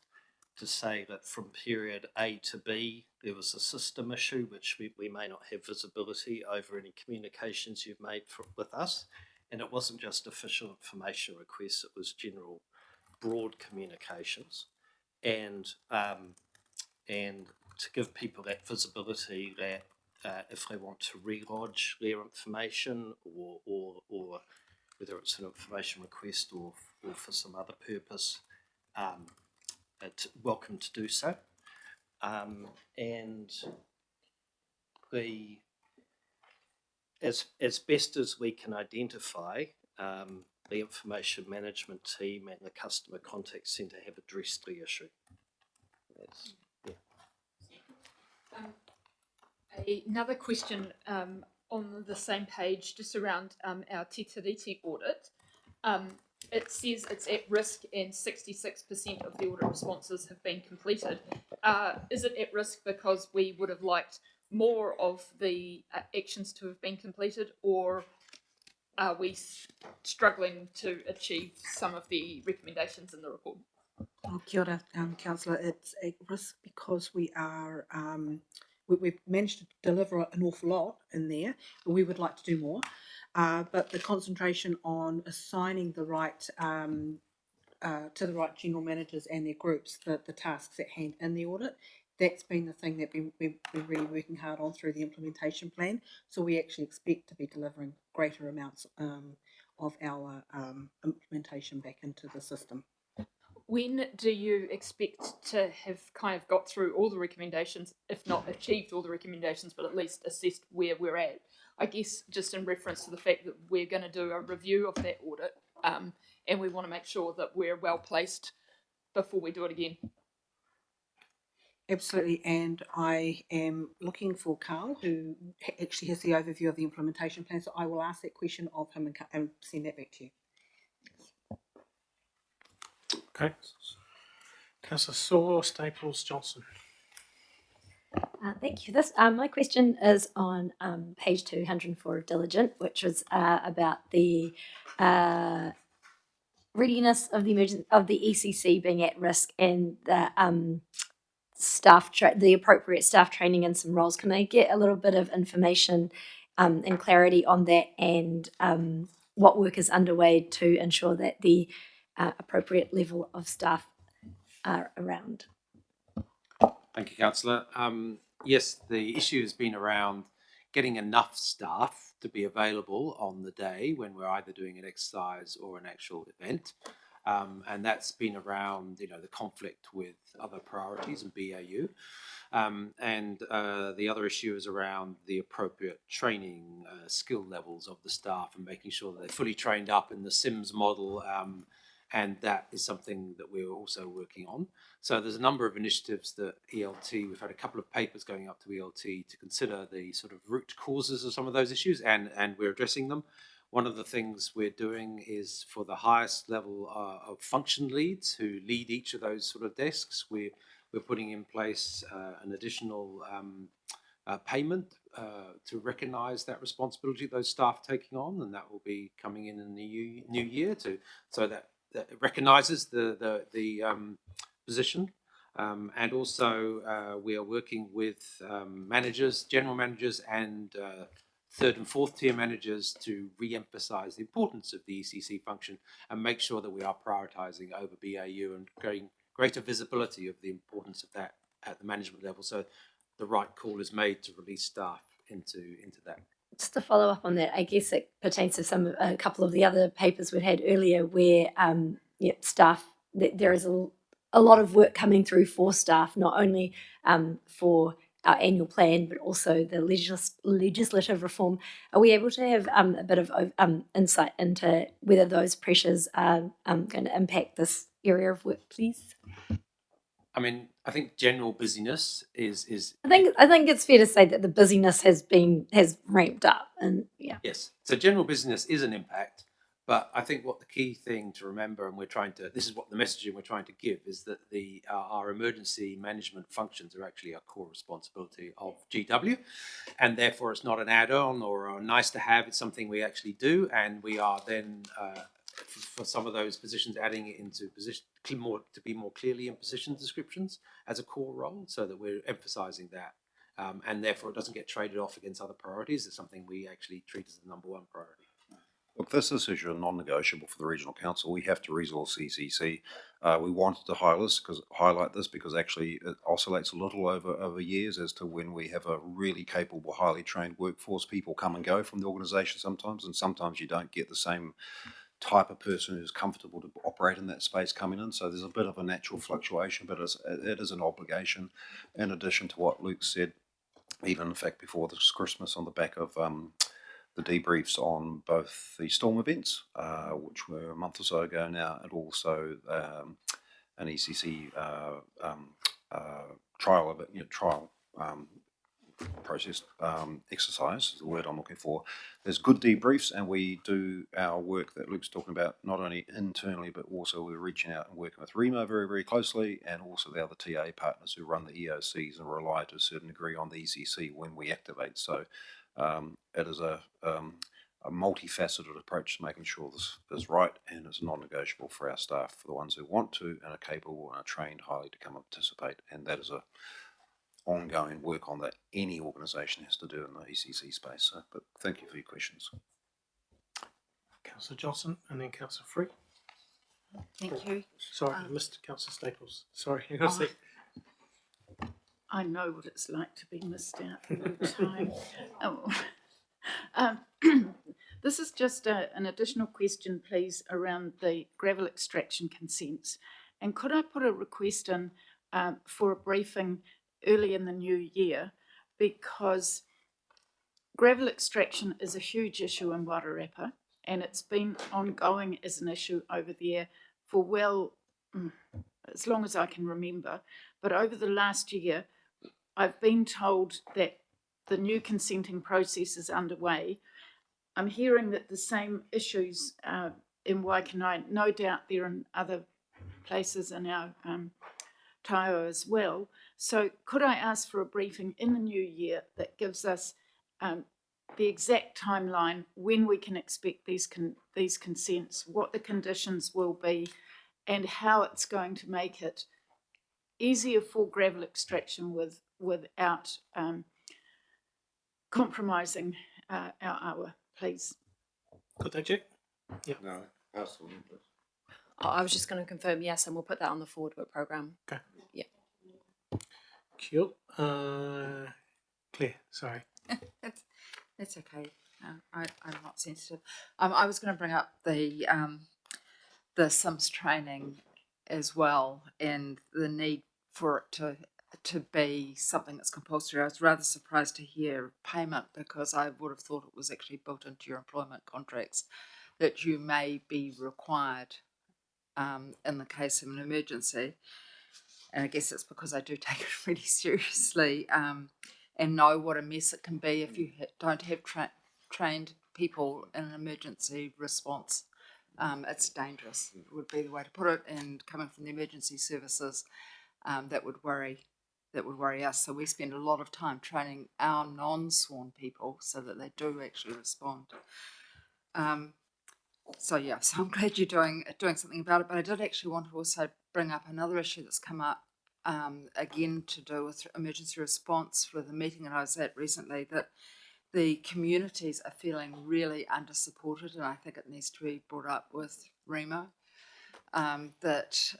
K: to say that from period A to B, there was a system issue which we may not have visibility over any communications you've made with us. And it wasn't just official information requests, it was general broad communications, and to give people that visibility that if they want to relodge their information or whether it's an information request or for some other purpose, it's welcome to do so. And as best as we can identify, the information management team and the customer contact centre have addressed the issue.
I: Another question on the same page, just around our Te Tiriti audit. It says it's at risk and 66% of the audit responses have been completed. Is it at risk because we would have liked more of the actions to have been completed, or are we struggling to achieve some of the recommendations in the report?
L: Oh, kia ora, Councillor. It's at risk because we are we've managed to deliver an awful lot in there, but we would like to do more. But the concentration on assigning the right to the right general managers and their groups the tasks at hand in the audit, that's been the thing that we've been really working hard on through the implementation plan. So we actually expect to be delivering greater amounts of our implementation back into the system.
I: When do you expect to have kind of got through all the recommendations, if not achieved all the recommendations, but at least assessed where we're at? I guess just in reference to the fact that we're going to do a review of that audit, and we want to make sure that we're well placed before we do it again.
L: Absolutely, and I am looking for Carl, who actually has the overview of the implementation plan, so I will ask that question of him and send that back to you.
A: Okay. Councillor Saw, Staples, Johnson.
F: Thank you. This my question is on page 204 of Diligent, which was about the readiness of the ECC being at risk and the the appropriate staff training and some roles. Can I get a little bit of information and clarity on that, and what work is underway to ensure that the appropriate level of staff are around?
R: Thank you, Councillor. Yes, the issue has been around getting enough staff to be available on the day when we're either doing an exercise or an actual event. And that's been around, the conflict with other priorities and BAU. And the other issue is around the appropriate training skill levels of the staff and making sure that they're fully trained up in the SIMS model. And that is something that we're also working on. So there's a number of initiatives that ELT, we've had a couple of papers going up to ELT to consider the sort of root causes of some of those issues, and we're addressing them. One of the things we're doing is for the highest level of function leads who lead each of those sort of desks, we're putting in place an additional payment to recognise that responsibility those staff taking on, and that will be coming in the new year so that it recognises the position, and also we are working with managers, general managers, and third and fourth tier managers to re-emphasise the importance of the ECC function and make sure that we are prioritising over BAU and getting greater visibility of the importance of that at the management level, so the right call is made to release staff into that.
F: Just to follow up on that, I guess it pertains to a couple of the other papers we've had earlier where staff, there is a lot of work coming through for staff, not only for our annual plan, but also the legislative reform. Are we able to have a bit of insight into whether those pressures are going to impact this area of work, please?
R: I mean, I think general busyness is.
F: I think it's fair to say that the busyness has ramped up, and yeah.
R: Yes, so general busyness is an impact, but I think what the key thing to remember, and this is what the messaging we're trying to give, is that our emergency management functions are actually a core responsibility of GW, and therefore it's not an add-on or a nice to have. It's something we actually do, and we are then. For some of those positions, adding it into to be more clearly in position descriptions as a core role, so that we're emphasising that, and therefore it doesn't get traded off against other priorities. It's something we actually treat as the number one priority.
B: Look, this issue is non-negotiable for the Regional Council. We have to resource ECC. We wanted to highlight this because actually it oscillates a little over years as to when we have a really capable, highly trained workforce. People come and go from the organisation sometimes, and sometimes you don't get the same type of person who's comfortable to operate in that space coming in. So there's a bit of a natural fluctuation, but it is an obligation. In addition to what Luke said, even in fact before this Christmas, on the back of the debriefs on both the storm events, which were a month or so ago now, and also an ECC trial of it, trial process exercise is the word I'm looking for. There's good debriefs, and we do our work that Luke's talking about not only internally, but also we're reaching out and working with REMO very, very closely, and also the other TA partners who run the EOCs and rely to a certain degree on the ECC when we activate. So it is a multifaceted approach to making sure this is right and is non-negotiable for our staff, for the ones who want to and are capable and are trained highly to come and participate, and that is a ongoing work on that any organisation has to do in the ECC space. So, but thank you for your questions.
A: Councillor Johnson and then Councillor Free.
V: Thank you.
A: Sorry, I missed Councillor Staples. Sorry, hang on a sec.
G: I know what it's like to be missed out all the time. This is just an additional question, please, around the gravel extraction consents. And could I put a request in for a briefing early in the new year, because gravel extraction is a huge issue in Wairarapa, and it's been ongoing as an issue over there for as long as I can remember. But over the last year, I've been told that the new consenting process is underway. I'm hearing that the same issues in Waikanae, no doubt they're in other places in our Taio as well. So could I ask for a briefing in the new year that gives us the exact timeline when we can expect these consents, what the conditions will be, and how it's going to make it easier for gravel extraction without compromising our awa, please.
A: Got that, Jack? Yeah.
B: No, absolutely.
V: I was just going to confirm yes, and we'll put that on the forward work program.
A: Okay.
V: Yeah.
A: Cool. Claire, sorry.
Q: That's okay. I'm not sensitive. I was going to bring up the Sims training as well, and the need for it to be something that's compulsory. I was rather surprised to hear payment, because I would have thought it was actually built into your employment contracts that you may be required in the case of an emergency. And I guess it's because I do take it really seriously and know what a mess it can be if you don't have trained people in an emergency response. It's dangerous, would be the way to put it. And coming from the emergency services, that would worry us. So we spend a lot of time training our non-sworn people so that they do actually respond. So I'm glad you're doing something about it. But I did actually want to also bring up another issue that's come up again to do with emergency response for the meeting that I was at recently, that the communities are feeling really under-supported, and I think it needs to be brought up with Remo. That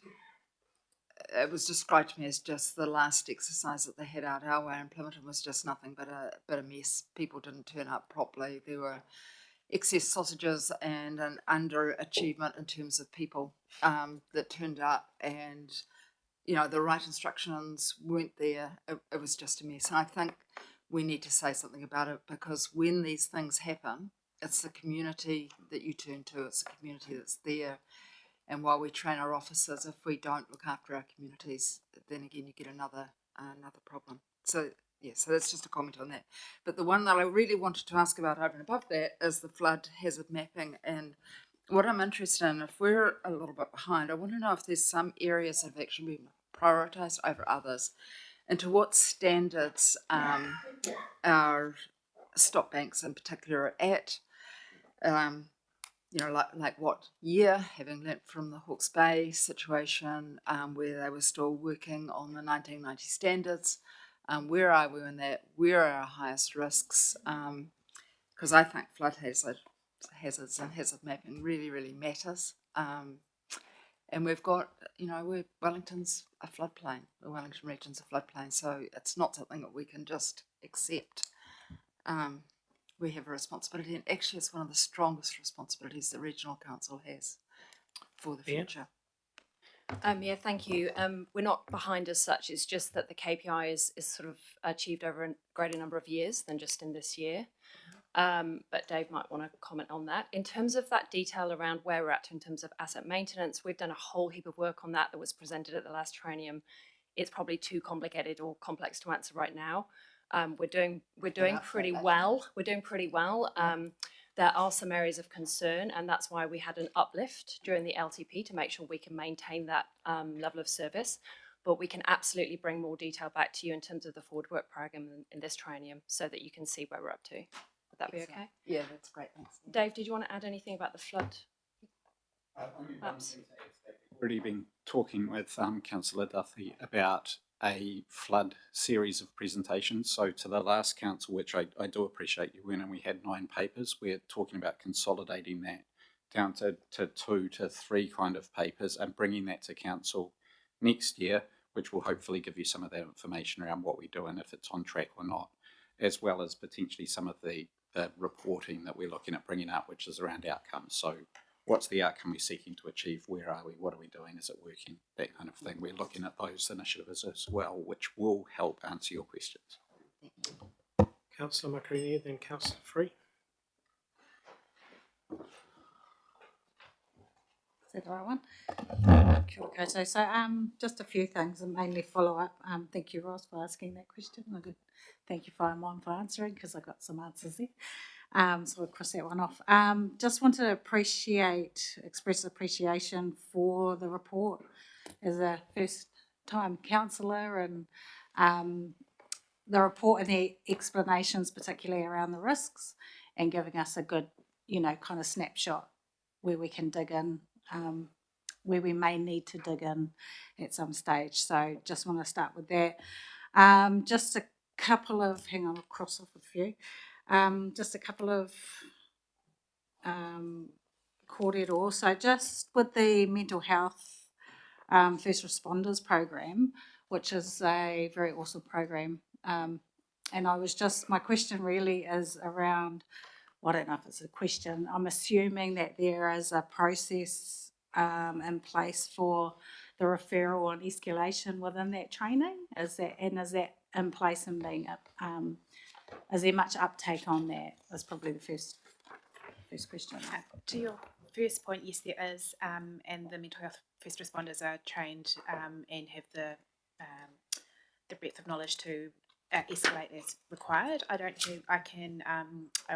Q: it was described to me as just the last exercise that they had out our way in Plymouth was just nothing but a mess. People didn't turn up properly. There were excess sausages and an underachievement in terms of people that turned up, and the right instructions weren't there. It was just a mess. And I think we need to say something about it, because when these things happen, it's the community that you turn to. It's the community that's there. And while we train our officers, if we don't look after our communities, then again you get another problem. So that's just a comment on that. But the one that I really wanted to ask about over and above that is the flood hazard mapping. And what I'm interested in, if we're a little bit behind, I want to know if there's some areas that have actually been prioritised over others, and to what standards our stop banks in particular are at. Like what year, having learnt from the Hawke's Bay situation, where they were still working on the 1990 standards. Where are we in that? Where are our highest risks? Because I think flood hazards and hazard mapping really, really matters. And we've got, Wellington's a floodplain. The Wellington region's a floodplain, so it's not something that we can just accept. We have a responsibility, and actually it's one of the strongest responsibilities the Regional Council has for the future.
V: Thank you. We're not behind as such. It's just that the KPI is sort of achieved over a greater number of years than just in this year. But Dave might want to comment on that. In terms of that detail around where we're at in terms of asset maintenance, we've done a whole heap of work on that was presented at the last training. It's probably too complicated or complex to answer right now. We're doing pretty well. We're doing pretty well. There are some areas of concern, and that's why we had an uplift during the LTP to make sure we can maintain that level of service. But we can absolutely bring more detail back to you in terms of the forward work program in this training, so that you can see where we're up to. Would that be okay?
Q: Yeah, that's great. Thanks.
V: Dave, did you want to add anything about the flood maps?
T: Already been talking with Councillor Duthie about a flood series of presentations. So to the last council, which I do appreciate you went, and we had 9 papers, we're talking about consolidating that down to 2 to 3 kind of papers and bringing that to council next year, which will hopefully give you some of that information around what we do and if it's on track or not, as well as potentially some of the reporting that we're looking at bringing up, which is around outcomes. So what's the outcome we're seeking to achieve? Where are we? What are we doing? Is it working? That kind of thing. We're looking at those initiatives as well, which will help answer your questions.
A: Councillor Macarini, then Councillor Free.
J: Is that the right one?
C: Kia ora koutou. So, just a few things and mainly follow up. Thank you, Ross, for asking that question. Thank you, Fireman, for answering because I got some answers there. So we'll cross that one off. Just want to express appreciation for the report as a first-time councillor, and the report and the explanations, particularly around the risks, and giving us a good, kind of snapshot where we can dig in, where we may need to dig in at some stage. So just want to start with that. Just a couple of, hang on, I'll cross off a few. Just a couple of kōrero. So just with the mental health first responders program, which is a very awesome program. And my question really is around, well, I don't know if it's a question, I'm assuming that there is a process in place for the referral and escalation within that training. Is that in place and being is there much uptake on that? That's probably the first question.
U: To your first point, yes, there is, and the mental health first responders are trained and have the breadth of knowledge to escalate as required. I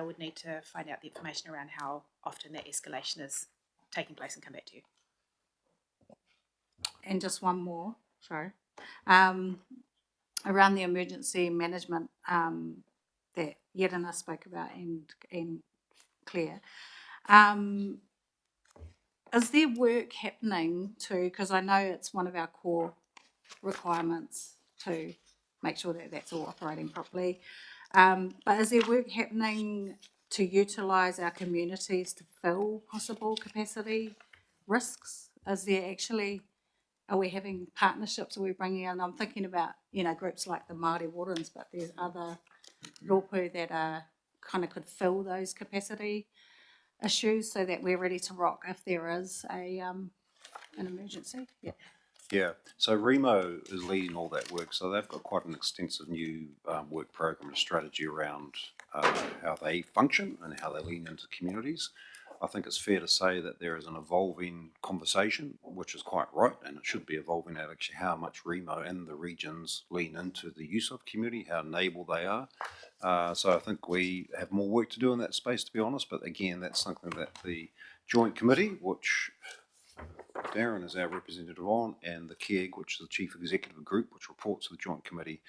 U: would need to find out the information around how often that escalation is taking place and come back to you.
C: And just one more, sorry, around the emergency management that Yerina spoke about and Claire. Is there work happening because I know it's one of our core requirements to make sure that that's all operating properly, but is there work happening to utilise our communities to fill possible capacity risks? Are we having partnerships? Are we bringing in? I'm thinking about groups like the Māori Wardens, but there's other rōpū that could fill those capacity issues so that we're ready to rock if there is an emergency.
B: Yeah, so Remo is leading all that work, so they've got quite an extensive new work program and strategy around how they function and how they lean into communities. I think it's fair to say that there is an evolving conversation, which is quite right, and it should be evolving at actually how much Remo and the regions lean into the use of community, how enabled they are. So I think we have more work to do in that space, to be honest, but again, that's something that the Joint Committee, which Darren is our representative on, and the KEG, which is the Chief Executive Group, which reports to the Joint Committee,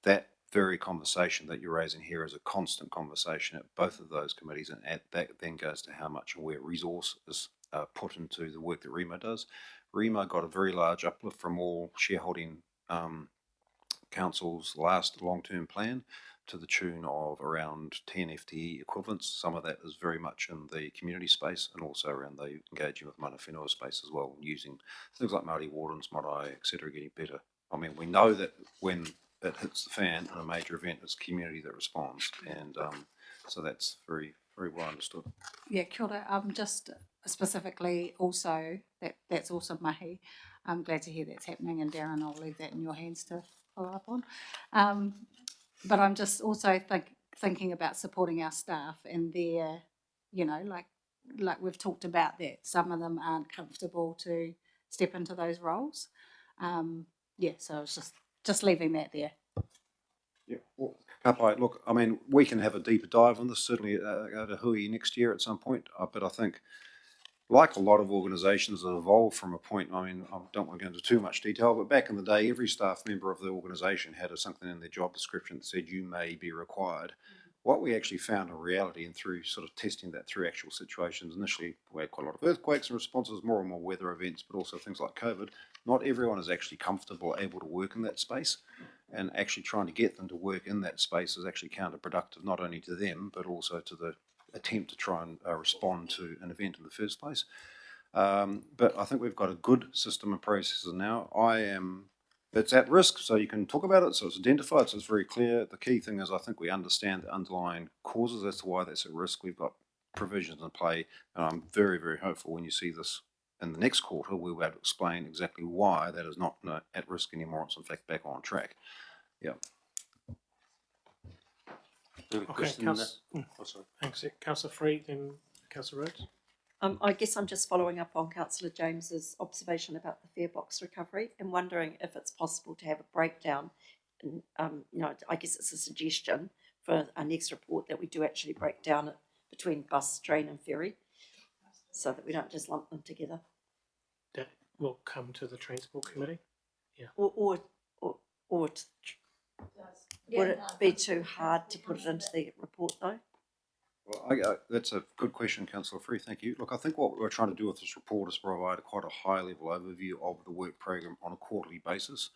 B: that very conversation that you're raising here is a constant conversation at both of those committees, and that then goes to how much and where resource is put into the work that Remo does. Remo got a very large uplift from all shareholding councils' last long-term plan to the tune of around 10 FTE equivalents. Some of that is very much in the community space and also around the engaging with mana whenua space as well, using things like Māori Wardens, marae, etc., getting better. I mean, we know that when it hits the fan in a major event, it's community that responds, and so that's very, very well understood.
C: Yeah, kia ora. Just specifically also, that's awesome, Mahi. I'm glad to hear that's happening, and Darren, I'll leave that in your hands to follow up on. But I'm just also thinking about supporting our staff and their, like we've talked about that some of them aren't comfortable to step into those roles. So I was just leaving that there.
B: Yeah, well, Kapai, look, I mean, we can have a deeper dive on this, certainly go to Hui next year at some point, but I think like a lot of organisations that evolved from a point, I mean, I don't want to go into too much detail, but back in the day, every staff member of the organisation had something in their job description that said you may be required. What we actually found in reality, and through sort of testing that through actual situations, initially we had quite a lot of earthquakes and responses, more and more weather events, but also things like COVID. Not everyone is actually comfortable, able to work in that space, and actually trying to get them to work in that space is actually counterproductive, not only to them, but also to the attempt to try and respond to an event in the first place. But I think we've got a good system and processes now. It's at risk, so you can talk about it, so it's identified, so it's very clear. The key thing is I think we understand the underlying causes as to why that's at risk. We've got provisions in play, and I'm very, very hopeful when you see this in the next quarter, we'll be able to explain exactly why that is not at risk anymore. It's in fact back on track. Yeah.
A: Okay, Councillor Freed and Councillor Rhodes.
J: I guess I'm just following up on Councillor James's observation about the fare box recovery and wondering if it's possible to have a breakdown. And, I guess it's a suggestion for our next report that we do actually break down it between bus, train and ferry so that we don't just lump them together.
A: That will come to the Transport Committee. Yeah.
J: Would it be too hard to put it into the report though?
B: Well, that's a good question, Councillor Free. Thank you. Look, I think what we're trying to do with this report is provide quite a high-level overview of the work program on a quarterly basis.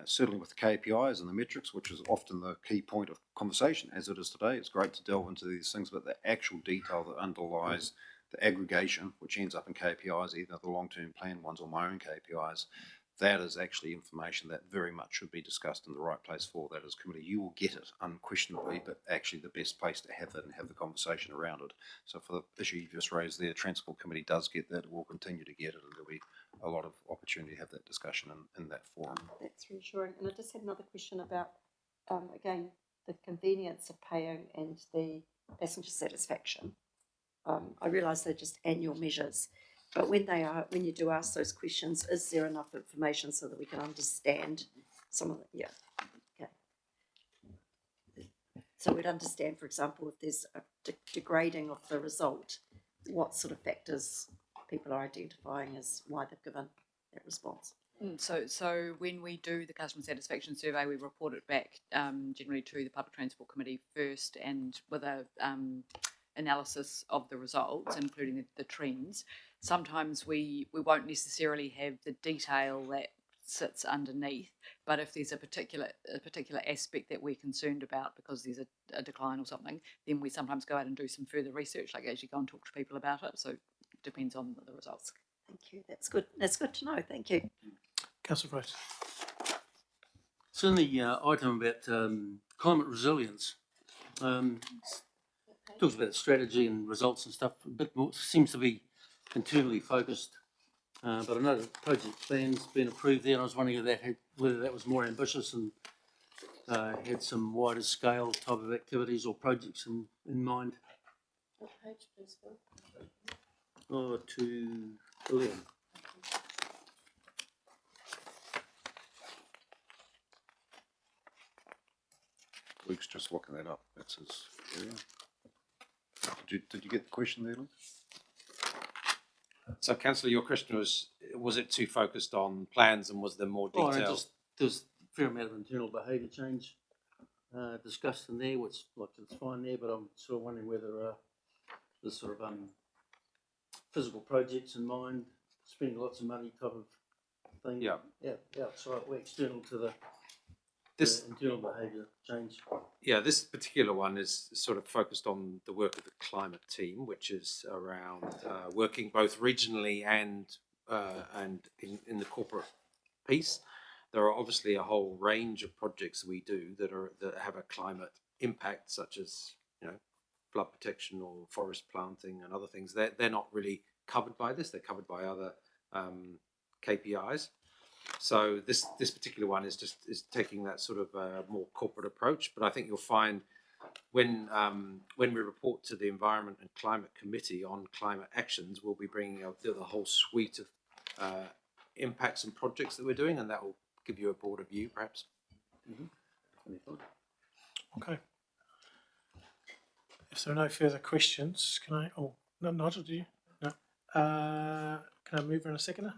B: Certainly with the KPIs and the metrics, which is often the key point of conversation, as it is today. It's great to delve into these things, but the actual detail that underlies the aggregation, which ends up in KPIs, either the long-term plan ones or my own KPIs, that is actually information that very much should be discussed in the right place for that as committee. You will get it unquestionably, but actually the best place to have it and have the conversation around it. So for the issue you just raised there, Transport Committee does get that, it will continue to get it, and there'll be a lot of opportunity to have that discussion in that forum.
J: That's reassuring. And I just had another question about, again, the convenience of paying and the passenger satisfaction. I realise they're just annual measures, but when you do ask those questions, is there enough information so that we can understand some of it? Yeah. Okay. So we'd understand, for example, if there's a degrading of the result, what sort of factors people are identifying as why they've given that response.
V: So when we do the customer satisfaction survey, we report it back generally to the Public Transport Committee first, and with a analysis of the results, including the trends. Sometimes we won't necessarily have the detail that sits underneath, but if there's a particular aspect that we're concerned about because there's a decline or something, then we sometimes go out and do some further research, like actually go and talk to people about it. So it depends on the results.
J: Thank you. That's good. That's good to know. Thank you.
A: Councillor Price.
E: It's in the item about climate resilience. Talks about strategy and results and stuff. A bit more seems to be internally focused, but I know the project plan's been approved there, and I was wondering whether that was more ambitious and had some wider scale type of activities or projects in mind.
V: What page, please, Phil?
E: Oh, to 11.
B: Luke's just looking that up. That's his area. Did you get the question there, Luke?
R: So, Councillor, your question was it too focused on plans and was there more detail?
E: There's a fair amount of internal behaviour change discussed in there, which it's fine there, but I'm sort of wondering whether there's sort of physical projects in mind, spending lots of money type of thing. Yeah, outside, we're external to the internal behaviour change.
R: Yeah, this particular one is sort of focused on the work of the climate team, which is around working both regionally and in the corporate piece. There are obviously a whole range of projects we do that have a climate impact, such as flood protection or forest planting and other things. They're not really covered by this. They're covered by other KPIs. So this particular one is taking that sort of more corporate approach. But I think you'll find when we report to the Environment and Climate Committee on climate actions, we'll be bringing out the whole suite of impacts and projects that we're doing, and that will give you a broader view, perhaps.
A: Okay. If there are no further questions, can I? Oh, no, Nigel, do you? No. Can I move in a seconder?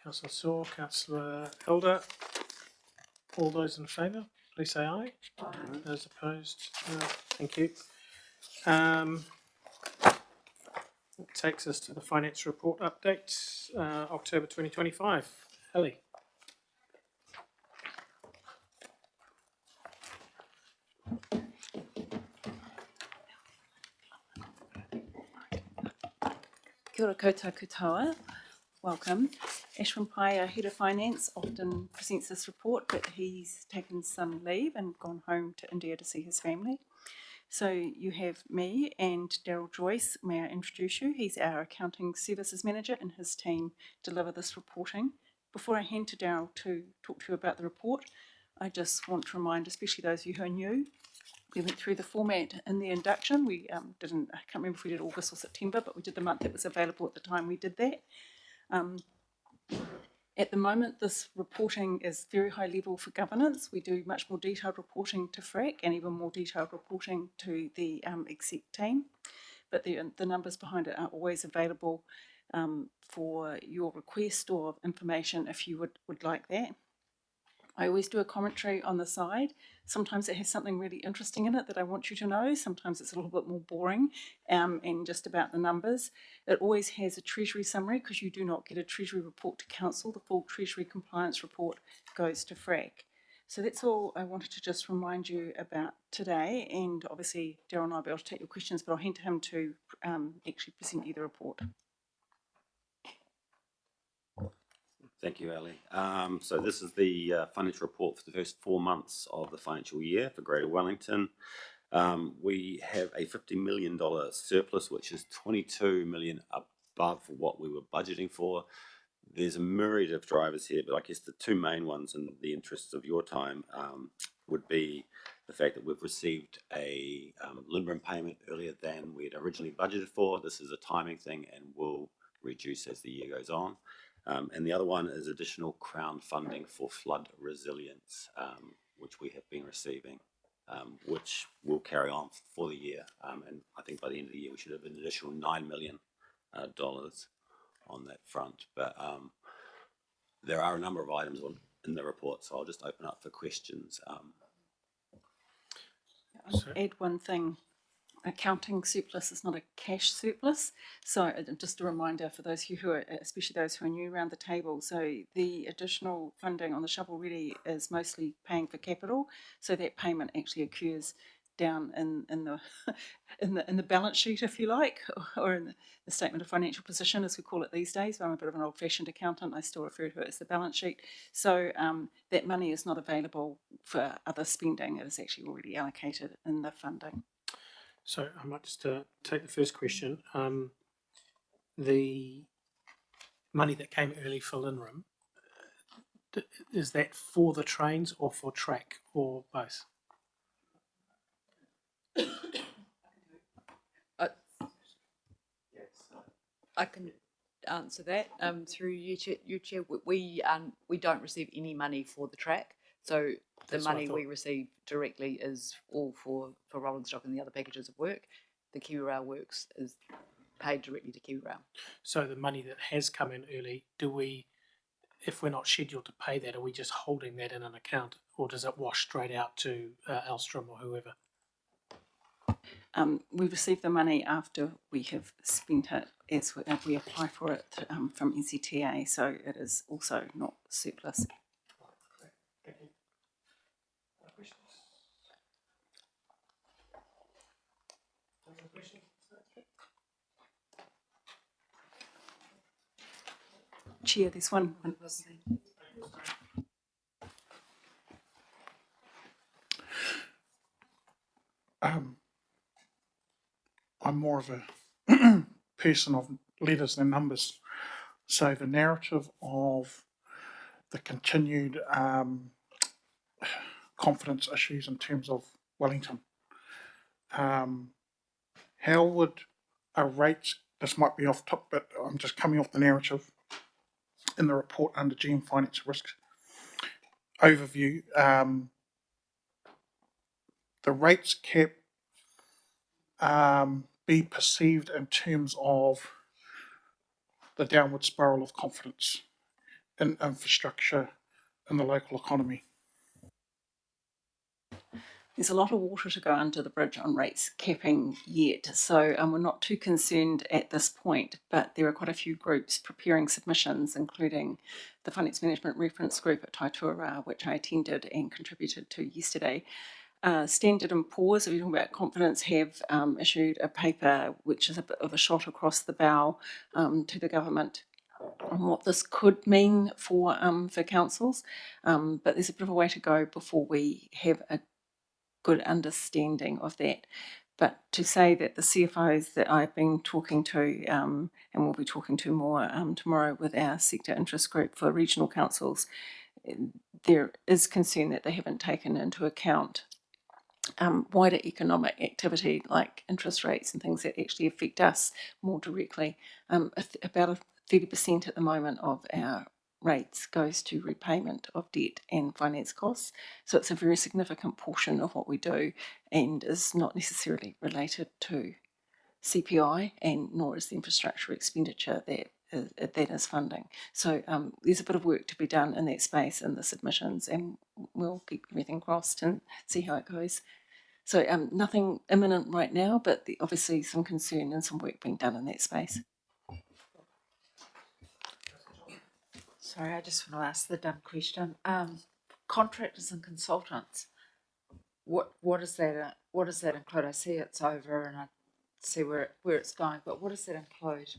A: Councillor Saw, Councillor Elder. All those in favour, please say aye. Aye. Those opposed, no. Thank you. That takes us to the finance report update, October 2025. Ellie.
G: Kia ora koutou katoa. Welcome. Ashwin Pai, our Head of Finance, often presents this report, but he's taken some leave and gone home to India to see his family. So you have me and Daryl Joyce. May I introduce you? He's our Accounting Services Manager, and his team deliver this reporting. Before I hand to Daryl to talk to you about the report, I just want to remind, especially those of you who are new, we went through the format in the induction. We didn't, I can't remember if we did August or September, but we did the month that was available at the time we did that. At the moment, this reporting is very high level for governance. We do much more detailed reporting to FRAC and even more detailed reporting to the exec team. But the numbers behind it are always available for your request or information if you would like that. I always do a commentary on the side. Sometimes it has something really interesting in it that I want you to know. Sometimes it's a little bit more boring and just about the numbers. It always has a Treasury summary because you do not get a Treasury report to Council. The full Treasury compliance report goes to FRAC. So that's all I wanted to just remind you about today. And obviously, Darryl and I will be able to take your questions, but I'll hand to him to actually present you the report.
N: Thank you, Ali. So this is the financial report for the first 4 months of the financial year for Greater Wellington. We have a $50 million surplus, which is $22 million above what we were budgeting for. There's a myriad of drivers here, but I guess the two main ones in the interests of your time would be the fact that we've received a Lindrum payment earlier than we had originally budgeted for. This is a timing thing and will reduce as the year goes on. And the other one is additional Crown funding for flood resilience, which we have been receiving, which will carry on for the year. And I think by the end of the year, we should have an additional $9 million on that front. But there are a number of items in the report, so I'll just open up for questions.
G: I'll add one thing. Accounting surplus is not a cash surplus. So just a reminder for those who are, especially those who are new around the table. So the additional funding on the shovel ready is mostly paying for capital. So that payment actually occurs down in the balance sheet, if you like, or in the statement of financial position, as we call it these days. I'm a bit of an old-fashioned accountant. I still refer to it as the balance sheet. So that money is not available for other spending. It is actually already allocated in the funding.
A: So I might just take the first question. The money that came early for Lindrum, is that for the trains or for track or both?
V: I can answer that through you, Chair. We don't receive any money for the track, so the money we receive directly is all for rolling stock and the other packages of work. The Kiwi Rail works is paid directly to Kiwi Rail.
A: So the money that has come in early, do we, if we're not scheduled to pay that, are we just holding that in an account, or does it wash straight out to Alstrom or whoever?
G: We receive the money after we have spent it as we apply for it from NCTA, so it is also not surplus.
A: Thank you. Questions?
G: Chair, there's one.
D: I'm more of a person of letters than numbers. So the narrative of the continued confidence issues in terms of Wellington, how would a rate, this might be off top, but I'm just coming off the narrative in the report under GM Financial Risk overview, the rates cap be perceived in terms of the downward spiral of confidence in infrastructure in the local economy?
G: There's a lot of water to go under the bridge on rates capping yet, so we're not too concerned at this point, but there are quite a few groups preparing submissions, including the Finance Management Reference Group at Taituara, which I attended and contributed to yesterday. Standard & Poor's, if you're talking about confidence, have issued a paper which is a bit of a shot across the bow to the government on what this could mean for councils, but there's a bit of a way to go before we have a good understanding of that. But to say that the CFOs that I've been talking to, and we'll be talking to more tomorrow with our sector interest group for regional councils, there is concern that they haven't taken into account
P: wider economic activity like interest rates and things that actually affect us more directly. About 30% at the moment of our rates goes to repayment of debt and finance costs. So it's a very significant portion of what we do and is not necessarily related to CPI, and nor is the infrastructure expenditure that is funding. So there's a bit of work to be done in that space in the submissions, and we'll keep everything crossed and see how it goes. So nothing imminent right now, but obviously some concern and some work being done in that space.
Q: Sorry, I just want to ask the dumb question. Contractors and consultants. What does that include? I see it's over, and I see where it's going, but what does that include?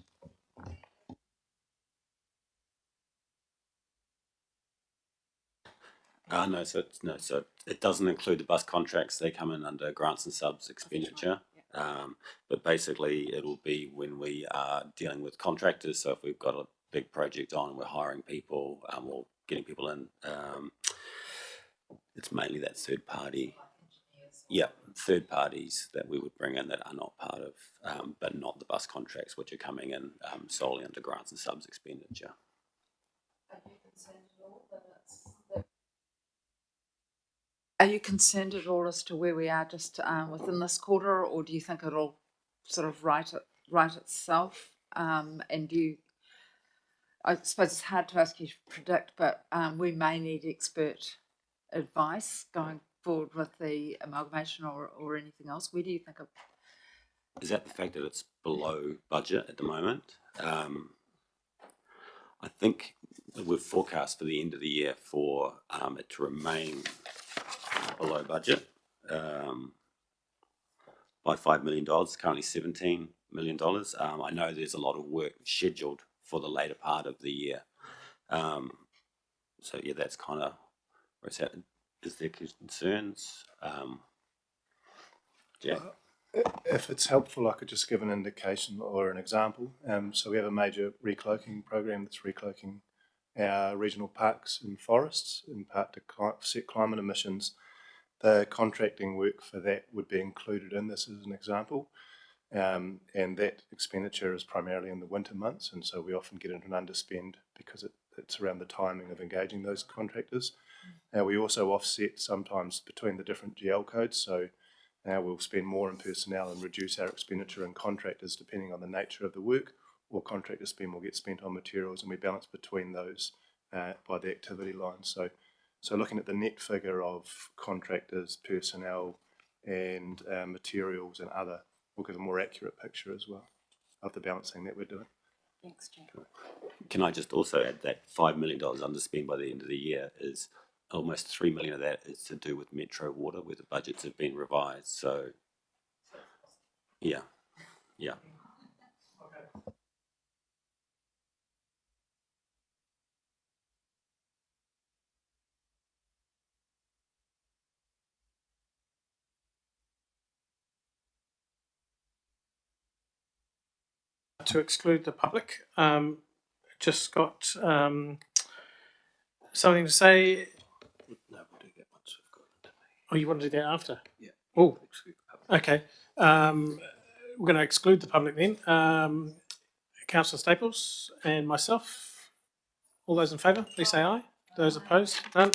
N: So it doesn't include the bus contracts. They come in under grants and subs expenditure. But basically it'll be when we are dealing with contractors. So if we've got a big project on and we're hiring people, or getting people in, it's mainly that third party. Yeah, third parties that we would bring in that are not part of, but not the bus contracts, which are coming in solely under grants and subs expenditure.
Q: Are you concerned at all as to where we are just within this quarter, or do you think it'll sort of right itself? And I suppose it's hard to ask you to predict, but we may need expert advice going forward with the amalgamation or anything else. Where do you think of?
N: Is that the fact that it's below budget at the moment? I think we've forecast for the end of the year for it to remain below budget by $5 million, currently $17 million. I know there's a lot of work scheduled for the later part of the year. So yeah, that's kind of where it's at. Is there concerns? Jack?
S: If it's helpful, I could just give an indication or an example. So we have a major recloaking program that's recloaking our regional parks and forests, in part to set climate emissions. The contracting work for that would be included in this as an example. And that expenditure is primarily in the winter months, and so we often get into an underspend because it's around the timing of engaging those contractors. We also offset sometimes between the different GL codes, so we'll spend more in personnel and reduce our expenditure in contractors depending on the nature of the work, or contractor spend will get spent on materials, and we balance between those by the activity line. So looking at the net figure of contractors, personnel, and materials and other will give a more accurate picture as well of the balancing that we're doing.
P: Thanks, Jack.
N: Can I just also add that $5 million underspend by the end of the year is almost $3 million of that is to do with Metro Water, where the budgets have been revised. So, yeah.
A: To exclude the public, just got something to say.
K: No, we'll do that once we've got it.
A: Oh, you want to do that after?
K: Yeah.
A: Oh, okay. We're going to exclude the public then. Councillor Staples and myself. All those in favour, please say aye. Those opposed, none.